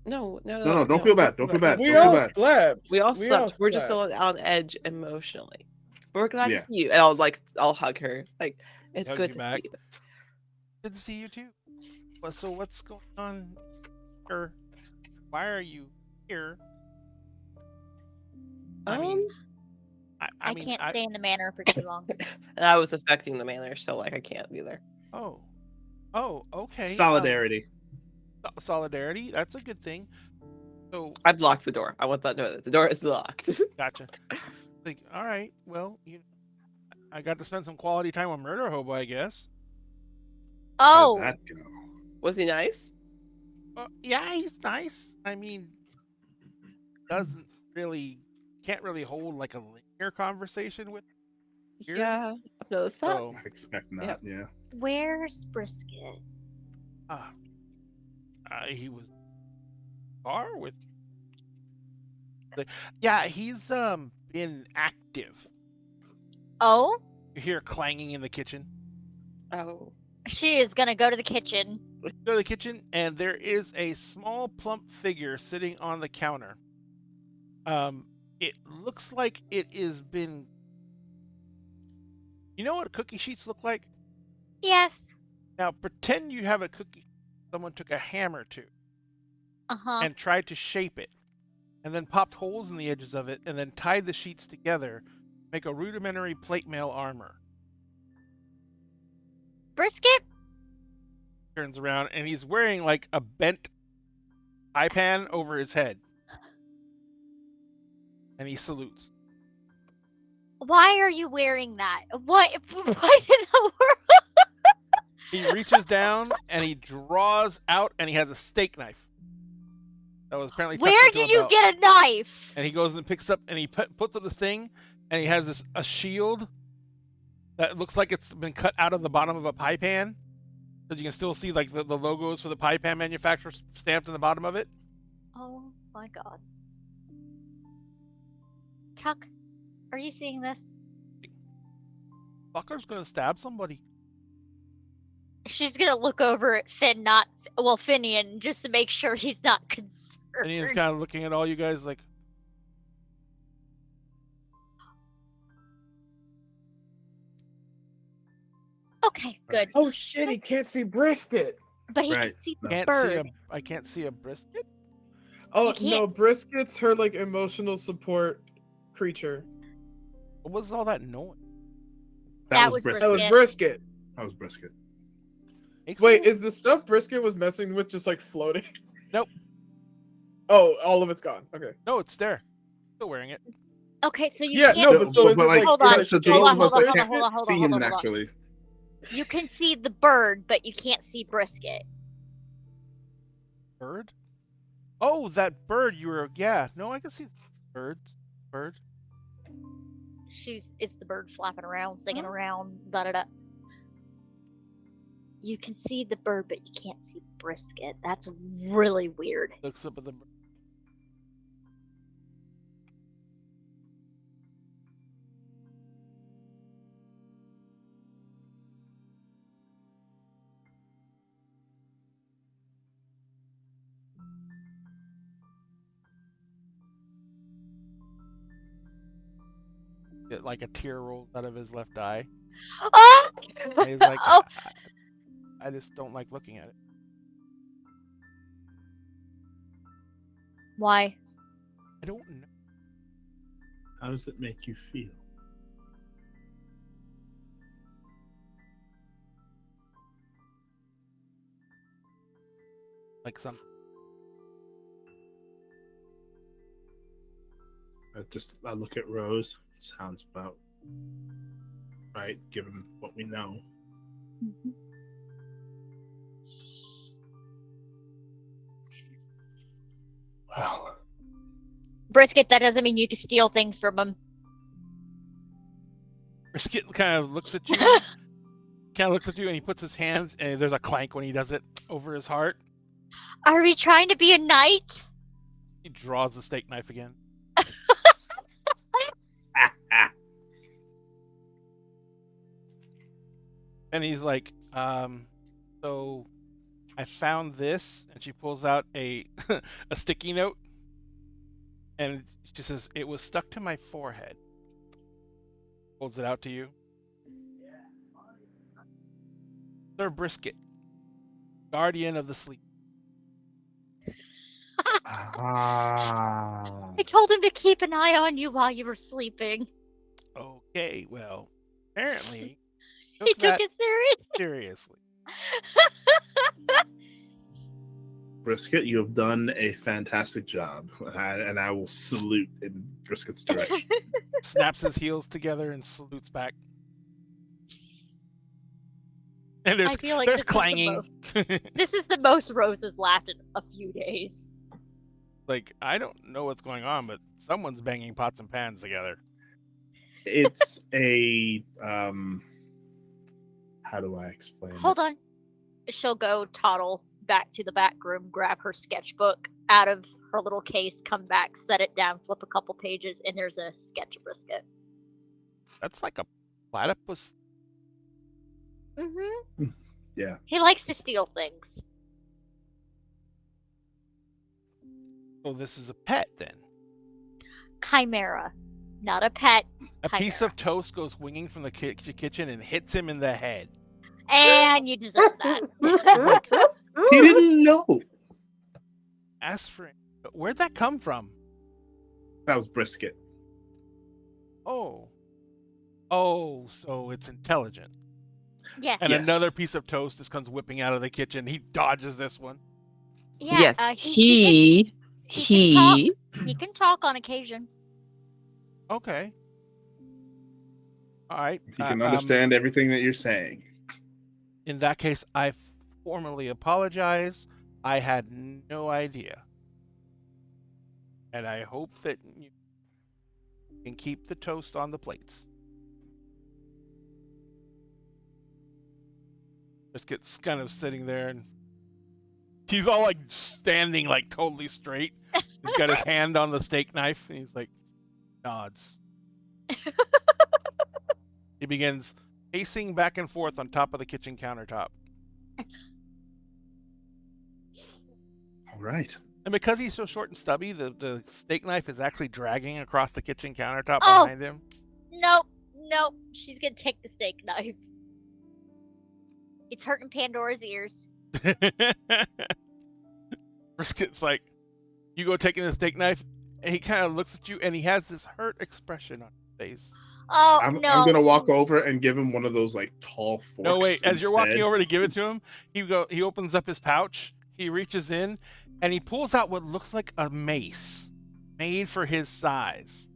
No, No, don't feel bad. Don't feel bad. We Don't feel all bad. slept. We all slept. We're just slept. on edge emotionally. But we're glad Yeah. to see you. And I'll hug her. Like, it's Hug good you to back. see you. Good to see you too. Well, so what's going on here? Why are you here? I mean, I mean, can't stay in the manor for too long. And I was affecting the manner, so like I can't be there. Oh, okay. Solidarity. Solidarity. That's a good thing. So, I've locked the door. I want that to know that the door is locked. gotcha. Like, all right. Well, I got to spend some quality time with Murder Hobo, I guess. Oh, How'd that go? Was he nice? Yeah, he's nice. I mean, doesn't really, can't really hold like a linear conversation with. Weird. Yeah, I've noticed that. So, I expect not. Yep. Yeah. Where's Brisket? he was car with. Yeah, he's been active. Oh, You hear clanging in the kitchen. Oh. she is gonna go to the kitchen. Go to the kitchen, and there is a small, plump figure sitting on the counter. It looks like it has been. You know what cookie sheets look like? Yes. Now pretend you have a cookie. Someone took a hammer to Uh-huh. and tried to shape it, and then popped holes in the edges of it, and then tied the sheets together, make a rudimentary plate mail armor. Brisket? Turns around, and he's wearing like a bent pie pan over his head, and he salutes. Why are you wearing that? What in the world? He reaches down and he draws out, and he has a steak knife that was apparently tucked Where into did a you belt. get a knife? And he goes and picks up, and he puts up this thing, and he has a shield that looks like it's been cut out of the bottom of a pie pan, because you can still see like the logos for the pie pan manufacturer stamped in the bottom of it. Oh my god. Tuck, are you seeing this? Fucker's gonna stab somebody. She's gonna look over at Finian, just to make sure he's not concerned. And he's kind of looking at all you guys like, Okay, good. Oh shit, he can't see Brisket. But he Right. can see the can't bird. see I can't see a brisket. Oh You can't- no, Brisket's her like emotional support creature. What was all that noise? That was That was Brisket. Brisket. That was Brisket. Makes Wait, me- is the stuff Brisket was messing with just like floating? Nope. Oh, all of it's gone. Okay. No, it's there. Still wearing it. Okay, so you Yeah, can't. no, but so is it like Hold on, so is to it hold those on, of us hold that on, can't hold on, hold see on, him hold on. naturally, You can see the bird, but you can't see Brisket. Bird? Oh, that bird you were. Yeah, no, I can see birds. Bird. It's the bird flapping around, singing around, da da da. You can see the bird, but you can't see Brisket. That's really weird. Looks up at the. Like a tear rolls out of his left eye. Oh! And he's like, Oh, I just don't like looking at it. why? I don't know. how does it make you feel? Like some. I look at Rose. Sounds about right, given what we know. Well, Brisket, that doesn't mean you can steal things from him. Brisket kind of looks at you. And he puts his hand, and there's a clank when he does it over his heart. Are we trying to be a knight? He draws the steak knife again. And he's like, so I found this, and she pulls out a a sticky note, and she says, it was stuck to my forehead. Holds it out to you. Sir Brisket, guardian of the sleep. Ah. I told him to keep an eye on you while you were sleeping. Okay, well, apparently He took that it seriously. seriously. Brisket, you have done a fantastic job, and I will salute in Brisket's direction. Snaps his heels together and salutes back. And I feel like there's this clanging. This is the most Roses laughed in a few days. Like, I don't know what's going on, but someone's banging pots and pans together. It's a how do I explain Hold on. She'll go toddle back to the back room, grab her sketchbook out of her little case, come back, set it down, flip a couple pages, and there's a sketch of Brisket. That's like a platypus. Mm-hmm. Yeah. He likes to steal things. So this is a pet then. Chimera. Not a pet. A piece Chimera. of toast goes winging from the kitchen and hits him in the head. And you deserve that. He didn't know. Ask for it. Where'd that come from? That was Brisket. Oh. Oh, so it's intelligent. Yes. And Yes. another piece of toast just comes whipping out of the kitchen. He dodges this one. Yeah. Yes. He He. can talk on occasion. Okay. All right. He can understand everything that you're saying. In that case, I formally apologize. I had no idea. And I hope that you can keep the toast on the plates. Biscuit's kind of sitting there and he's all like standing like totally straight. He's got his hand on the steak knife and he's like nods. He begins pacing back and forth on top of the kitchen countertop. All right. And because he's so short and stubby, the steak knife is actually dragging across the kitchen countertop Oh. behind him. Nope. She's gonna take the steak knife. It's hurting Pandora's ears. Brisket's like, you go taking the steak knife, and he kind of looks at you, and he has this hurt expression on his face. Oh I'm no! gonna walk over and give him one of those like tall forks. No, wait. As you're walking instead. over to give it to him, he opens up his pouch. He reaches in, and he pulls out what looks like a mace, made for his size.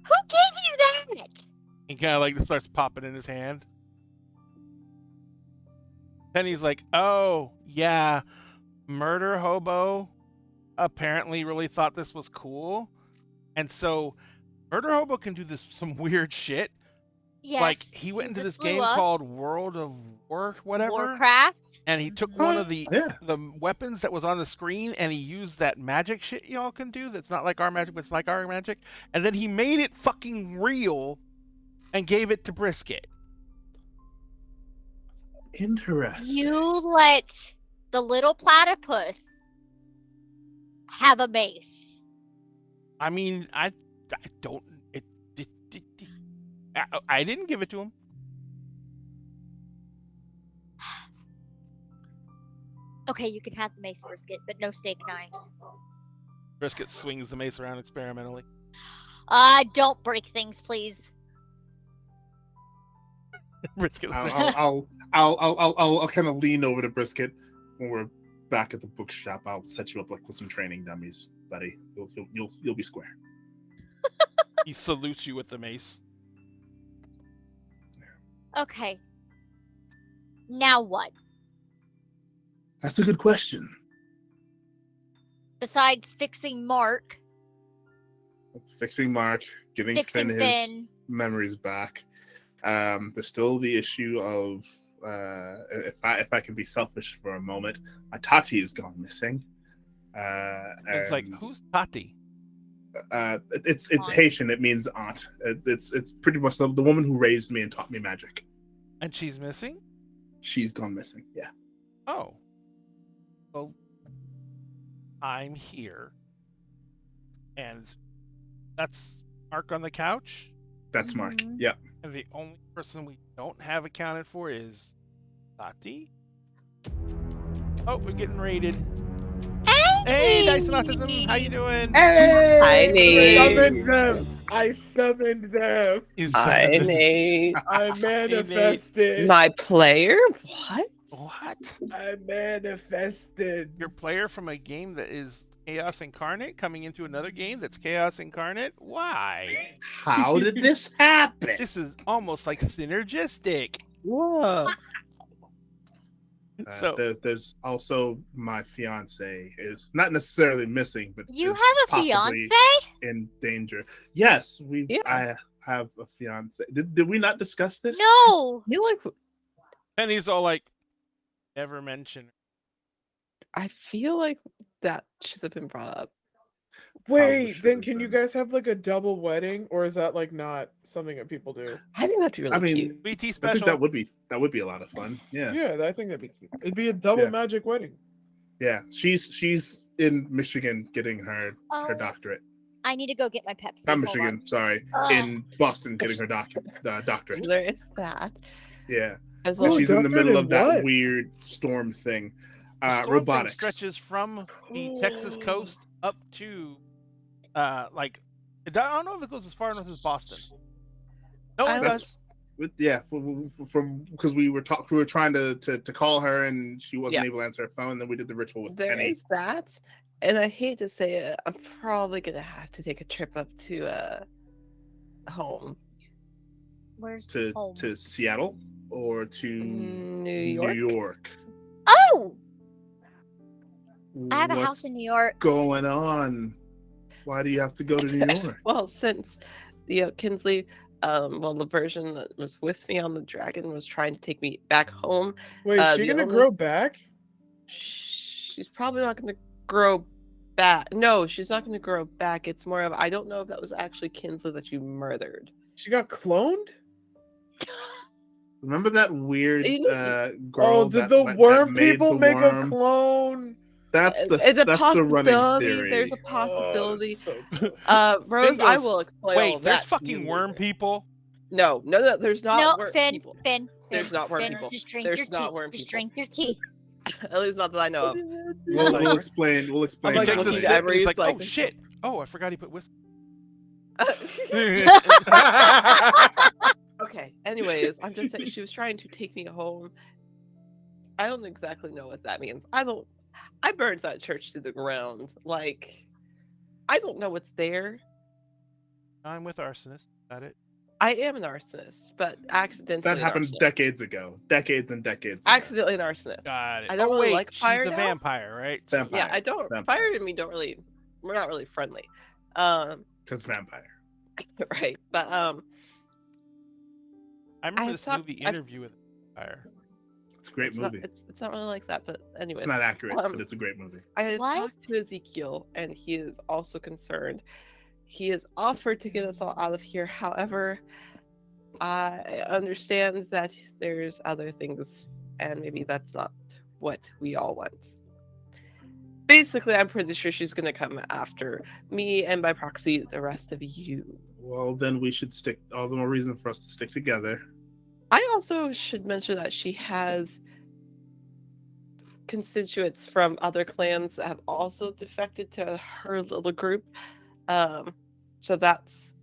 Who gave you that? He kind of like starts popping in his hand. Then he's like, "Oh yeah, murder hobo apparently really thought this was cool, and so murder hobo can do some weird shit. Yes. Like he went into just this game blew up. called World of whatever, Warcraft. and he took one of the Yeah. weapons that was on the screen and he used that magic shit y'all can do. That's not like our magic, but it's like our magic. And then he made it fucking real and gave it to Brisket. Interesting. You let the little platypus have a mace. I mean, I don't. I didn't give it to him. Okay, you can have the mace, Brisket, but no steak knives. Brisket swings the mace around experimentally. Don't break things, please. Brisket. I'll kind of lean over to Brisket when we're back at the bookshop. I'll set you up like with some training dummies, buddy. You'll be square. He salutes you with the mace. Okay. Now what? That's a good question. Besides fixing Mark, Fixing Mark, giving fixing Finn his memories back. There's still the issue of if I can be selfish for a moment, my Tati has gone missing. It's like, who's Tati? It's Aunt. Haitian. It means aunt. It's pretty much the woman who raised me and taught me magic. And she's missing? She's gone missing. Yeah. Oh. Well, I'm here. And that's Mark on the couch. That's Mark. Mhm. Yeah. And the only person we don't have accounted for is Tati. Oh, we're getting raided. Hey, Dice and Autism, how you doing? Hey! Hi, Nate. I summoned them. He's Hi, Nate. I manifested. My player? What? What? I manifested. Your player from a game that is Chaos Incarnate coming into another game that's Chaos Incarnate? Why? How did this happen? This is almost like synergistic. Whoa. So there's also my fiance is not necessarily missing, but You is have a possibly fiance? in danger. Yes, Yeah. I have a fiance. Did we not discuss this? No. You like? Penny's all like, never mention. I feel like that should have been brought up. Wait, should then have can you been. guys have like a double wedding, or is that like not something that people do? I think that'd be really I mean, cute. BT I special. think that would be a lot of fun. Yeah. Yeah, I think that'd be cute. It'd be a double Yeah. magic wedding. Yeah, she's in Michigan getting her Oh. doctorate. I need to go get my Pepsi. Not Hold Michigan, on. sorry, Ugh. in Boston getting her So doctorate. there is that. Yeah, As Oh, well. she's in the doctorate middle in of that what? weird storm thing. The storm thing Robotics. stretches from the Texas coast up to, like, I don't know if it goes as far north as Boston. No, I it like- does. Yeah, from because we were trying to call her and she wasn't Yeah. able to answer her phone. Then we did the ritual with There Penny. is that, and I hate to say it, I'm probably gonna have to take a trip up to home, Where's to home? Seattle or to New York. New York. Oh, I have a What's house in New York. going on? Why do you have to go to New York? Well, since Kinsley, the version that was with me on the dragon was trying to take me back home. Wait, Uh, is she the gonna only- grow back? She's probably not going to grow back. No, she's not going to grow back. It's more of I don't know if that was actually Kinsley that you murdered. She got cloned? Remember that weird You know- girl? Oh, did the worm people make a clone? That's the It's a that's the running possibility. theory. There's a Oh, possibility. that's so gross. Rose, I goes, will explain. all Wait, of there's that fucking to you worm later. people. No, there's not No, worm Finn, people. Finn. There's Finn, not worm Finn, people. Just drink There's your not tea. worm Just people. drink your tea. At least not that I know of. We'll explain. We'll explain. I'm like, He takes a looking sip at and he's Emery's like, like- oh shit. Oh, I forgot he put whiskey. Okay. Anyways, I'm just saying she was trying to take me home. I don't exactly know what that means. I burned that church to the ground. Like, I don't know what's there. I'm with arsonist. Got it. I am an arsonist, but accidentally. That an happened arsonist. decades ago. Decades and decades ago. Accidentally an arsonist. Got it. I don't oh, really wait, like she's fire a now. vampire, right? Vampire. Yeah, I don't. Vampire. Fire and me don't really. We're not really friendly. Because vampire. Right. But I remember I've this talked- movie I've- Interview with a Vampire. It's a great it's movie. Not, it's not really like that. But anyways, It's not accurate, um, but it's a great movie. I had What? talked to Ezekiel, and he is also concerned. He has offered to get us all out of here. However, I understand that there's other things, and maybe that's not what we all want. Basically, I'm pretty sure she's going to come after me, and by proxy, the rest of you. Well, then we should stick. All the more reason for us to stick together. I also should mention that she has constituents from other clans that have also defected to her little group. So that's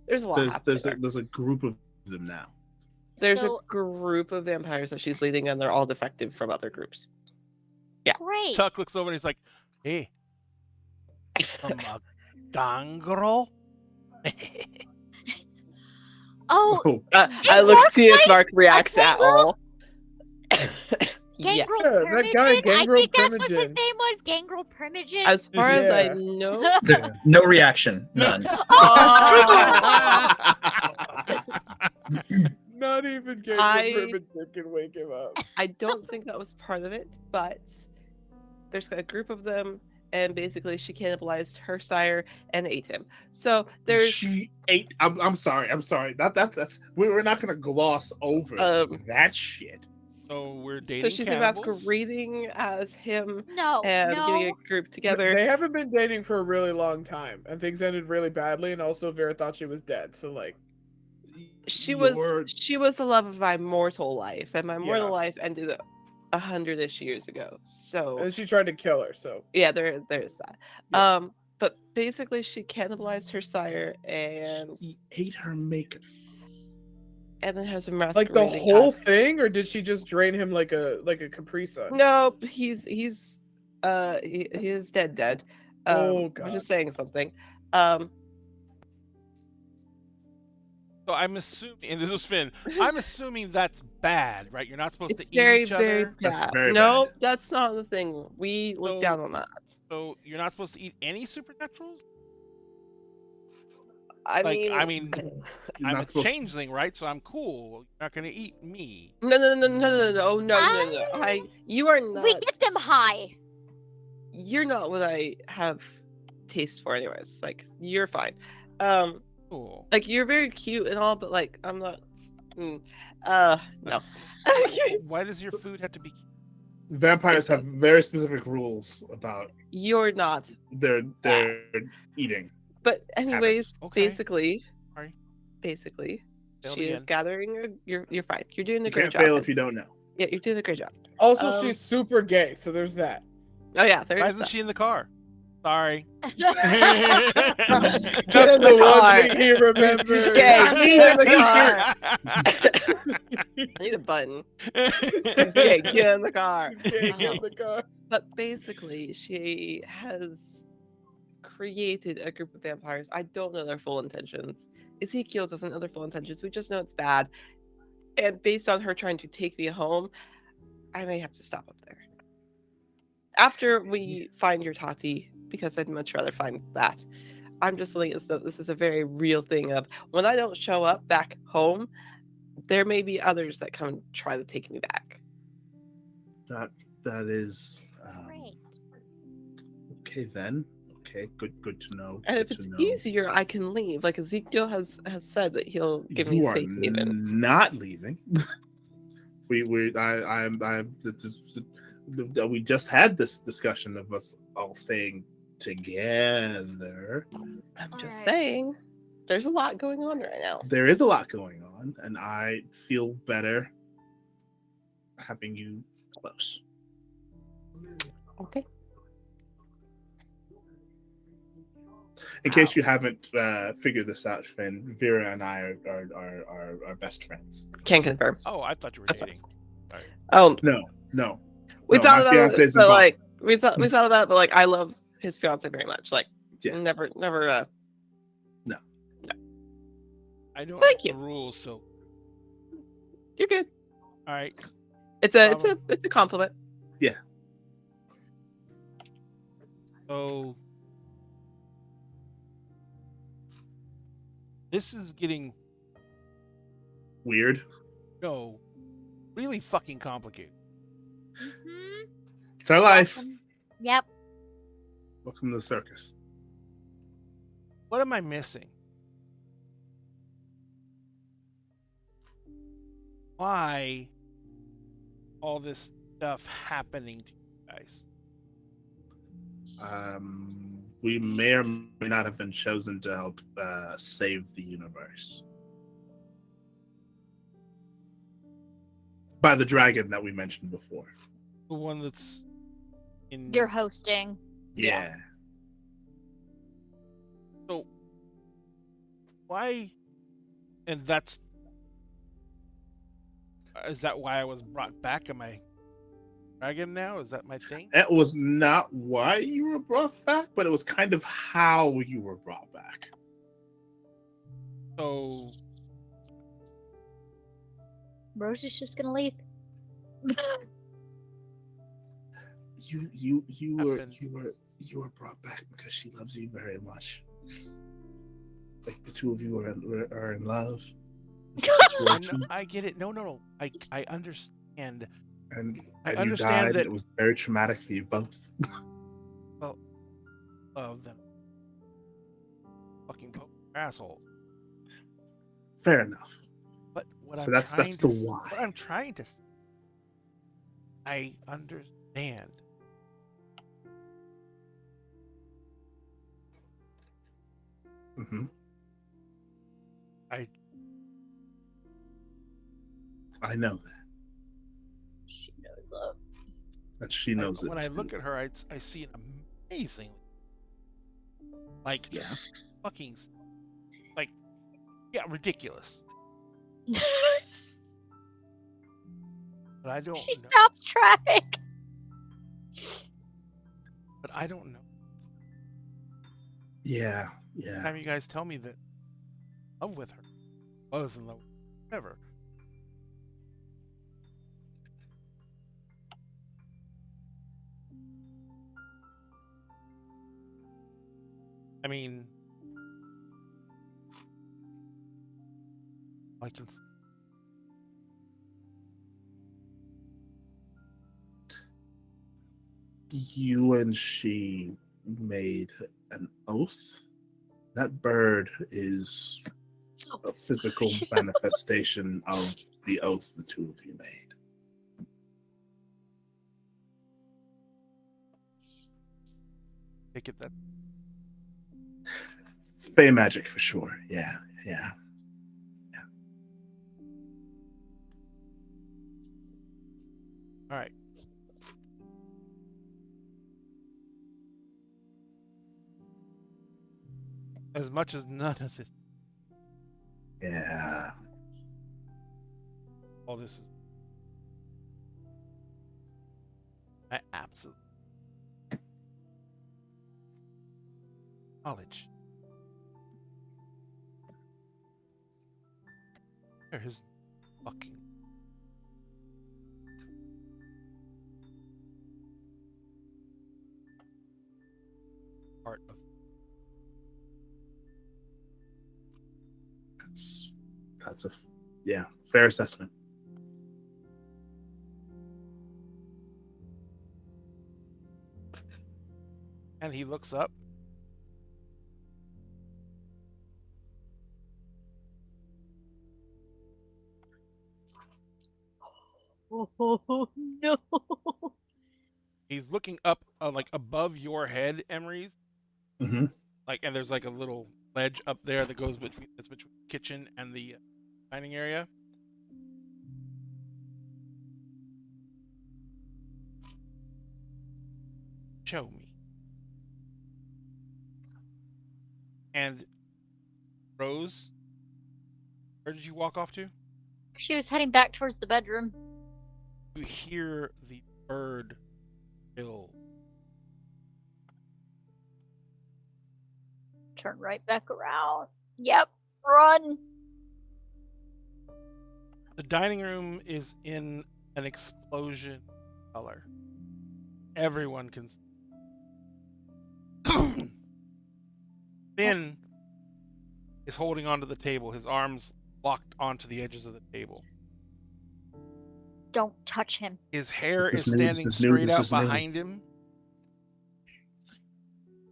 there's a lot. happening there. There's a group of them now. There's So- a group of vampires that she's leading, and they're all defective from other groups. Great. Chuck looks over and he's like, hey, I'm a gangrel. Oh, Oh, I look to see if Mark reacts at Gangrel? all. Yeah. Gangrel Yeah, that guy, Primogen? I Gangrel think that's what his Primogen. name was. Gangrel Primogen. As far as I Yeah. know, No reaction. None. Not even Gabriel I- Primogen can wake him up. I don't think that was part of it, but there's a group of them, and basically she cannibalized her sire and ate him. So there's she ate. I'm sorry. That's we're not gonna gloss over that shit. So we're so dating she's cannibals? masquerading as him no, and getting no. a group together. They haven't been dating for a really long time, and things ended really badly. And also, Vera thought she was dead. So, like, She You're- was the love of my mortal life, and my mortal Yeah. life ended 100-ish years ago. So and she tried to kill her. So, yeah, there's that. Yeah. But basically she cannibalized her sire and He ate her makeup. then has been like the masquerading whole as- thing, or did she just drain him like a Capri Sun? No, he is dead. Oh, I'm God. just saying something. So So I'm assuming, and this is Finn. I'm assuming that's bad, right? You're not supposed It's to eat very, each very other. That's bad. very No, bad. that's not the thing. We look So- down on that. So you're not supposed to eat any supernaturals. I Like, mean, I mean, You're I'm a not supposed to. changeling, right? So I'm cool. You're not gonna eat me. no. You are not. We get them high. You're not what I have taste for, anyways. Like, you're fine. Cool. Like, you're very cute and all, but like, I'm not. No. Why does your food have to be? Vampires have very specific rules about You're not. their eating. But anyways, Okay. basically, Sorry. she Failed is again. gathering. You're fine. You're doing the You great can't job. fail if you don't know. Yeah, you're doing a great job. Also, she's super gay, so there's that. Oh yeah, there Why is isn't that. she in the car? Sorry. Get That's in the the one car. thing he remembers. Gay. Get in the car. car. I need a button. She's gay. Get in the car. She's gay, get in the car. But basically, she has created a group of vampires. I don't know their full intentions. Ezekiel doesn't know their full intentions. We just know it's bad. And based on her trying to take me home, I may have to stop up there. After we find your Tati, because I'd much rather find that. I'm just letting us know this is a very real thing of when I don't show up back home, there may be others that come and try to take me back. That is Great. okay then. Okay, good to know. And if good it's to know. easier, I can leave. Like Ezekiel has said that he'll give me You a are safe haven. not leaving. we just had this discussion of us all staying together. I'm just Alright. saying, there's a lot going on right now. There is a lot going on, and I feel better having you close. Okay. In case you haven't figured this out, Finn, Vera and I are best friends. Can confirm. Oh, I thought you were That's dating. fine. Oh, No. we No, thought my about fiance it, is in but like Boston. we thought about it, but like I love his fiance very much. Like, Yeah. never. I don't Thank know you. the rules, so You're good. all right. It's a compliment. So this is getting Weird. really fucking complicated. Mhm. It's our life. Yep. Welcome to the circus. What am I missing? Why all this stuff happening to you guys? We may or may not have been chosen to help save the universe by the dragon that we mentioned before. The one that's in You're hosting. Yeah. Yes. So why? And that's is that why I was brought back? Am I dragon now? Is that my thing? It was not why you were brought back, but it was kind of how you were brought back. So Rose is just gonna leave. You Happened. were brought back because she loves you very much. Like the two of you are in love. I get it. No. I understand. And I you understand died. that- It was very traumatic for you both. Of them. Fucking assholes. Fair enough. But what So I'm that's trying the to, why. What I'm trying to. I understand. Mm-hmm. I know that. She knows up. That she knows it. when I too. look at her, I see an amazing, like, Yeah. fucking, like, yeah, ridiculous. But I don't She know. stops trying. But I don't know. Yeah. Every time you guys tell me that, love with her, was in love with whatever. I mean, I can. You and she made an oath. That bird is a physical manifestation of the oath the two of you made. Take it that. Fey magic for sure. Yeah. All right. As much as none of this, Yeah. all this is, I absolutely knowledge. There is fucking part of That's a fair assessment. and he looks up. Oh no. He's looking up like above your head, Emery's. Mm-hmm. Like, and there's like a little ledge up there that goes between the kitchen and the dining area. Show me. And Rose, where did you walk off to? She was heading back towards the bedroom. You hear the bird bill. Turn right back around. Yep, run. The dining room is in an explosion of color. Everyone can see. Finn is holding onto the table, his arms locked onto the edges of the table. Don't touch him. His hair This is is new, standing this is new, straight this out is new. behind him.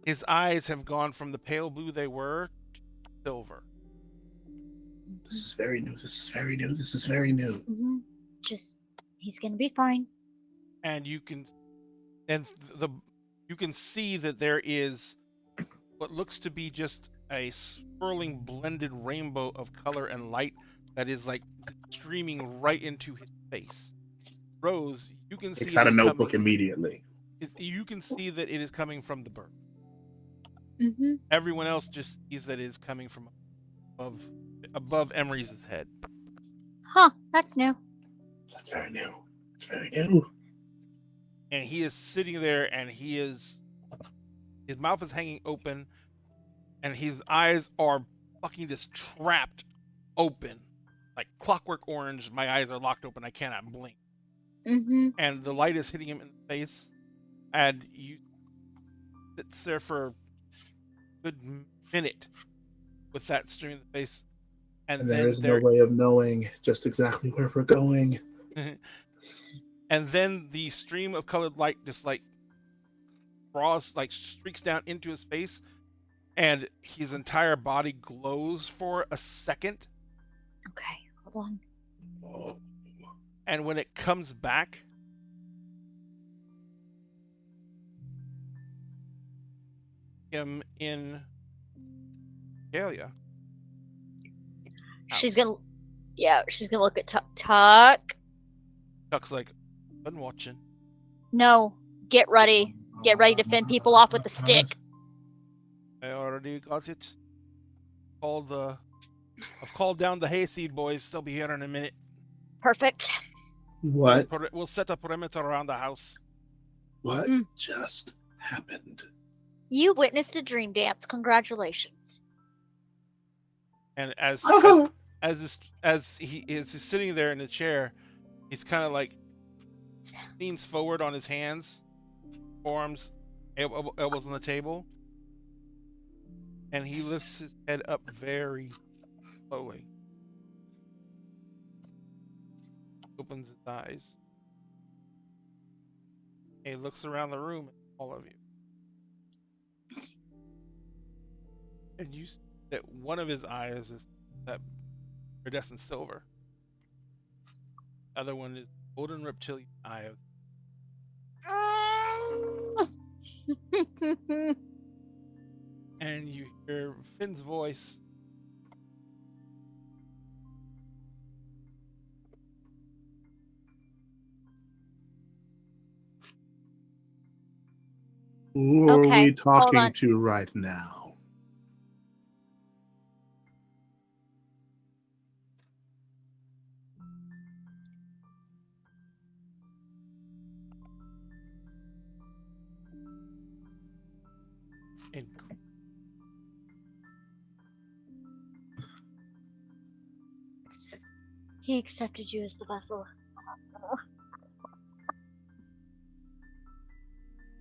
His eyes have gone from the pale blue they were to silver. This is very new. This is very new. This is very new. Mm-hmm. Just, he's gonna be fine. And you can see that there is what looks to be just a swirling blended rainbow of color and light that is like streaming right into his face. Rose, you can see Takes out a it's notebook coming, immediately. you can see that it is coming from the bird. Mm-hmm. Everyone else just sees that it is coming from above Emery's head. Huh, that's new. That's very new. It's very new. And he is sitting there, and his mouth is hanging open, and his eyes are fucking just trapped open, like clockwork orange. My eyes are locked open. I cannot blink. Mm-hmm. And the light is hitting him in the face, and you sits there for a good minute with that stream in the face, and there then is no way of knowing just exactly where we're going. And then the stream of colored light just like draws, like streaks down into his face, and his entire body glows for a second. Okay, hold on. Oh. And when it comes back, him in Dahlia. She's gonna look at Tuck. Tuck's like, been watching. No, get ready. Get ready to fend people off with the stick. I already got it. I've called down the hayseed boys. They'll be here in a minute. Perfect. What? We'll set a perimeter around the house. What just happened? You witnessed a dream dance. Congratulations. And as as he is sitting there in the chair, he's kind of like leans forward on his hands, forearms, elbows on the table, and he lifts his head up very slowly. Opens his eyes. And he looks around the room at all of you. And you see that one of his eyes is that iridescent silver. The other one is golden reptilian eye of. And you hear Finn's voice. Who are Okay, we talking on. to right now? And He accepted you as the vessel.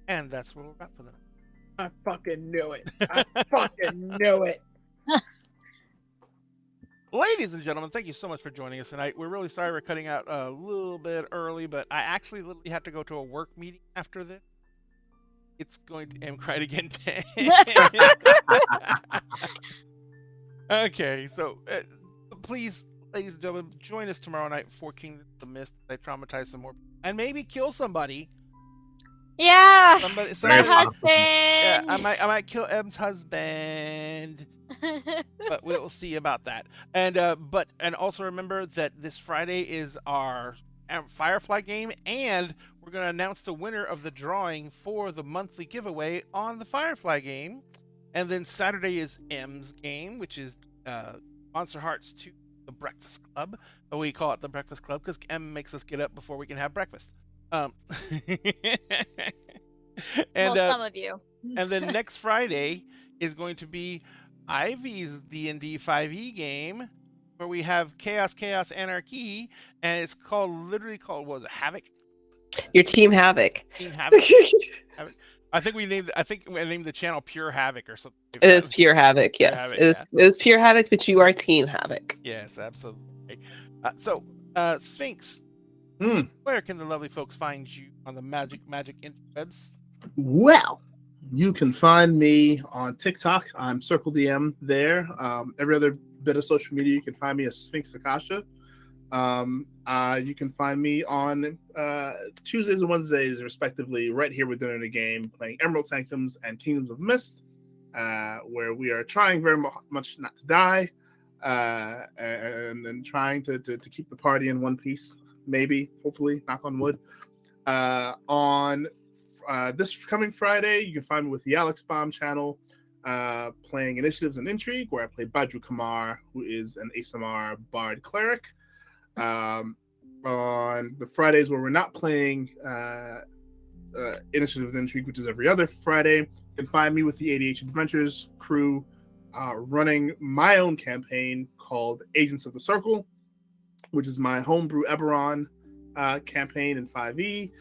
And that's what we're at for them. I fucking knew it. I fucking knew it. Ladies and gentlemen, thank you so much for joining us tonight. We're really sorry we're cutting out a little bit early, but I actually literally have to go to a work meeting after this. It's going to am cried again. Okay, so please, ladies and gentlemen, join us tomorrow night for Kingdom of the Mist. I traumatize some more, and maybe kill somebody. Yeah, Somebody, my somebody husband. yeah, I might kill M's husband. But we'll see about that. And also remember that this Friday is our Firefly game, and we're going to announce the winner of the drawing for the monthly giveaway on the Firefly game. And then Saturday is M's game, which is Monster Hearts 2, the Breakfast Club. But we call it the Breakfast Club because M makes us get up before we can have breakfast. And Well, some of you. and then next Friday is going to be Ivy's D&D 5e game, where we have Chaos, Anarchy, and it's literally called what was it, Havoc? Your Team Havoc. Team Havoc. Havoc. I think we named the channel Pure Havoc or something. It is Pure Havoc, yes. Havoc, it is Pure Havoc, but you are Team Havoc. Yes, absolutely. So, Sphinx, Hmm. where can the lovely folks find you on the magic interwebs? Well, you can find me on TikTok. I'm Circle DM there. Every other bit of social media, you can find me as Sphinx Akasha. You can find me on Tuesdays and Wednesdays, respectively, right here within the game, playing Emerald Sanctums and Kingdoms of Mist, where we are trying very much not to die, and trying to keep the party in one piece, maybe, hopefully, knock on wood. On this coming Friday, you can find me with the Alex Bomb channel, playing Initiatives and Intrigue, where I play Badru Kamar, who is an ASMR Bard Cleric. On the Fridays where we're not playing Initiatives and Intrigue, which is every other Friday, you can find me with the ADH Adventures crew, running my own campaign called Agents of the Circle, which is my homebrew Eberron campaign in 5e.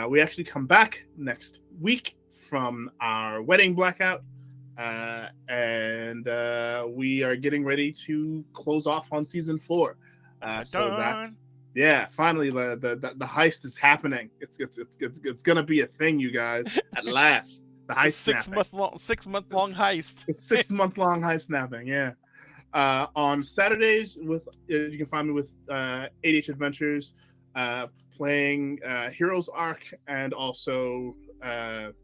We actually come back next week from our wedding blackout, and we are getting ready to close off on season 4. So that's finally the heist is happening. It's gonna be a thing, you guys. At last, the heist. 6 month long heist. A 6 month long heist snapping. Yeah. On Saturdays you can find me with ADH Adventures, playing Heroes Arc, and also I've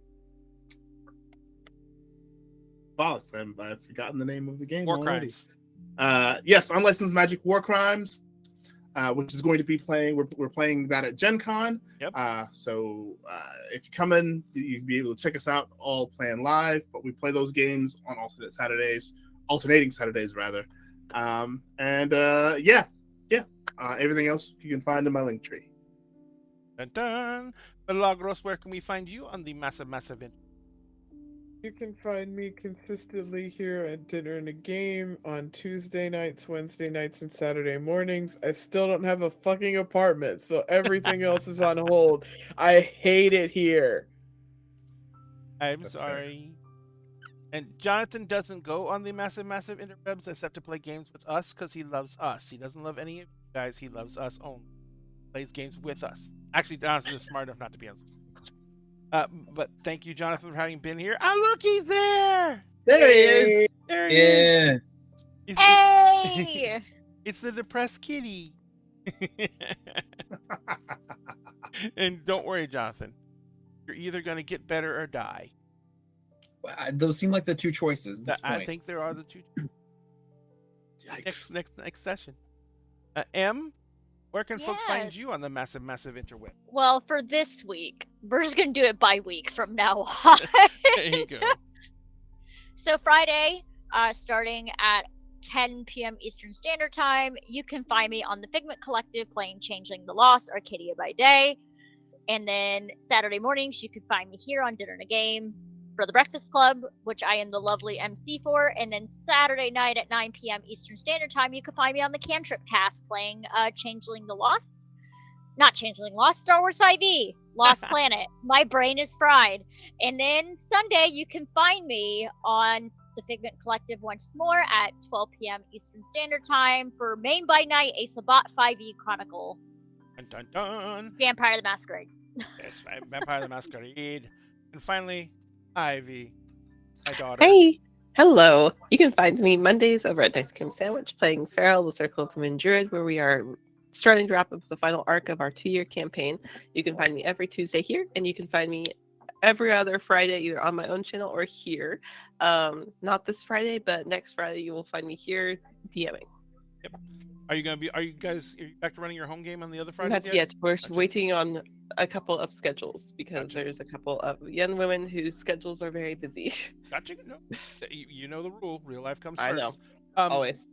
forgotten the name of the game War already. Crimes. Yes, Unlicensed Magic War Crimes, which is going to be playing. We're playing that at Gen Con. Yep. So if you come in, you'll be able to check us out all playing live. But we play those games on alternating Saturdays rather. Everything else you can find in my link tree. Dun dun. Milagros, where can we find you on the massive You can find me consistently here at Dinner and a Game on Tuesday nights, Wednesday nights, and Saturday mornings. I still don't have a fucking apartment, so everything else is on hold. I hate it here. I'm That's fair. sorry. And Jonathan doesn't go on the massive interwebs except to play games with us because he loves us. He doesn't love any of you guys. He loves us only. Plays games with us. Actually, Jonathan is smart enough not to be on. But thank you, Jonathan, for having been here. Oh, look, he's there. There he is. There he is. Yeah. He's Hey! It's the depressed kitty. And don't worry, Jonathan. You're either going to get better or die. Those seem like the two choices at this I point. think there are the two. Yikes. Next session. M, where can folks find Yes. you on the massive interweb? Well, for this week, we're just gonna do it by week from now on. There you go. So Friday, starting at 10 p.m. Eastern Standard Time, you can find me on the Figment Collective playing Changeling the Lost, Arcadia by day. And then Saturday mornings, you can find me here on Dinner and a Game for the Breakfast Club, which I am the lovely MC for. And then Saturday night at 9 p.m. Eastern Standard Time, you can find me on the Cantrip Cast playing Changeling the Lost. Not Changeling Lost, Star Wars 5e, Lost Planet. My brain is fried. And then Sunday, you can find me on the Figment Collective once more at 12 p.m. Eastern Standard Time for Main by Night, a Sabat 5e Chronicle. Dun, dun, dun. Vampire the Masquerade. Yes, Vampire the Masquerade. And finally, Ivy, my daughter. Hey, hello. You can find me Mondays over at Ice Cream Sandwich playing Farrell, the Circle of the Moon Druid, where we are starting to wrap up the final arc of our 2-year campaign. You can find me every Tuesday here, and you can find me every other Friday, either on my own channel or here. Not this Friday, but next Friday you will find me here DMing. Yep. Are you guys back to running your home game on the other Fridays Not yet. We're Gotcha. waiting on a couple of schedules because Gotcha. there's a couple of young women whose schedules are very busy. Gotcha. No, you know the rule. Real life comes I first. know. Um, Always.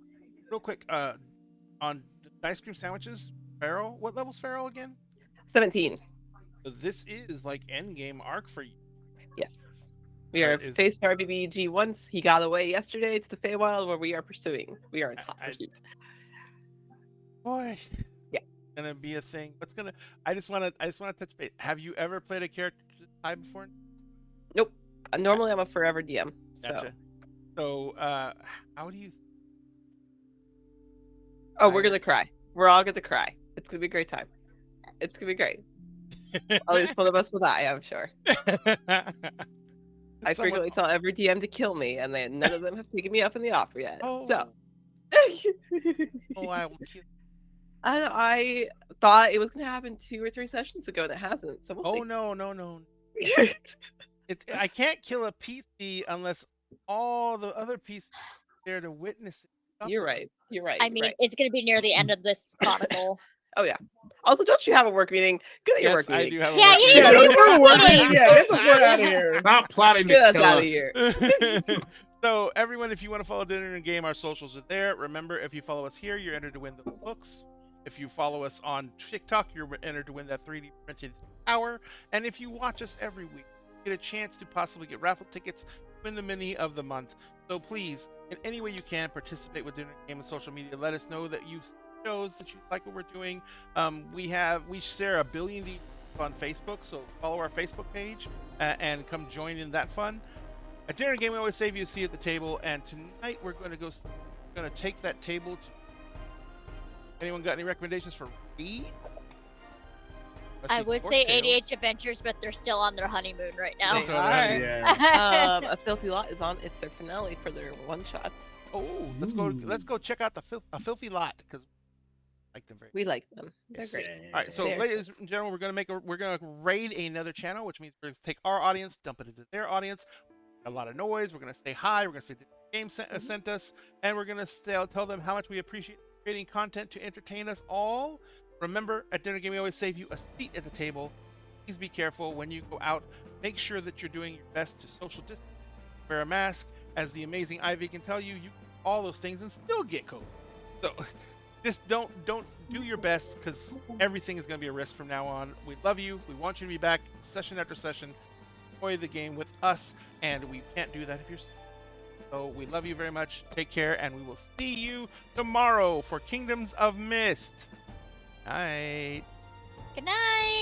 Real quick, on ice cream sandwiches, Farrell. What level's Farrell again? 17. So this is like end game arc for you. Yes. We are Is- faced RBBG once. He got away yesterday to the Feywild, where we are pursuing. We are in hot pursuit. Boy. Yeah. Gonna be a thing. What's gonna? I just wanna touch base. Have you ever played a character time before? Nope. Normally I'm a forever DM. So. Gotcha. So, how do you? Oh, we're gonna cry. We're all gonna cry. It's gonna be a great time. It's gonna be great. At least one of us will die, I'm sure. I frequently tell every DM to kill me, and then none of them have taken me up in the offer yet. Oh. So. Oh, I will kill. I thought it was gonna happen 2 or 3 sessions ago, and it hasn't. So we'll Oh see. no. I can't kill a PC unless all the other PCs are there to witness it. You're right. You're right. I you're mean, right. it's gonna be near the end of this chronicle. Oh yeah. Also, don't you have a work meeting? Go to your Yes, work I meeting. do have a Yeah, work you meeting. Yeah, need don't go to work meeting. Yeah, get the fuck out of here. Not plotting to Get us kill out of us. here. So everyone, if you want to follow Dinner and Game, our socials are there. Remember, if you follow us here, you're entered to win the books. If you follow us on TikTok, you're entered to win that 3D printed tower. And if you watch us every week, you get a chance to possibly get raffle tickets, win the mini of the month. So please, in any way you can, participate with Dinner and Game on social media. Let us know that you shows that you like what we're doing. We share 1 billion on Facebook, so follow our Facebook page and come join in that fun. At Dinner and Game, we always save you a seat at the table, and tonight we're going to take that table to. Anyone got any recommendations for reads? I would say ADH Adventures, but they're still on their honeymoon right now. They So are. Yeah. A Filthy Lot is on. It's their finale for their one-shots. Oh, let's go check out a filthy lot because I like them very. We like them. They're Yes. great. All right, so They're ladies and gentlemen, we're gonna raid another channel, which means we're gonna take our audience, dump it into their audience. A lot of noise. We're gonna say hi. We're gonna say the game sent us, and we're gonna tell them how much we appreciate creating content to entertain us all. Remember, at Dinner Game, we always save you a seat at the table. Please be careful when you go out. Make sure that you're doing your best to social distance. Wear a mask. As the amazing Ivy can tell you, you can do all those things and still get COVID. So just don't do your best because everything is going to be a risk from now on. We love you. We want you to be back session after session. enjoy the game with us, and we can't do that if you're sick. So we love you very much. Take care, and we will see you tomorrow for Kingdoms of Mist. Night. Good night.